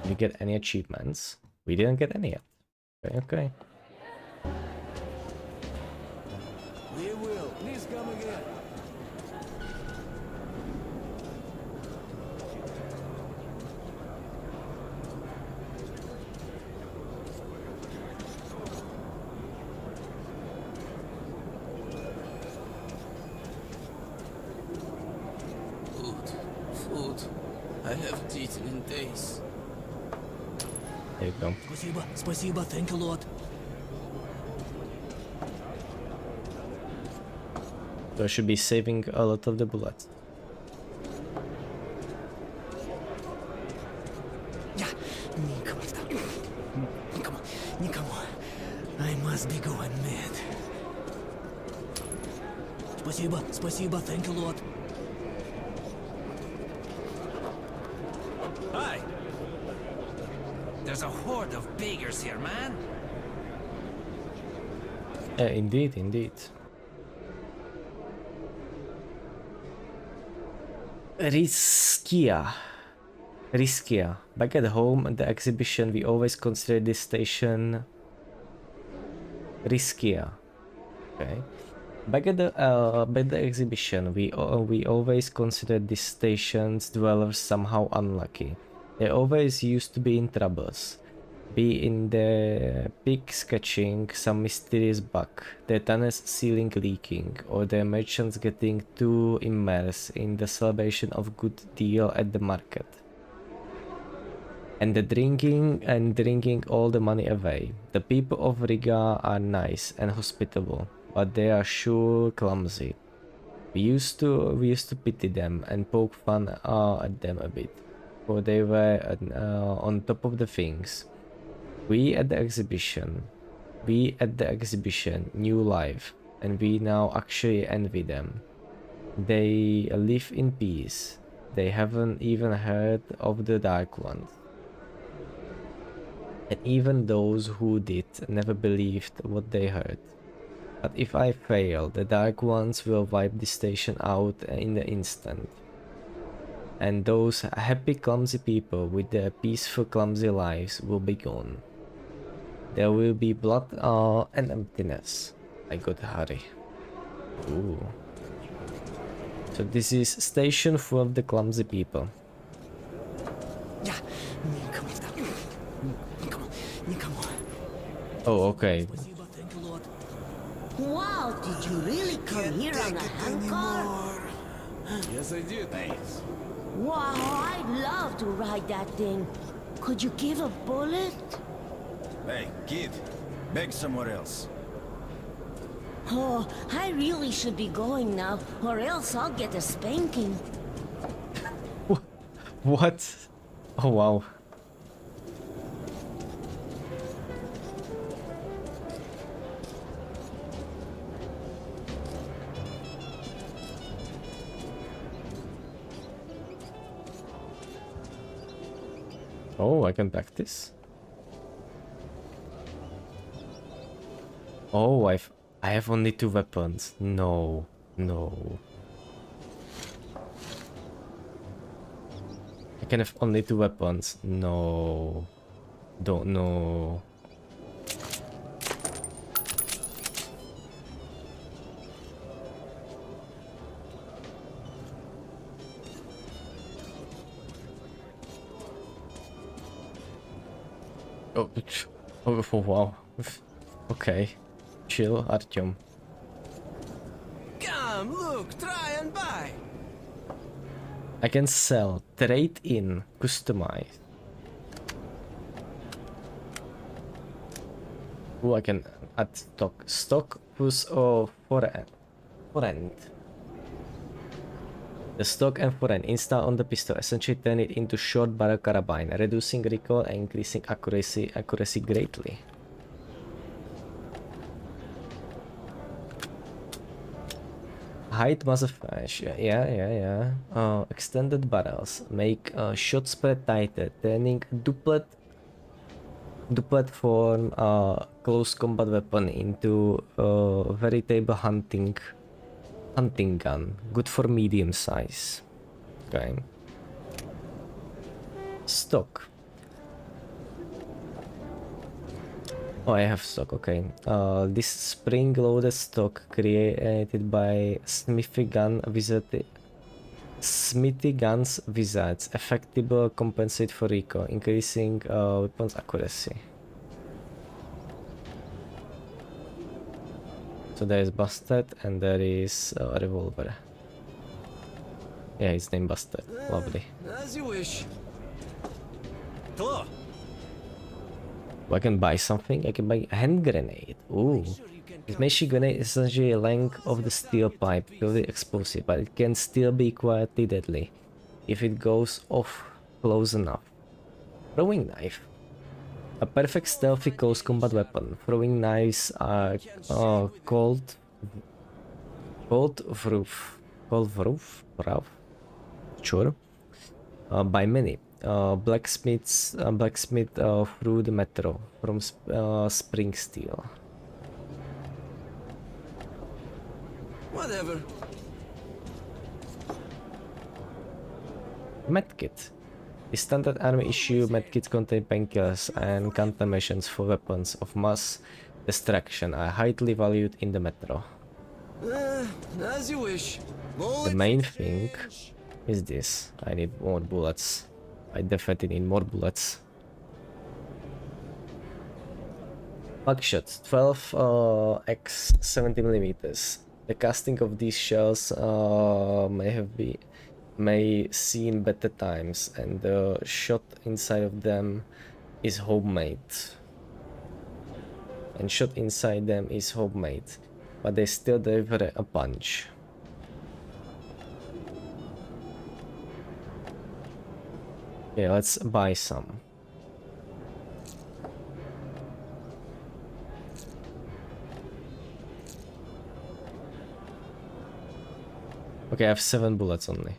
Did we get any achievements? We didn't get any yet. Okay, okay. We will. Please come again. Food. I haven't eaten in days. There you go. Спасибо, thank you, Lord. So I should be saving a lot of the bullets. I must be going mad. Спасибо, thank you, Lord. Hi! There's a horde of beggars here, man. Indeed, indeed. Riskier. Back at home at the exhibition, we always considered this station riskier. Okay. Back at the exhibition, we always considered this station's dwellers somehow unlucky. They always used to be in troubles. Be in the pigs catching some mysterious bug, their tunnels ceiling leaking, or their merchants getting too immersed in the celebration of good deal at the market. And the drinking all the money away. The people of Riga are nice and hospitable, but they are sure clumsy. We used to pity them and poke fun at them a bit, for they were on top of the things. We at the exhibition knew life, and we now actually envy them. They live in peace. They haven't even heard of the Dark Ones. And even those who did never believed what they heard. But if I fail, the Dark Ones will wipe the station out in an instant. And those happy clumsy people with their peaceful clumsy lives will be gone. There will be blood and emptiness. I gotta hurry. Ooh. So this is station full of the clumsy people. Oh, okay. Wow, did you really come here on a handcar? Yes, I did. Thanks. Wow, I'd love to ride that thing. Could you give a bullet? Hey, kid, beg somewhere else. Oh, I really should be going now, or else I'll get a spanking. What? Oh wow. Oh, I can practice. Oh, I have only 2 weapons. No, no. I can have only 2 weapons. No. Don't know. Oh, oh, wow. Okay. Chill, Artyom. Come, look, try and buy. I can sell, trade in, customize. Oh, I can add stock. Stock plus forend. The stock and forend install on the pistol essentially turn it into short barrel carabine, reducing recoil and increasing accuracy greatly. Height muzzle flash, yeah. Extended barrels make shot spread tighter, turning duplet form close combat weapon into a veritable hunting gun, good for medium size. Okay. Stock. Oh, I have stock. Okay. This spring-loaded stock created by Smithy Guns wizards effectively compensate for recoil, increasing weapons accuracy. So there is Bastard and there is a revolver. Yeah, it's named Bastard. Lovely. As you wish. Hello. I can buy something. I can buy a hand grenade. Ooh. This machine grenade is essentially a length of the steel pipe, purely explosive, but it can still be quietly deadly if it goes off close enough. Throwing knife. A perfect stealthy close combat weapon. Throwing knives are called Vroof? Sure. By many. Blacksmith through the metro from spring steel. Whatever. Medkit. The standard army issue medkits contain painkillers and countermeasures for weapons of mass destruction are highly valued in the metro. As you wish. The main thing is this. I need more bullets. I definitely need more bullets. Buckshot 12 x 70 millimeters. The casting of these shells may seen better times, and the shot inside of them is homemade. But they still deliver a punch. Okay, let's buy some. Okay, I have 7 bullets only.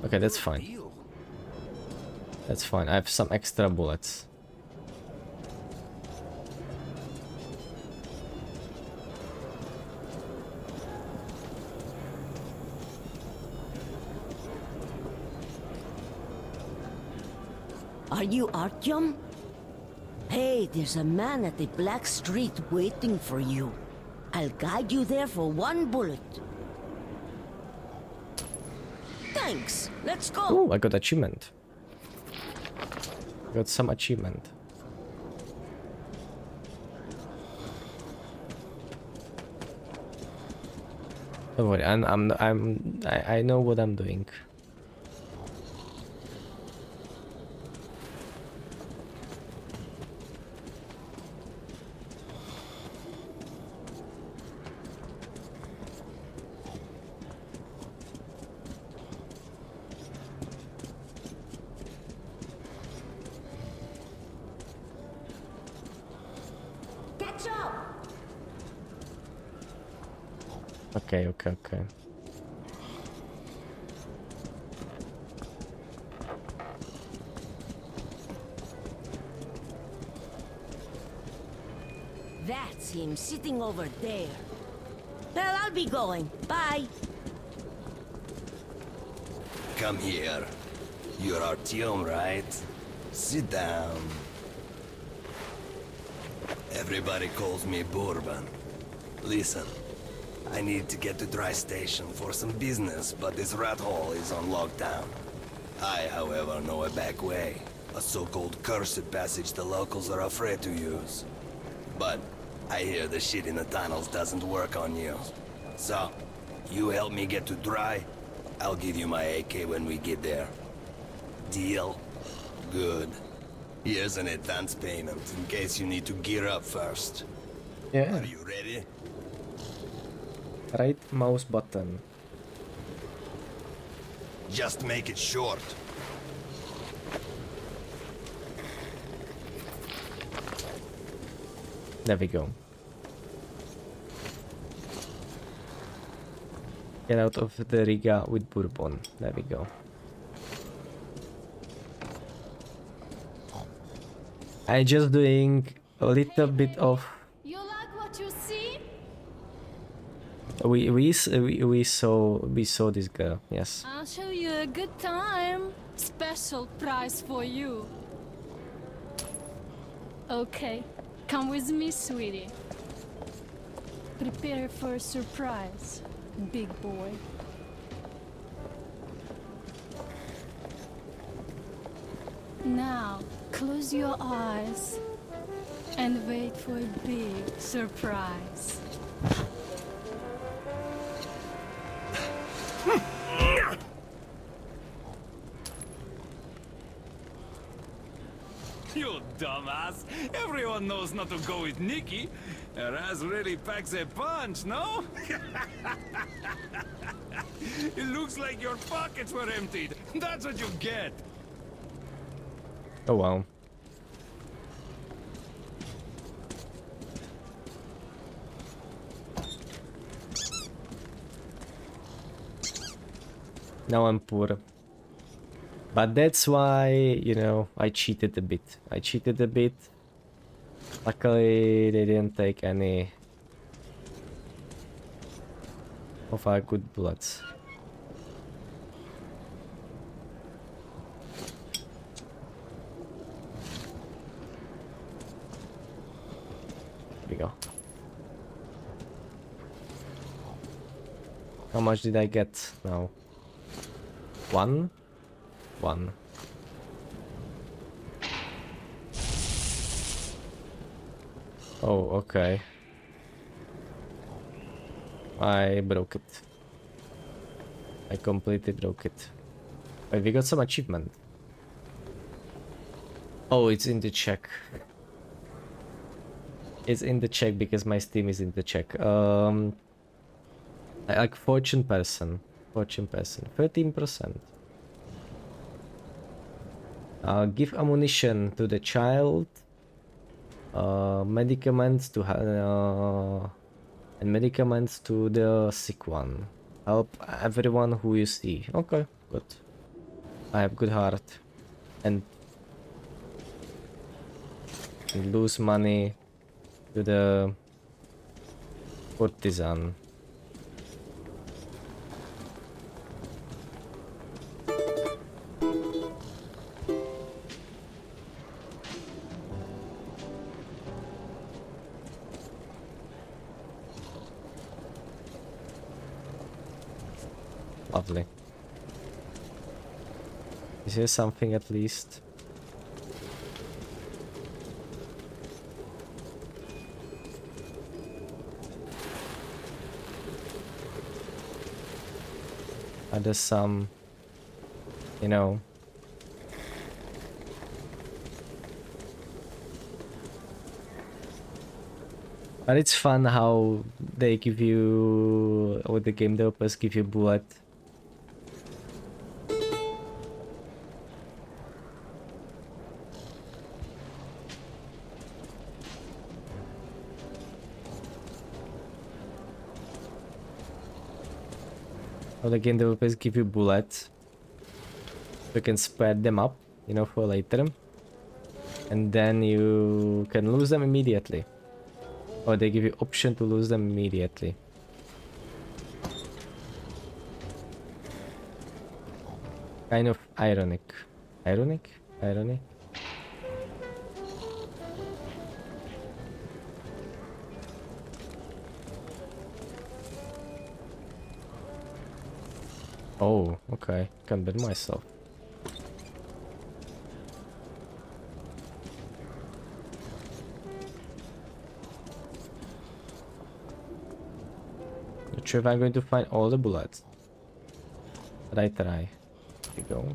Okay, that's fine. That's fine. I have some extra bullets. Are you Artyom? Hey, there's a man at the Black Street waiting for you. I'll guide you there for 1 bullet. Thanks. Let's go. Oh, I got achievement. Got some achievement. Don't worry, I know what I'm doing. Okay. That's him sitting over there. Well, I'll be going. Bye. Come here. You're Artyom, right? Sit down. Everybody calls me Bourbon. Listen, I need to get to Dry Station for some business, but this rat hole is on lockdown. I, however, know a back way. A so-called cursed passage the locals are afraid to use. But I hear the shit in the tunnels doesn't work on you. So, you help me get to Dry, I'll give you my AK when we get there. Deal? Good. Here's an advance payment, in case you need to gear up first. Yeah. Are you ready? Right mouse button. Just make it short. There we go. Get out of the Riga with Bourbon. There we go. I'm just doing a little bit of. You like what you see? We saw this girl. Yes. I'll show you a good time. Special prize for you. Okay, come with me, sweetie. Prepare for a surprise, big boy. Now, close your eyes and wait for a big surprise. You dumbass! Everyone knows not to go with Nikki. Her ass really packs a punch, no? It looks like your pockets were emptied. That's what you get. Oh wow. Now I'm poor. But that's why, you know, I cheated a bit. Luckily, they didn't take any of our good bullets. Here we go. How much did I get now? One. Oh, okay. I broke it. I completely broke it. Wait, we got some achievement. Oh, it's in the check. It's in the check because my Steam is in the check. Like fortune person, 13%. Give ammunition to the child. Medicaments to and medicaments to the sick one. Help everyone who you see. Okay, good. I have good heart. And lose money to the courtesan. Lovely. Is here something at least? Are there some, you know, but it's fun how they give you, or the game developers give you bullet. Or the game developers give you bullets. You can spread them up, you know, for later. And then you can lose them immediately. Oh, they give you option to lose them immediately. Kind of ironic. Ironic? Irony? Oh, okay. Can't bet myself. Not sure if I'm going to find all the bullets. But I try. Here we go.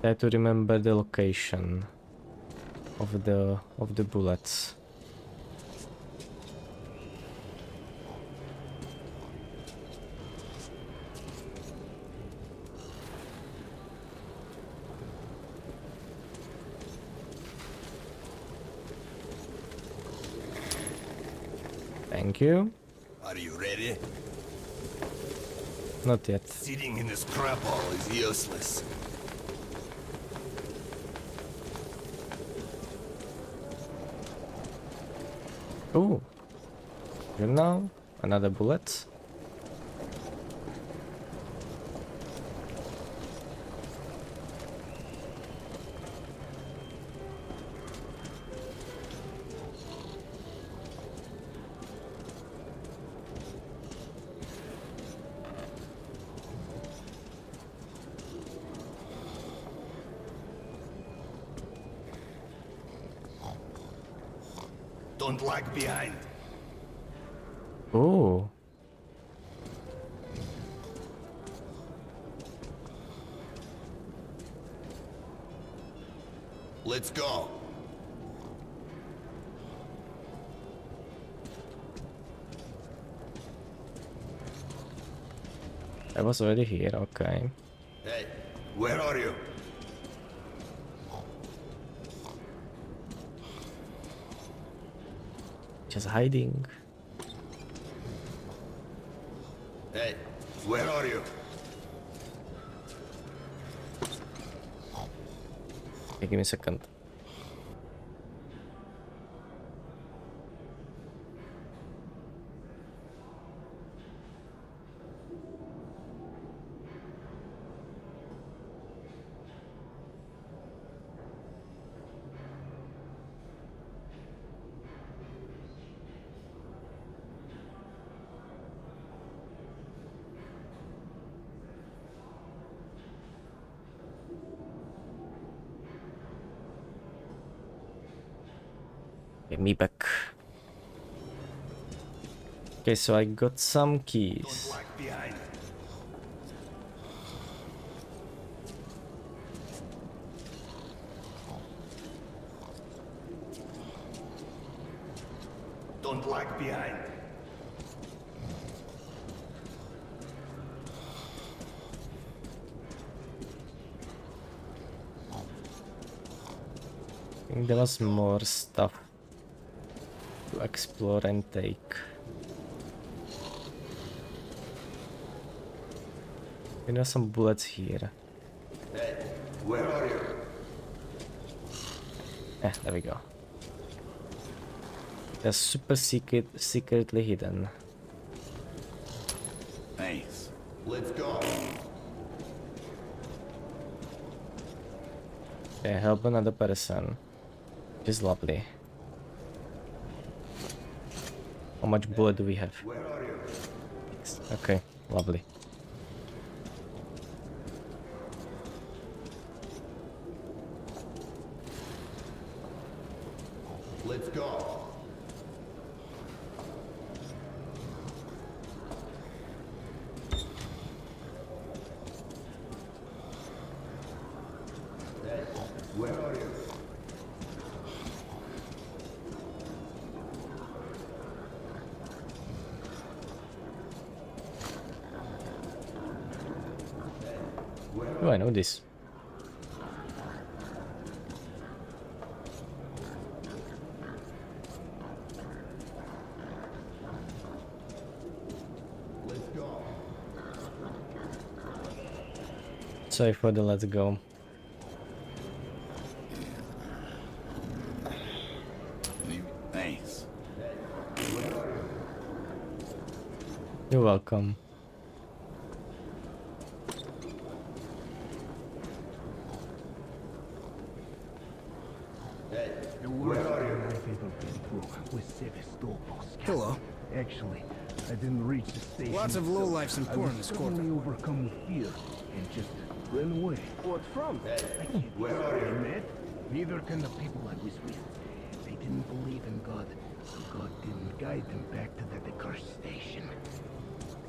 I have to remember the location of the bullets. Thank you. Are you ready? Not yet. Sitting in this crap hole is useless. Oh, you know, another bullet. Don't lag behind. Oh. Let's go. I was already here, okay. Hey, where are you? Just hiding. Hey, where are you? Okay, give me a second. Get me back. Okay, so I got some keys. Don't lag behind. Don't lag behind. I think there was more stuff to explore and take. There are some bullets here. Hey, where are you? There we go. They're super secretly hidden. Nice. Let's go. Okay, help another person. Which is lovely. How much bullet do we have? Where are you? Okay, lovely. Let's go. Hey, where are you? Oh, I know this. Sorry for the let's go. Thanks. You're welcome. Hello. Actually, I didn't reach the station. Lots of lowlifes in poor in this quarter. I was overcome with fear and just ran away. What from? I can't say, Matt. Neither can the people I was with. They didn't believe in God, so God didn't guide them back to that accursed station.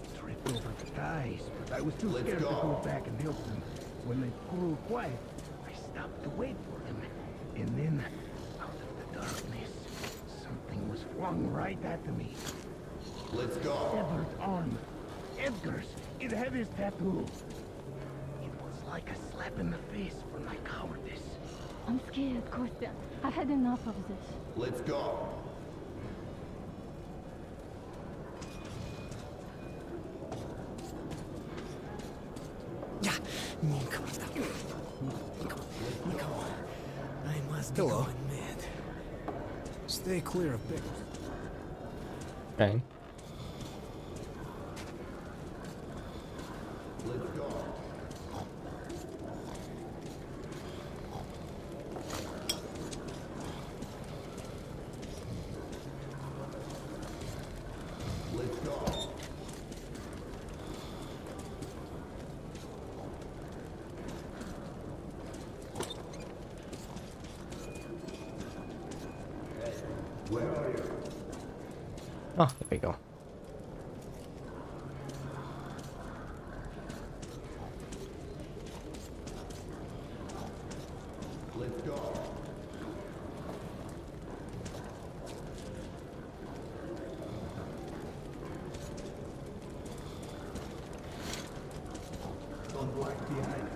They tripped over the ties, but I was too scared to go back and help them. When they grew quiet, I stopped to wait for them. And then, out of the darkness, something was flung right at me. Let's go. Severed arm. Edgar's. It had his tattoo. It was like a slap in the face for my cowardice. I'm scared, Kostya. I had enough of this. Let's go. Yeah. Come on. I must be going mad. Stay clear of pickles. Okay. Oh, there we go. Let's go. Don't walk behind.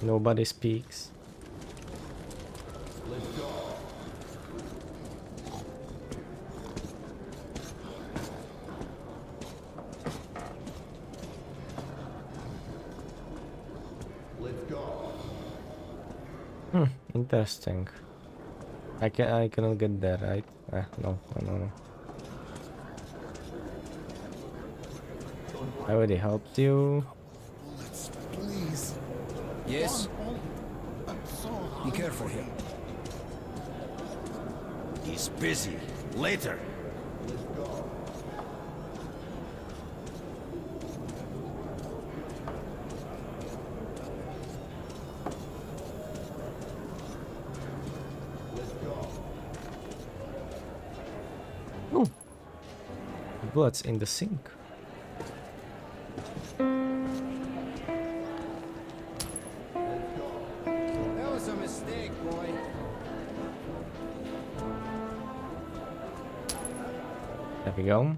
Nobody speaks. Let's go. Let's go. Interesting. I cannot get there, right? No. I already helped you. Please. Yes? Be careful here. He's busy. Later. Let's go. Let's go. Ooh. Blood's in the sink. That was a mistake, boy. There we go.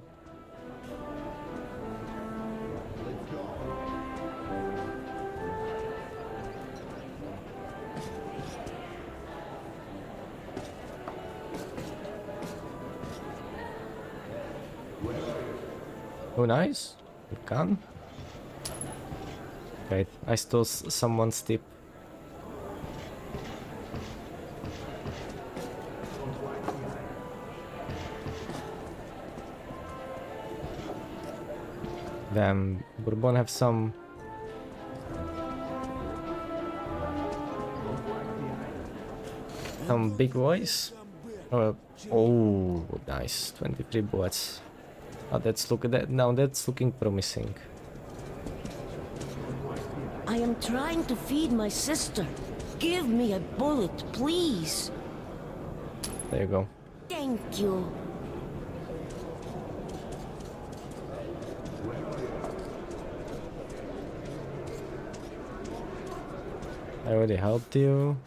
Oh, nice. Good gun. Wait, I stole someone's tip. Damn, Bourbon have some... some big boys? Oh, nice. 23 bullets. Oh, look at that. Now that's looking promising. I am trying to feed my sister. Give me a bullet, please. There you go. Thank you. I already helped you.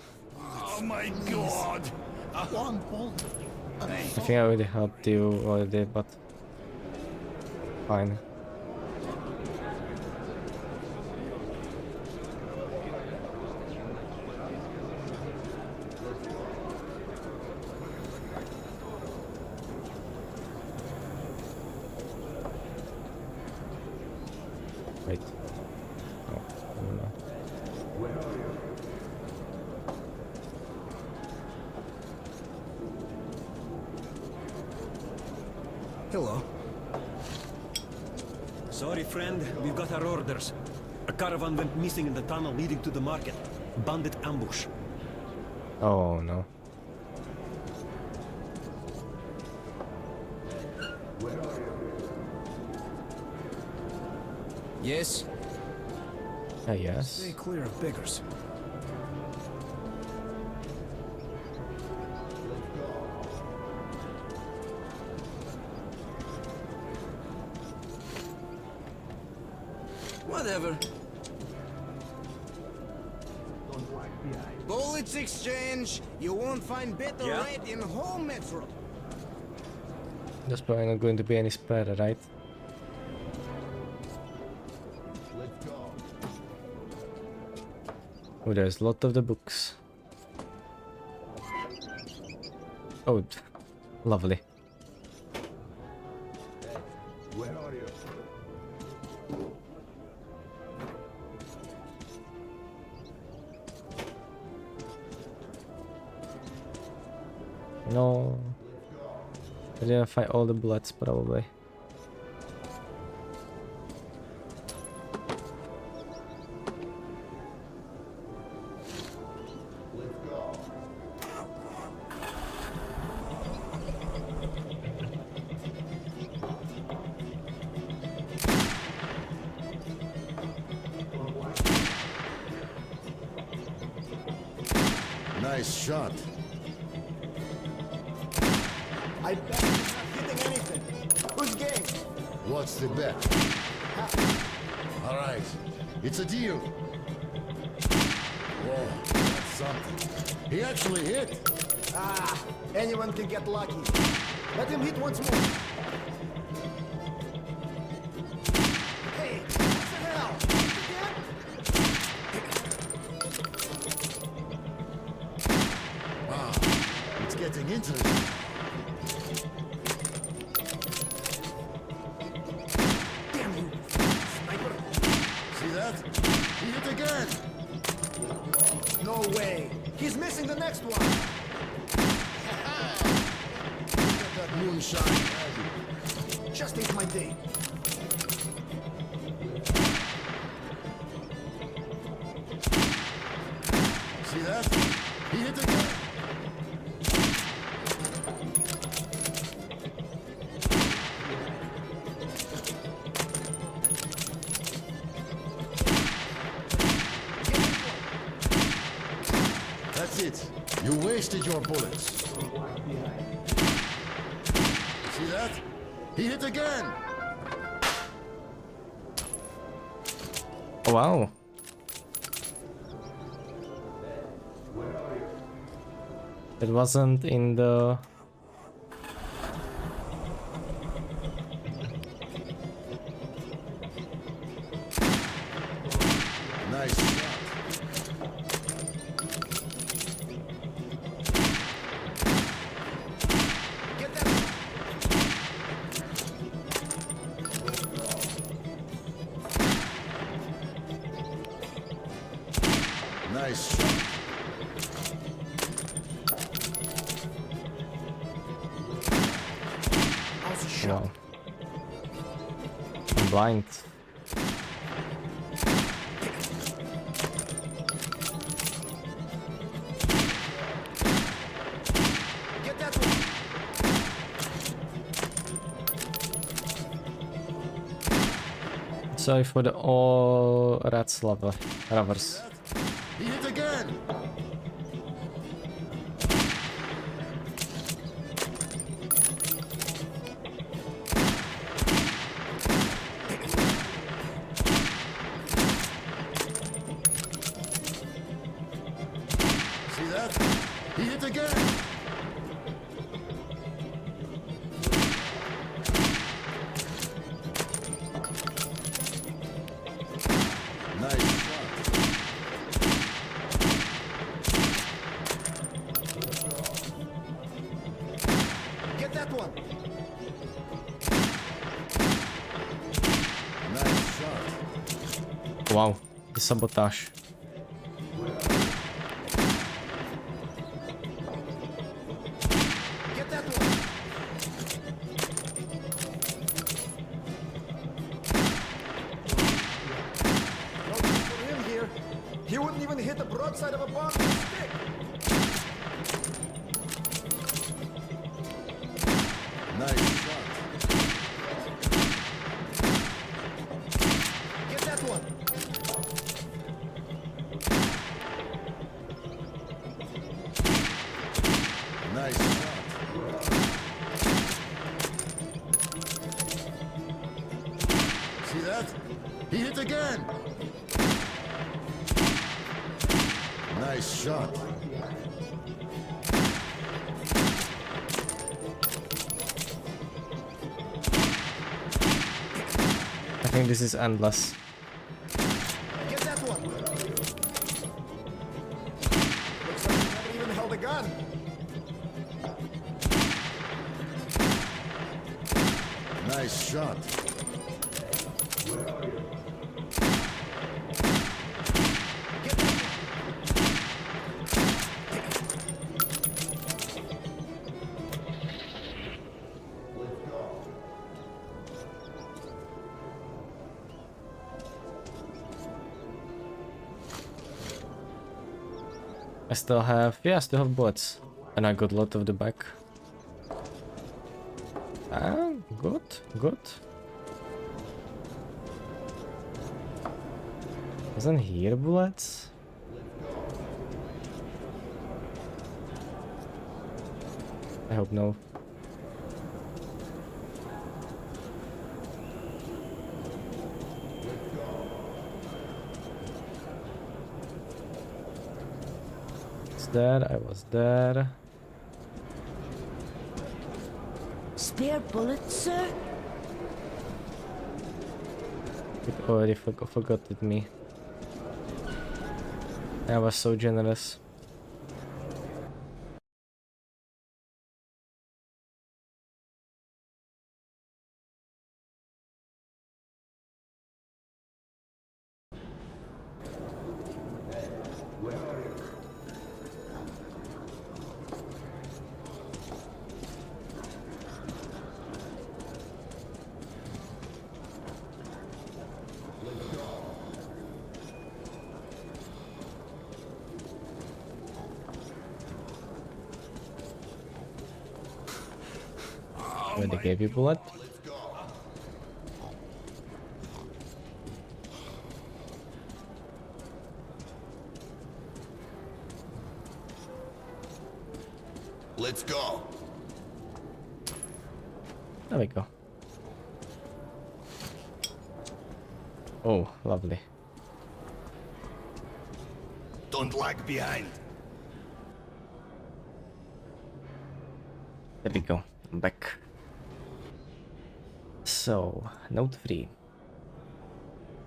Oh my god! One bullet. I think I already helped you already, but fine. Wait. Oh, no. Hello. Sorry, friend. We've got our orders. A caravan went missing in the tunnel leading to the market. Bandit ambush. Oh no. Yes? Yes. Stay clear of beggars. Whatever. Bullets exchange. You won't find better rate in whole metro. There's probably not going to be any spare, right? Oh, there's a lot of the books. Oh, lovely. Where are you? No. I didn't find all the bullets, probably. Nice shot. I bet he's not hitting anything. Who's game? What's the bet? All right, it's a deal. Whoa, that's something. He actually hit. Ah, anyone can get lucky. Let him hit once more. Hey, what the hell? Wow, it's getting interesting. Damn you, sniper. See that? He hit again. No way. He's missing the next one. Look at that moonshine. Just ain't my day. See that? He hit again. That's it. You wasted your bullets. See that? He hit again. Oh, wow. It wasn't in the... Nice shot. Nice shot. Wow. I'm blind. Get that one. Sorry for the all rats lovers. He hit again. See that? He hit again. Wow, the sabotage. Get that one. No good for him here. He wouldn't even hit the broadside of a bomb with a stick. Nice shot. Get that one. Nice shot. See that? He hit again. Nice shot. I think this is endless. Get that one. Looks like he never even held a gun. Nice shot. I still have, yeah, I still have bullets. And I got a lot of the back. Ah, good, good. Isn't here bullets? I hope no. There, I was there. Spare bullets, sir? It already forgot it me. I was so generous. Where they gave you bullet? Let's go. There we go. Oh, lovely. Don't lag behind. There we go. I'm back. So, note 3.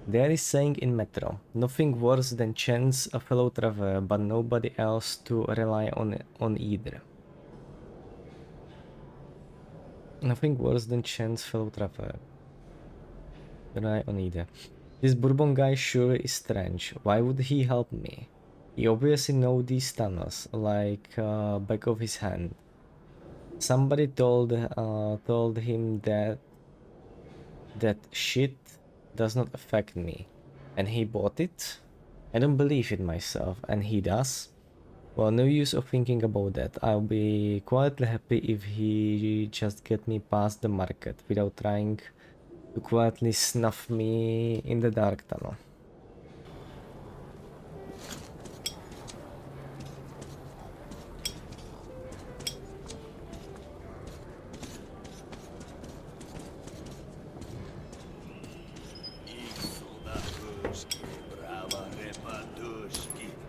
There is saying in Metro, nothing worse than chance a fellow traveler, but nobody else to rely on either. Nothing worse than chance fellow traveler. Rely on either. This Bourbon guy sure is strange. Why would he help me? He obviously knows these tunnels like back of his hand. Somebody told him that shit does not affect me, and he bought it. I don't believe it myself, and he does. Well, no use of thinking about that. I'll be quietly happy if he just get me past the market without trying to quietly snuff me in the dark tunnel.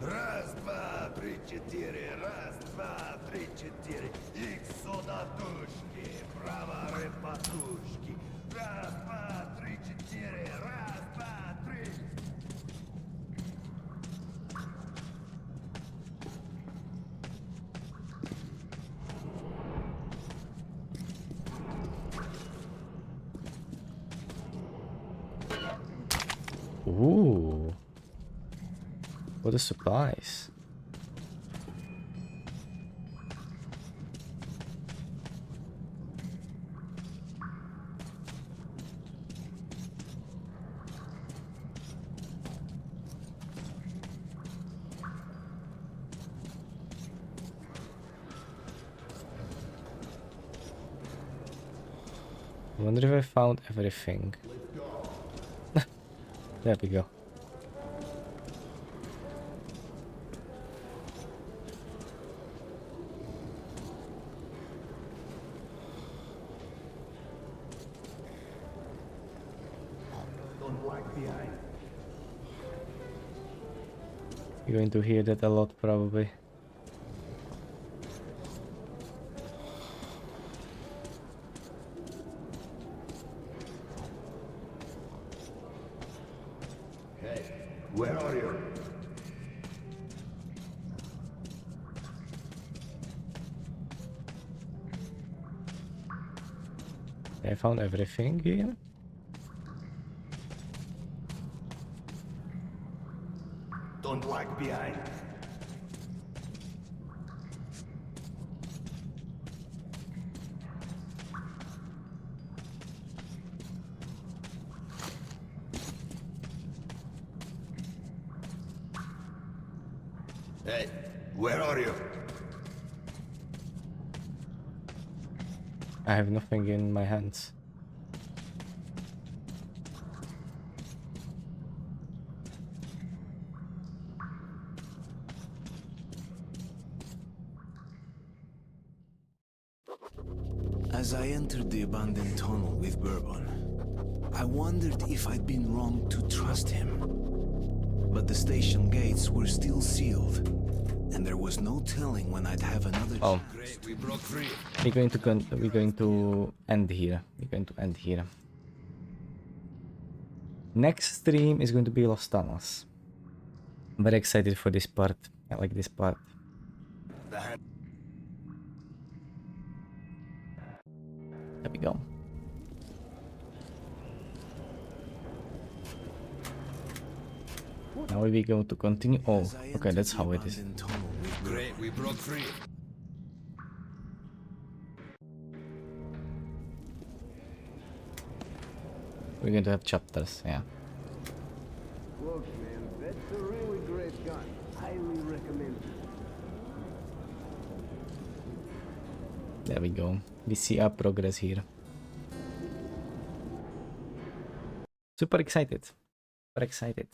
Раз, два, три, четыре. Раз, два, три, четыре. Их содатушки, право репатушки. Раз, два, три, четыре. Раз, два, три. Ooh. What a surprise. I wonder if I found everything. There we go. You're going to hear that a lot probably. Hey, where are you? I found everything here. Don't lag behind. Hey, where are you? I have nothing in my hands. As I entered the abandoned tunnel with Bourbon, I wondered if I'd been wrong to trust him. But the station gates were still sealed, and there was no telling when I'd have another chance. Great, we broke free. We're going to end here. Next stream is going to be Los Tunnels. I'm very excited for this part. I like this part. There we go. Now we're going to continue. Oh, okay, that's how it is. Great, we broke free. We're going to have chapters, yeah. Look, man, that's a really great gun. Highly recommend it. There we go. We see our progress here. Super excited. Super excited.